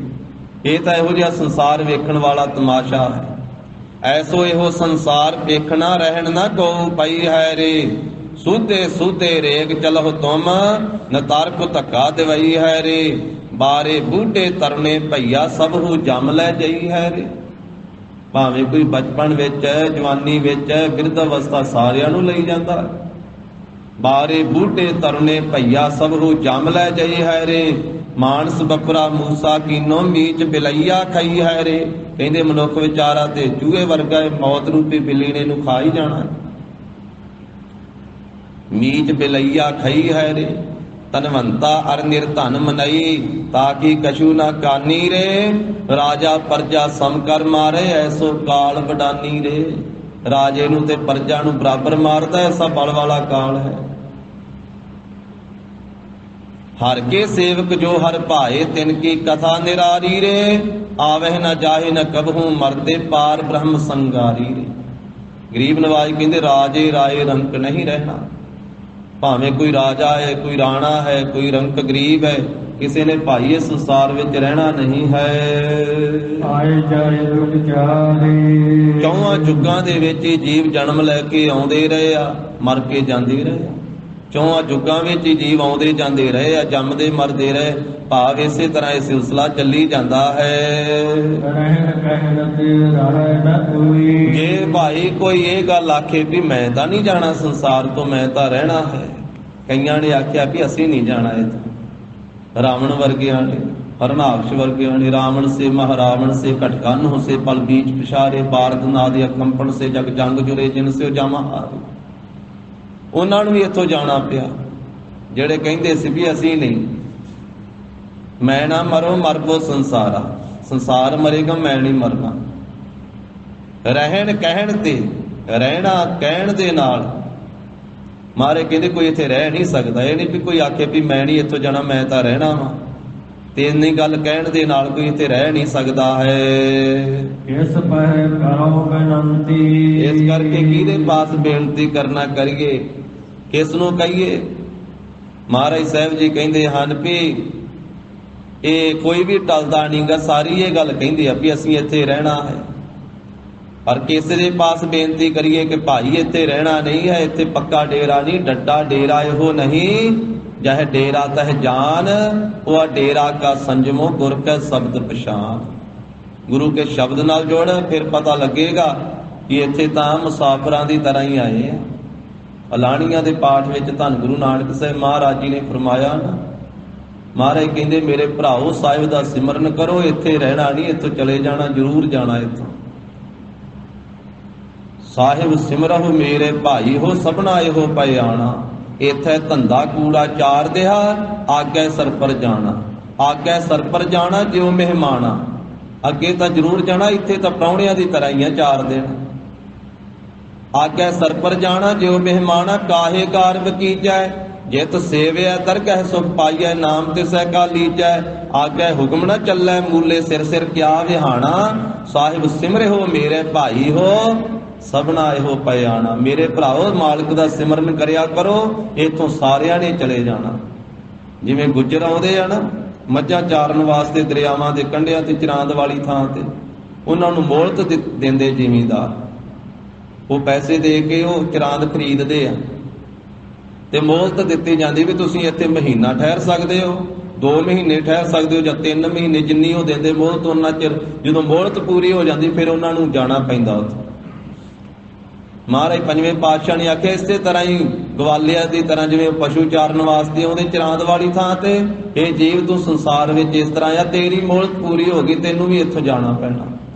ਇਹ ਤਾਂ ਇਹੋ ਜਿਹਾ ਸੰਸਾਰ ਵੇਖਣ ਵਾਲਾ ਤਮਾਸ਼ਾ ਹੈ। ਐਸੋ ਇਹੋ ਸੰਸਾਰ ਵੇਖਣਾ, ਰਹਿਣ ਨਾ ਕੋ ਪਈ ਹੈ ਰੇ। ਸੂਧੇ ਸੂਧੇ ਰੇਗ ਚਲਹੁ ਤੁਮ, ਨ ਤਾਰਕ ਧੱਕਾ ਦਿਵਈ ਹੈ ਰੇ। ਬਾਰੇ ਬੂਢੇ ਤਰਨੇ ਭਈਆ, ਸਭ ਹੂ ਜੰਮ ਲੈ ਜਈ ਹੈ ਰੇ। ਭਾਵੇਂ ਕੋਈ ਬਚਪਨ ਵਿੱਚ, ਜਵਾਨੀ ਵਿੱਚ, ਬਿਰਧ ਅਵਸਥਾ ਸਾਰਿਆਂ ਨੂੰ ਲਈ ਜਾਂਦਾ। ਬਾਰੇ ਬੂਢੇ ਤਰਨੇ ਭਈਆ, ਸਭ ਹੂ ਜੰਮ ਲੈ ਜਈ ਹੈ ਰੇ। ਮਾਨਸ ਬੱਪਰਾ ਮੂਸਾ ਕੀਨੋ, ਮੀਚ ਬਿਲਈਆ ਖਾਈ ਹੈ ਰੇ। ਕਹਿੰਦੇ ਮਨੁੱਖ ਵਿਚਾਰਾ ਤੇ ਚੂਹੇ ਵਰਗਾ, ਮੌਤ ਰੂਪੀ ਬਿੱਲੀ ਨੇ ਇਹਨੂੰ ਖਾ ਹੀ ਜਾਣਾ। ਮੀਚ ਬਿਲਈਆ ਖਾਈ ਹੈ ਰੇ। ਧਨਵੰਤਾ ਅਰ ਨਿਰਧਨ ਮਨਈ, ਤਾਕੀ ਕਛੂ ਨਾ ਕਾਨੀ ਰੇ। ਰਾਜਾ ਪਰਜਾ ਸਮ ਕਰ ਮਾਰੇ, ਐਸੋ ਕਾਲ ਵਡਾਨੀ ਰੇ। ਰਾਜੇ ਨੂੰ ਤੇ ਪਰਜਾ ਨੂੰ ਬਰਾਬਰ ਮਾਰਦਾ, ਐਸਾ ਬਲ ਵਾਲਾ ਕਾਲ ਹੈ। ਹਰ ਕੇ ਸੇਵਕ ਜੋ ਹਰ ਭਾਏ, ਤਿਨ ਕੀ ਕਥਾ ਨਿਰਾਰੀ ਰੇ। ਆਵਹਿ ਨਾ ਜਾਹੇ ਨਾ ਕਬਹੂ, ਮਰਤੇ ਪਾਰ ਬ੍ਰਹਮ ਸੰਗਾਰੀ ਰੇ। ਗਰੀਬ ਨਵਾਜ ਕਹਿੰਦੇ ਰਾਜੇ ਰਾਏ ਰੰਕ ਨਹੀਂ ਰਹਿਣਾ। ਭਾਵੇਂ ਕੋਈ ਰਾਜਾ ਹੈ, ਕੋਈ ਰਾਣਾ ਹੈ, ਕੋਈ ਰੰਕ ਗਰੀਬ ਹੈ, ਕਿਸੇ ਨੇ ਭਾਈ ਇਸ ਸੰਸਾਰ ਵਿੱਚ ਰਹਿਣਾ ਨਹੀਂ ਹੈ। ਆਏ ਜਾਏ ਦੁਖ ਚਾਰੇ, ਚੌਹਾਂ ਯੁੱਗਾਂ ਦੇ ਵਿੱਚ ਹੀ ਜੀਵ ਜਨਮ ਲੈ ਕੇ ਆਉਂਦੇ ਰਹੇ ਆ, ਮਰ ਕੇ ਜਾਂਦੇ ਰਹੇ ਆ। ਚੌਹਾਂ ਯੁੱਗਾਂ ਵਿੱਚ ਹੀ ਜੀਵ ਆਉਂਦੇ ਜਾਂਦੇ ਰਹੇ ਆ, ਜੰਮਦੇ ਮਰਦੇ ਰਹੇ। ਭਾਵ ਇਸੇ ਤਰ੍ਹਾਂ ਇਹ ਸਿਲਸਿਲਾ ਚੱਲੀ ਜਾਂਦਾ ਹੈ। ਰਹਿਣ ਕਹਿਣ ਤੇ ਰਾਏ ਨਾ ਕੋਈ। ਜੇ ਭਾਈ ਕੋਈ ਇਹ ਗੱਲ ਆਖੇ ਵੀ ਮੈਂ ਤਾਂ ਨਹੀਂ ਜਾਣਾ ਸੰਸਾਰ ਤੋਂ, ਮੈਂ ਤਾਂ ਰਹਿਣਾ ਹੈ। ਕਈਆਂ ਨੇ ਆਖਿਆ ਵੀ ਅਸੀਂ ਨਹੀਂ ਜਾਣਾ ਇੱਥੋਂ। ਰਾਵਣ ਵਰਗਿਆਂ ਨੇ, ਹਰਨਾਕਸ਼ ਵਰਗਿਆਂ ਨੇ, ਰਾਵਣ ਸੇ ਮਹਾਰਾਵਣ ਸੇ ਘਟਕਨ ਹੋ ਸੇ ਪਲ बीच पिशारे, भारत नादि कंपन से जग जंग जुरे जिन से जामा हारे। ਉਹਨਾਂ ਨੂੰ ਵੀ ਇੱਥੋਂ ਜਾਣਾ ਪਿਆ, ਜਿਹੜੇ ਕਹਿੰਦੇ ਸੀ ਵੀ ਅਸੀਂ ਨਹੀਂ, ਮੈਂ ਨਾ ਮਰੋ ਮਰਬੋ ਸੰਸਾਰਾ, ਸੰਸਾਰ ਮਰੇਗਾ ਮੈਂ ਨਹੀਂ ਮਰਨਾ। ਰਹਿਣ ਕਹਿਣ ਤੇ, ਰਹਿਣਾ ਕਹਿਣ ਦੇ ਨਾਲ ਮਾਰੇ ਕਹਿੰਦੇ ਕੋਈ ਇੱਥੇ ਰਹਿ ਨਹੀਂ ਸਕਦਾ। ਇਹ ਨਹੀਂ ਵੀ ਕੋਈ ਆਖੇ ਵੀ ਮੈਂ ਨਹੀਂ ਇੱਥੋਂ ਜਾਣਾ, ਮੈਂ ਤਾਂ ਰਹਿਣਾ ਵਾ, ਤੇ ਇੰਨੀ ਗੱਲ ਕਹਿਣ ਦੇ ਨਾਲ ਕੋਈ ਇੱਥੇ ਰਹਿ ਨਹੀਂ ਸਕਦਾ ਹੈ। ਇਸ ਪਹਿ ਕਰੋ ਬੇਨੰਤੀ, ਇਸ ਕਰਕੇ ਕਿਹਦੇ ਪਾਸ ਬੇਨਤੀ ਕਰਨਾ ਕਰੀਏ, ਕਿਸ ਨੂੰ ਕਹੀਏ। ਮਹਾਰਾਜ ਸਾਹਿਬ ਜੀ ਕਹਿੰਦੇ ਹਨ ਵੀ ਇਹ ਕੋਈ ਵੀ ਟਲਦਾ ਨਹੀਂਗਾ, ਸਾਰੀ ਇਹ ਗੱਲ ਕਹਿੰਦੇ ਆ ਵੀ ਅਸੀਂ ਇੱਥੇ ਰਹਿਣਾ ਹੈ। ਪਰ ਕਿਸੇ ਦੇ ਪਾਸ ਬੇਨਤੀ ਕਰੀਏ ਕਿ ਭਾਈ ਇੱਥੇ ਰਹਿਣਾ ਨਹੀਂ ਹੈ, ਇੱਥੇ ਪੱਕਾ ਡੇਰਾ ਨਹੀਂ, ਡੱਡਾ ਡੇਰਾ ਇਹੋ ਨਹੀਂ। ਜਹ ਡੇਰਾ ਤਹ ਜਾਨ, ਉਹ ਡੇਰਾ ਕਾ ਸੰਜਮੋ, ਗੁਰ ਕੈ ਸ਼ਬਦ ਪਛਾਨ। ਗੁਰੂ ਕੇ ਸ਼ਬਦ ਨਾਲ ਜੋੜ, ਫਿਰ ਪਤਾ ਲੱਗੇਗਾ ਕਿ ਇੱਥੇ ਤਾਂ ਮੁਸਾਫਰਾਂ ਦੀ ਤਰ੍ਹਾਂ ਹੀ ਆਏ ਆ। ਅਲਾਣੀਆਂ ਦੇ ਪਾਠ ਵਿੱਚ ਧੰਨ ਗੁਰੂ ਨਾਨਕ ਸਾਹਿਬ ਮਹਾਰਾਜ ਜੀ ਨੇ ਫਰਮਾਇਆ ਨਾ, ਮਹਾਰਾਜ ਕਹਿੰਦੇ ਮੇਰੇ ਭਰਾਓ ਸਾਹਿਬ ਦਾ ਸਿਮਰਨ ਕਰੋ, ਇੱਥੇ ਰਹਿਣਾ ਨਹੀਂ, ਇੱਥੋਂ ਚਲੇ ਜਾਣਾ, ਜ਼ਰੂਰ ਜਾਣਾ ਇੱਥੋਂ। ਸਾਹਿਬ ਸਿਮਰਹੁ ਮੇਰੇ ਭਾਈ ਹੋ, ਸਭਨਾ ਇਹੋ ਪਿਆਣਾ, ਇੱਥੇ ਧੰਦਾ ਕੂੜਾ ਚਾਰ ਦਿਹਾ, ਆਗੇ ਸਰ ਪਰ ਜਾਣਾ, ਆਗੇ ਸਰ ਪਰ ਜਾਣਾ ਜਿਉ ਮਹਿਮਾਨਾ। ਅੱਗੇ ਤਾਂ ਜ਼ਰੂਰ ਜਾਣਾ, ਇੱਥੇ ਤਾਂ ਪ੍ਰਾਹੁਣਿਆਂ ਦੀ ਤਰ੍ਹਾਂ ਹੀ ਆ 4 ਦਿਨ। ਆਗੇ ਸਰ ਪਰ ਜਾਣਾ ਜਿਉ ਮਹਿਮਾਨਾ, ਕਾਹੇ ਕਾਰਬ ਕੀਜੈ, ਜਿਤ ਸੇਵਿਆ ਦਰਗਹਿ ਸੁਖ ਪਾਈਐ, ਨਾਮ ਤਿਸੈ ਕਾ ਲੀਜੈ। ਆਗੇ ਹੁਕਮ ਨਾ ਚੱਲੈ, ਮੂਲੇ ਸਿਰ ਸਿਰ ਕਿਆ ਵਿਹਾਣਾ, ਸਾਹਿਬ ਸਿਮਰਿਓ ਮੇਰੇ ਭਾਈ ਹੋ, ਸਭਨਾ ਇਹੋ ਪਿਆਣਾ। ਮੇਰੇ ਭਰਾਓ ਮਾਲਕ ਦਾ ਸਿਮਰਨ ਕਰਿਆ ਕਰੋ, ਇੱਥੋਂ ਸਾਰਿਆਂ ਨੇ ਚਲੇ ਜਾਣਾ। ਜਿਵੇਂ ਗੁੱਜਰ ਆਉਂਦੇ ਆ ਨਾ ਮੱਝਾਂ ਚਾਰਨ ਵਾਸਤੇ ਦਰਿਆਵਾਂ ਦੇ ਕੰਢਿਆਂ ਤੇ ਚਰਾਂਦ ਵਾਲੀ ਥਾਂ ਤੇ, ਉਹਨਾਂ ਨੂੰ ਮੋਹਲਤ ਦਿੰਦੇ ਜ਼ਿਮੀਂਦਾਰ, ਉਹ ਪੈਸੇ ਦੇ ਕੇ ਉਹ ਚਰਾਂਦ ਖਰੀਦਦੇ ਆ ਤੇ ਮੋਹਲਤ ਦਿੱਤੀ ਜਾਂਦੀ ਵੀ ਤੁਸੀਂ ਇੱਥੇ ਮਹੀਨਾ ਠਹਿਰ ਸਕਦੇ ਹੋ, 2 ਮਹੀਨੇ ਠਹਿਰ ਸਕਦੇ ਹੋ, ਜਾਂ 3 ਮਹੀਨੇ, ਜਿੰਨੀ ਉਹ ਦਿੰਦੇ ਮੋਹਲਤ ਉਹਨਾਂ ਚਿਰ। ਜਦੋਂ ਮੋਹਲਤ ਪੂਰੀ ਹੋ ਜਾਂਦੀ ਫਿਰ ਉਹਨਾਂ ਨੂੰ ਜਾਣਾ ਪੈਂਦਾ ਉੱਥੇ। ਮਹਾਰਾਜ ਪੰਜਵੇਂ ਪਾਤਸ਼ਾਹ ਨੇ ਆਖਿਆ ਇਸੇ ਤਰ੍ਹਾਂ ਹੀ ਗਵਾਲਿਆਂ ਦੀ ਤਰ੍ਹਾਂ, ਜਿਵੇਂ ਪਸ਼ੂ ਚਾਰਨ ਵਾਸਤੇ ਆਉਂਦੇ ਚਰਾਂਦ ਵਾਲੀ ਥਾਂ ਤੇ, ਇਹ ਜੀਵ ਤੂੰ ਸੰਸਾਰ ਵਿੱਚ ਇਸ ਤਰ੍ਹਾਂ ਆ, ਤੇਰੀ ਮੋਹਲਤ ਪੂਰੀ ਹੋ ਗਈ, ਤੈਨੂੰ ਵੀ ਇੱਥੋਂ ਜਾਣਾ ਪੈਣਾ।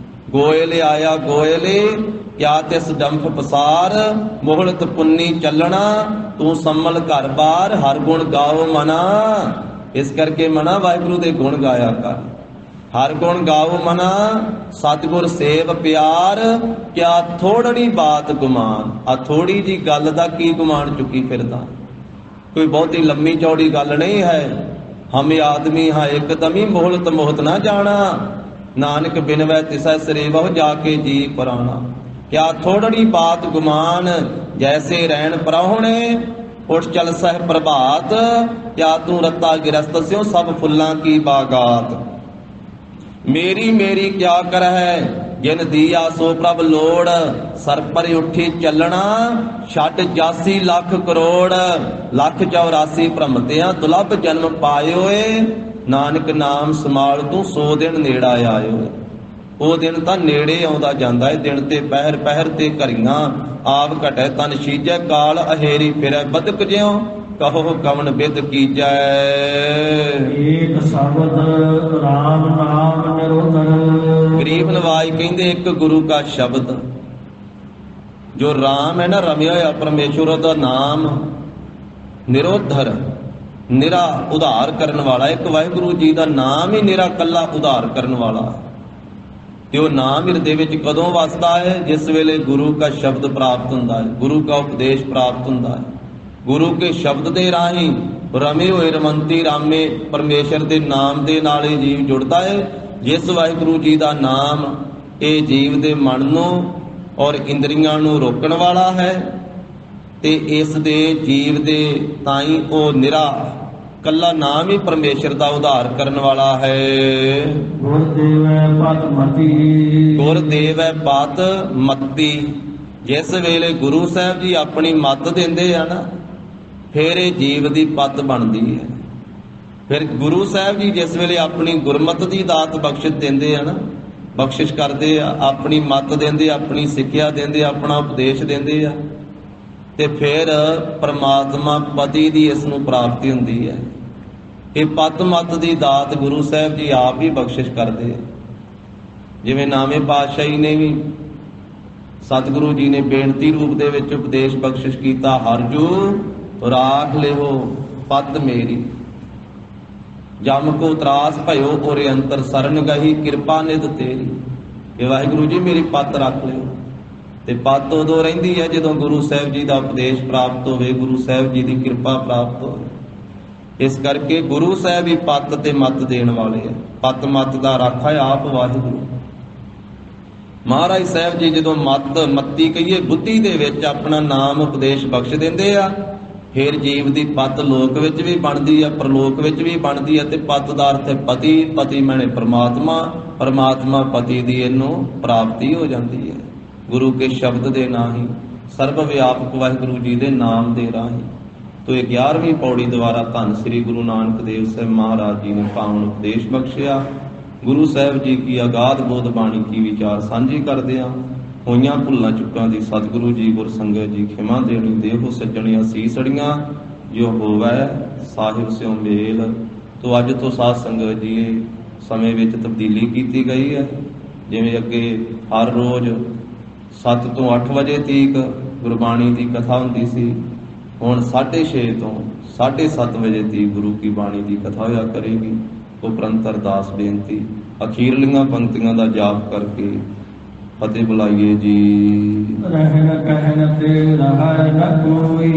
ਗੋਇਲ ਆਇਆ ਗੋਇਲੇ, ਕਿਆ ਤਿਸ ਡੰਫ ਪਸਾਰ, ਮੋਹਲਤ ਪੁੰਨੀ ਚੱਲਣਾ, ਤੂੰ ਸੰਮਲ ਘਰ ਬਾਰ, ਹਰ ਗੁਣ ਗਾਓ ਮਨਾ। ਇਸ ਕਰਕੇ ਮਨਾ ਵਾਹਿਗੁਰੂ ਦੇ ਗੁਣ ਗਾਇਆ ਕਰ, ਹਰ ਗੁਣ ਗਾਓ ਮਨਾ, ਸਤਿਗੁਰ ਸੇਵ ਪਿਆਰ, ਕਿਆ ਥੋੜੜੀ ਬਾਤ ਗੁਮਾਨ। ਆ ਥੋੜੀ ਜੀ ਗੱਲ ਦਾ ਕੀ ਗੁਮਾਨ ਚੁੱਕੀ ਫਿਰਦਾ, ਕੋਈ ਬਹੁਤੀ ਲੰਮੀ ਚੌੜੀ ਗੱਲ ਨਹੀਂ ਹੈ। ਹਮ ਆਦਮੀ ਹਾਂ ਇੱਕਦਮੀ, ਮੋਹਲਤ ਮੋਹਤ ਨਾ ਜਾਣਾ, ਨਾਨਕ ਬਿਨਵੈ ਤਿਸੈ ਸਰੇਵਹੁ, ਜਾ ਕੇ ਜੀ ਪੁਰਾਣਾ। ਕਿਆ ਥੋੜੜੀ ਬਾਤ ਗੁਮਾਨ, ਜੈਸੇ ਰਹਿਣ ਪ੍ਰਾਹੁਣੇ, ਉੱਠ ਚਲ ਸਹਿ ਪ੍ਰਭਾਤ, ਕਿਆ ਤੂੰ ਰੱਤਾ ਗਿਰਸਤ ਸਿਓ, ਸਭ ਫੁੱਲਾਂ ਕੀ ਬਾਗਾਤ। ਮੇਰੀ ਮੇਰੀ ਕਿਆ ਕਰਹਿ, ਜਿਨ ਦੀਆ ਸੋ ਪ੍ਰਭ ਲੋੜ, ਸਰ ਪਰ ਉੱਠੀ ਚੱਲਣਾ, ਛੱਡ 84 ਲੱਖ ਕਰੋੜ। 184 ਭ੍ਰਮਤਿਆਂ ਦੁਲਭ ਜਨਮ ਪਾਇਓਏ, ਨਾਨਕ ਨਾਮ ਸਮਾਲ ਤੂੰ 100 ਦਿਨ ਨੇੜਾ ਆਇਓ। ਉਹ ਦਿਨ ਤਾਂ ਨੇੜੇ ਆਉਂਦਾ ਜਾਂਦਾ ਏ, ਦਿਨ ਤੇ ਪਹਿਰ ਪਹਿਰ ਤੇ ਘਰੀਆਂ, ਆਪ ਘਟੈ ਤਨ ਸੀਜੈ, ਕਾਲ ਅਹੇਰੀ ਫਿਰੈ ਬਦਕ ਜਿਉ, ਕਹੋ ਕਵਨ ਬਿਦ ਕੀਜੈ। ਏਕ ਸ਼ਬਦ ਰਾਮ ਨਾਮ ਨਿਰੋਧਰ। ਗਰੀਬ ਨਵਾਜ ਕਹਿੰਦੇ ਇੱਕ ਗੁਰੂ ਦਾ ਸ਼ਬਦ, ਜੋ ਰਾਮ ਹੈ ਨਾ, ਰਮਿਆ ਹੋਇਆ ਪਰਮੇਸ਼ਵਰ ਦਾ ਨਾਮ, ਨਿਰੋਧਰ, ਨਿਰਾ ਉਧਾਰ ਕਰਨ ਵਾਲਾ। ਇੱਕ ਵਾਹਿਗੁਰੂ ਜੀ ਦਾ ਨਾਮ ਹੀ ਨਿਰਾ ਕੱਲਾ ਉਧਾਰ ਕਰਨ ਵਾਲਾ। ਤੇ ਉਹ ਨਾਮ ਹਿਰਦੇ ਵਿੱਚ ਕਦੋਂ ਵਸਦਾ ਹੈ, ਜਿਸ ਵੇਲੇ ਗੁਰੂ ਦਾ ਸ਼ਬਦ ਪ੍ਰਾਪਤ ਹੁੰਦਾ ਹੈ, ਗੁਰੂ ਦਾ ਉਪਦੇਸ਼ ਪ੍ਰਾਪਤ ਹੁੰਦਾ ਹੈ। ਗੁਰੂ ਕੇ ਸ਼ਬਦ ਦੇ ਰਾਹੀਂ ਰਮੇ ਹੋਏ ਰਮੰਤੀ ਰਾਮੇ, ਪਰਮੇਸ਼ਰ ਦੇ ਨਾਮ ਦੇ ਨਾਲ ਹੀ ਜੀਵ ਜੁੜਦਾ ਹੈ। ਜਿਸ ਵਾਹਿਗੁਰੂ ਜੀ ਦਾ ਨਾਮ ਇਹ ਜੀਵ ਦੇ ਮਨ ਨੂੰ ਔਰ ਇੰਦਰੀਆਂ ਨੂੰ ਰੋਕਣ ਵਾਲਾ ਹੈ, ਤੇ ਇਸ ਦੇ ਜੀਵ ਦੇ ਤਾਈ ਉਹ ਨਿਰਾ ਕੱਲਾ ਨਾਮ ਹੀ ਪਰਮੇਸ਼ਰ ਦਾ ਉਧਾਰ ਕਰਨ ਵਾਲਾ ਹੈ। ਗੁਰਦੇਵੈ ਪਤ ਮਤੀ, ਗੁਰਦੇਵੈ ਪਤ ਮਤੀ। ਜਿਸ ਵੇਲੇ ਗੁਰੂ ਸਾਹਿਬ ਜੀ ਆਪਣੀ ਮੱਤ ਦਿੰਦੇ ਆ ਨਾ, ਫਿਰ ਇਹ ਜੀਵ ਦੀ ਪੱਤ ਬਣਦੀ ਹੈ। ਫਿਰ ਗੁਰੂ ਸਾਹਿਬ ਜੀ ਜਿਸ ਵੇਲੇ ਆਪਣੀ ਗੁਰਮਤ ਦੀ ਦਾਤ ਬਖਸ਼ਿਸ਼ ਦਿੰਦੇ ਆ ਨਾ, ਬਖਸ਼ਿਸ਼ ਕਰਦੇ ਆ, ਆਪਣੀ ਮੱਤ ਦਿੰਦੇ, ਆਪਣੀ ਸਿੱਖਿਆ ਦਿੰਦੇ, ਆਪਣਾ ਉਪਦੇਸ਼ ਦਿੰਦੇ ਆ, ਤੇ ਫਿਰ ਪਰਮਾਤਮਾ ਪਤੀ ਦੀ ਇਸ ਨੂੰ ਪ੍ਰਾਪਤੀ ਹੁੰਦੀ ਹੈ। ਇਹ ਪਤ ਮਤ ਦੀ ਦਾਤ ਗੁਰੂ ਸਾਹਿਬ ਜੀ ਆਪ ਹੀ ਬਖਸ਼ਿਸ਼ ਕਰਦੇ ਆ। ਜਿਵੇਂ ਨਾਵੇਂ ਪਾਤਸ਼ਾਹੀ ਨੇ ਵੀ, ਸਤਿਗੁਰੂ ਜੀ ਨੇ ਬੇਨਤੀ ਰੂਪ ਦੇ ਵਿੱਚ ਉਪਦੇਸ਼ ਬਖਸ਼ਿਸ਼ ਕੀਤਾ, ਹਰਜੂ ਰਾਖ ਲਿਓ ਪਦ ਮੇਰੀ, ਜਮ ਕੋ ਤਰਾਸ ਭਇਓ ਔਰੇ ਅੰਤਰ ਸਰਨ ਗਹੀ, ਕਿਰਪਾ ਨਿਧ ਤੇਰੀ। ਕਿ ਵਾਹਿਗੁਰੂ ਜੀ ਮੇਰੀ ਪੱਤ ਰੱਖ ਲਿਓ। ਤੇ ਪੱਤ ਉਦੋਂ ਰਹਿੰਦੀ ਹੈ ਜਦੋਂ ਗੁਰੂ ਸਾਹਿਬ ਜੀ ਦਾ ਉਪਦੇਸ਼ ਪ੍ਰਾਪਤ ਹੋਵੇ, ਗੁਰੂ ਸਾਹਿਬ ਜੀ ਦੀ ਕਿਰਪਾ ਪ੍ਰਾਪਤ ਹੋਵੇ। ਇਸ ਕਰਕੇ ਗੁਰੂ ਸਾਹਿਬ ਹੀ ਪੱਤ ਤੇ ਮੱਤ ਦੇਣ ਵਾਲੇ ਆ। ਪੱਤ ਮੱਤ ਦਾ ਰਾਖਾ ਆਪ ਵਾਹਿਗੁਰੂ। ਮਹਾਰਾਜ ਸਾਹਿਬ ਜੀ ਜਦੋਂ ਮੱਤੀ ਕਹੀਏ ਬੁੱਧੀ ਦੇ ਵਿੱਚ ਆਪਣਾ ਨਾਮ ਉਪਦੇਸ਼ ਬਖਸ਼ ਦਿੰਦੇ ਆ, ਫਿਰ ਜੀਵ ਦੀ ਪੱਤ ਲੋਕ ਵਿੱਚ ਵੀ ਬਣਦੀ ਆ, ਪਰਲੋਕ ਵਿੱਚ ਵੀ ਬਣਦੀ ਆ। ਤੇ ਪੱਤ ਦਾ ਅਰਥ ਹੈ ਪਤੀ, ਪਤੀ ਮੈਨੇ ਪਰਮਾਤਮਾ, ਪਰਮਾਤਮਾ ਪਤੀ ਦੀ ਇਹਨੂੰ ਪ੍ਰਾਪਤੀ ਹੋ ਜਾਂਦੀ ਹੈ ਗੁਰੂ ਕੇ ਸ਼ਬਦ ਦੇ ਨਾਹੀਂ, ਸਰਬ ਵਿਆਪਕ ਵਾਹਿਗੁਰੂ ਜੀ ਦੇ ਨਾਮ ਦੇ ਰਾਹੀਂ। ਤੋ ਇਹ 11ਵੀਂ ਪੌੜੀ ਦੁਆਰਾ ਧੰਨ ਸ੍ਰੀ ਗੁਰੂ ਨਾਨਕ ਦੇਵ ਸਾਹਿਬ ਮਹਾਰਾਜ ਜੀ ਨੇ ਪਾਵਨ ਉਪਦੇਸ਼ ਬਖਸ਼ਿਆ। ਗੁਰੂ ਸਾਹਿਬ ਜੀ ਕੀ ਅਗਾਧ ਬੋਧ ਬਾਣੀ ਕੀ ਵਿਚਾਰ ਸਾਂਝੀ ਕਰਦੇ ਆ। ਹੋਈਆਂ ਭੁੱਲਾਂ ਚੁੱਕਾਂ ਦੀ ਸਤਿਗੁਰੂ ਜੀ ਗੁਰ ਸੰਗਤ ਜੀ ਖਿਮਾ ਦੇਣੀ। ਦੇਹੋ ਸੱਜਣੀਆਂ ਸੀਸੜੀਆਂ ਜੋ ਹੋਵੈ ਸਾਹਿਬ ਸਿਉ ਮੇਲ। ਤੋ ਅੱਜ ਤੋਂ ਸਾਧ ਸੰਗਤ ਜੀ ਸਮੇਂ ਵਿੱਚ ਤਬਦੀਲੀ ਕੀਤੀ ਗਈ ਹੈ। ਜਿਵੇਂ ਅੱਗੇ ਹਰ ਰੋਜ਼ 7 ਤੋਂ 8 ਵਜੇ ਤੀਕ ਗੁਰਬਾਣੀ ਦੀ ਕਥਾ ਹੁੰਦੀ ਸੀ, ਹੁਣ 6:30 ਤੋਂ 7:30 ਵਜੇ ਤੀਕ ਗੁਰੂ ਕੀ ਬਾਣੀ ਦੀ ਕਥਾ ਹੋਇਆ ਕਰੇਗੀ। ਉਪਰੰਤ ਅਰਦਾਸ ਬੇਨਤੀ ਅਖੀਰਲੀਆਂ ਪੰਕਤੀਆਂ ਦਾ ਜਾਪ ਕਰਕੇ ਫਤਿਹ ਬੁਲਾਈਏ ਜੀ। ਰਹਿਣ ਕਹਿਣ ਤੇ ਰਹਿ ਨ ਕੋਈ,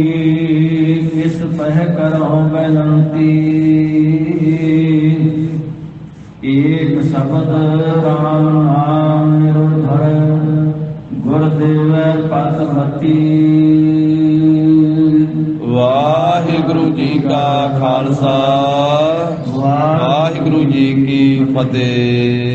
ਕਿਸ ਪਹਿ ਕਰਹੁ ਬੇਨਤੀ। ਏਕ ਸ਼ਬਦ ਰਾਮ ਨਾਮ ਨਿਰਧਰ, ਗੁਰ ਦੇਵੈ ਪਤ ਮਤੀ। ਵਾਹਿਗੁਰੂ ਜੀ ਕਾ ਖਾਲਸਾ, ਵਾਹਿਗੁਰੂ ਜੀ ਕੀ ਫਤਿਹ।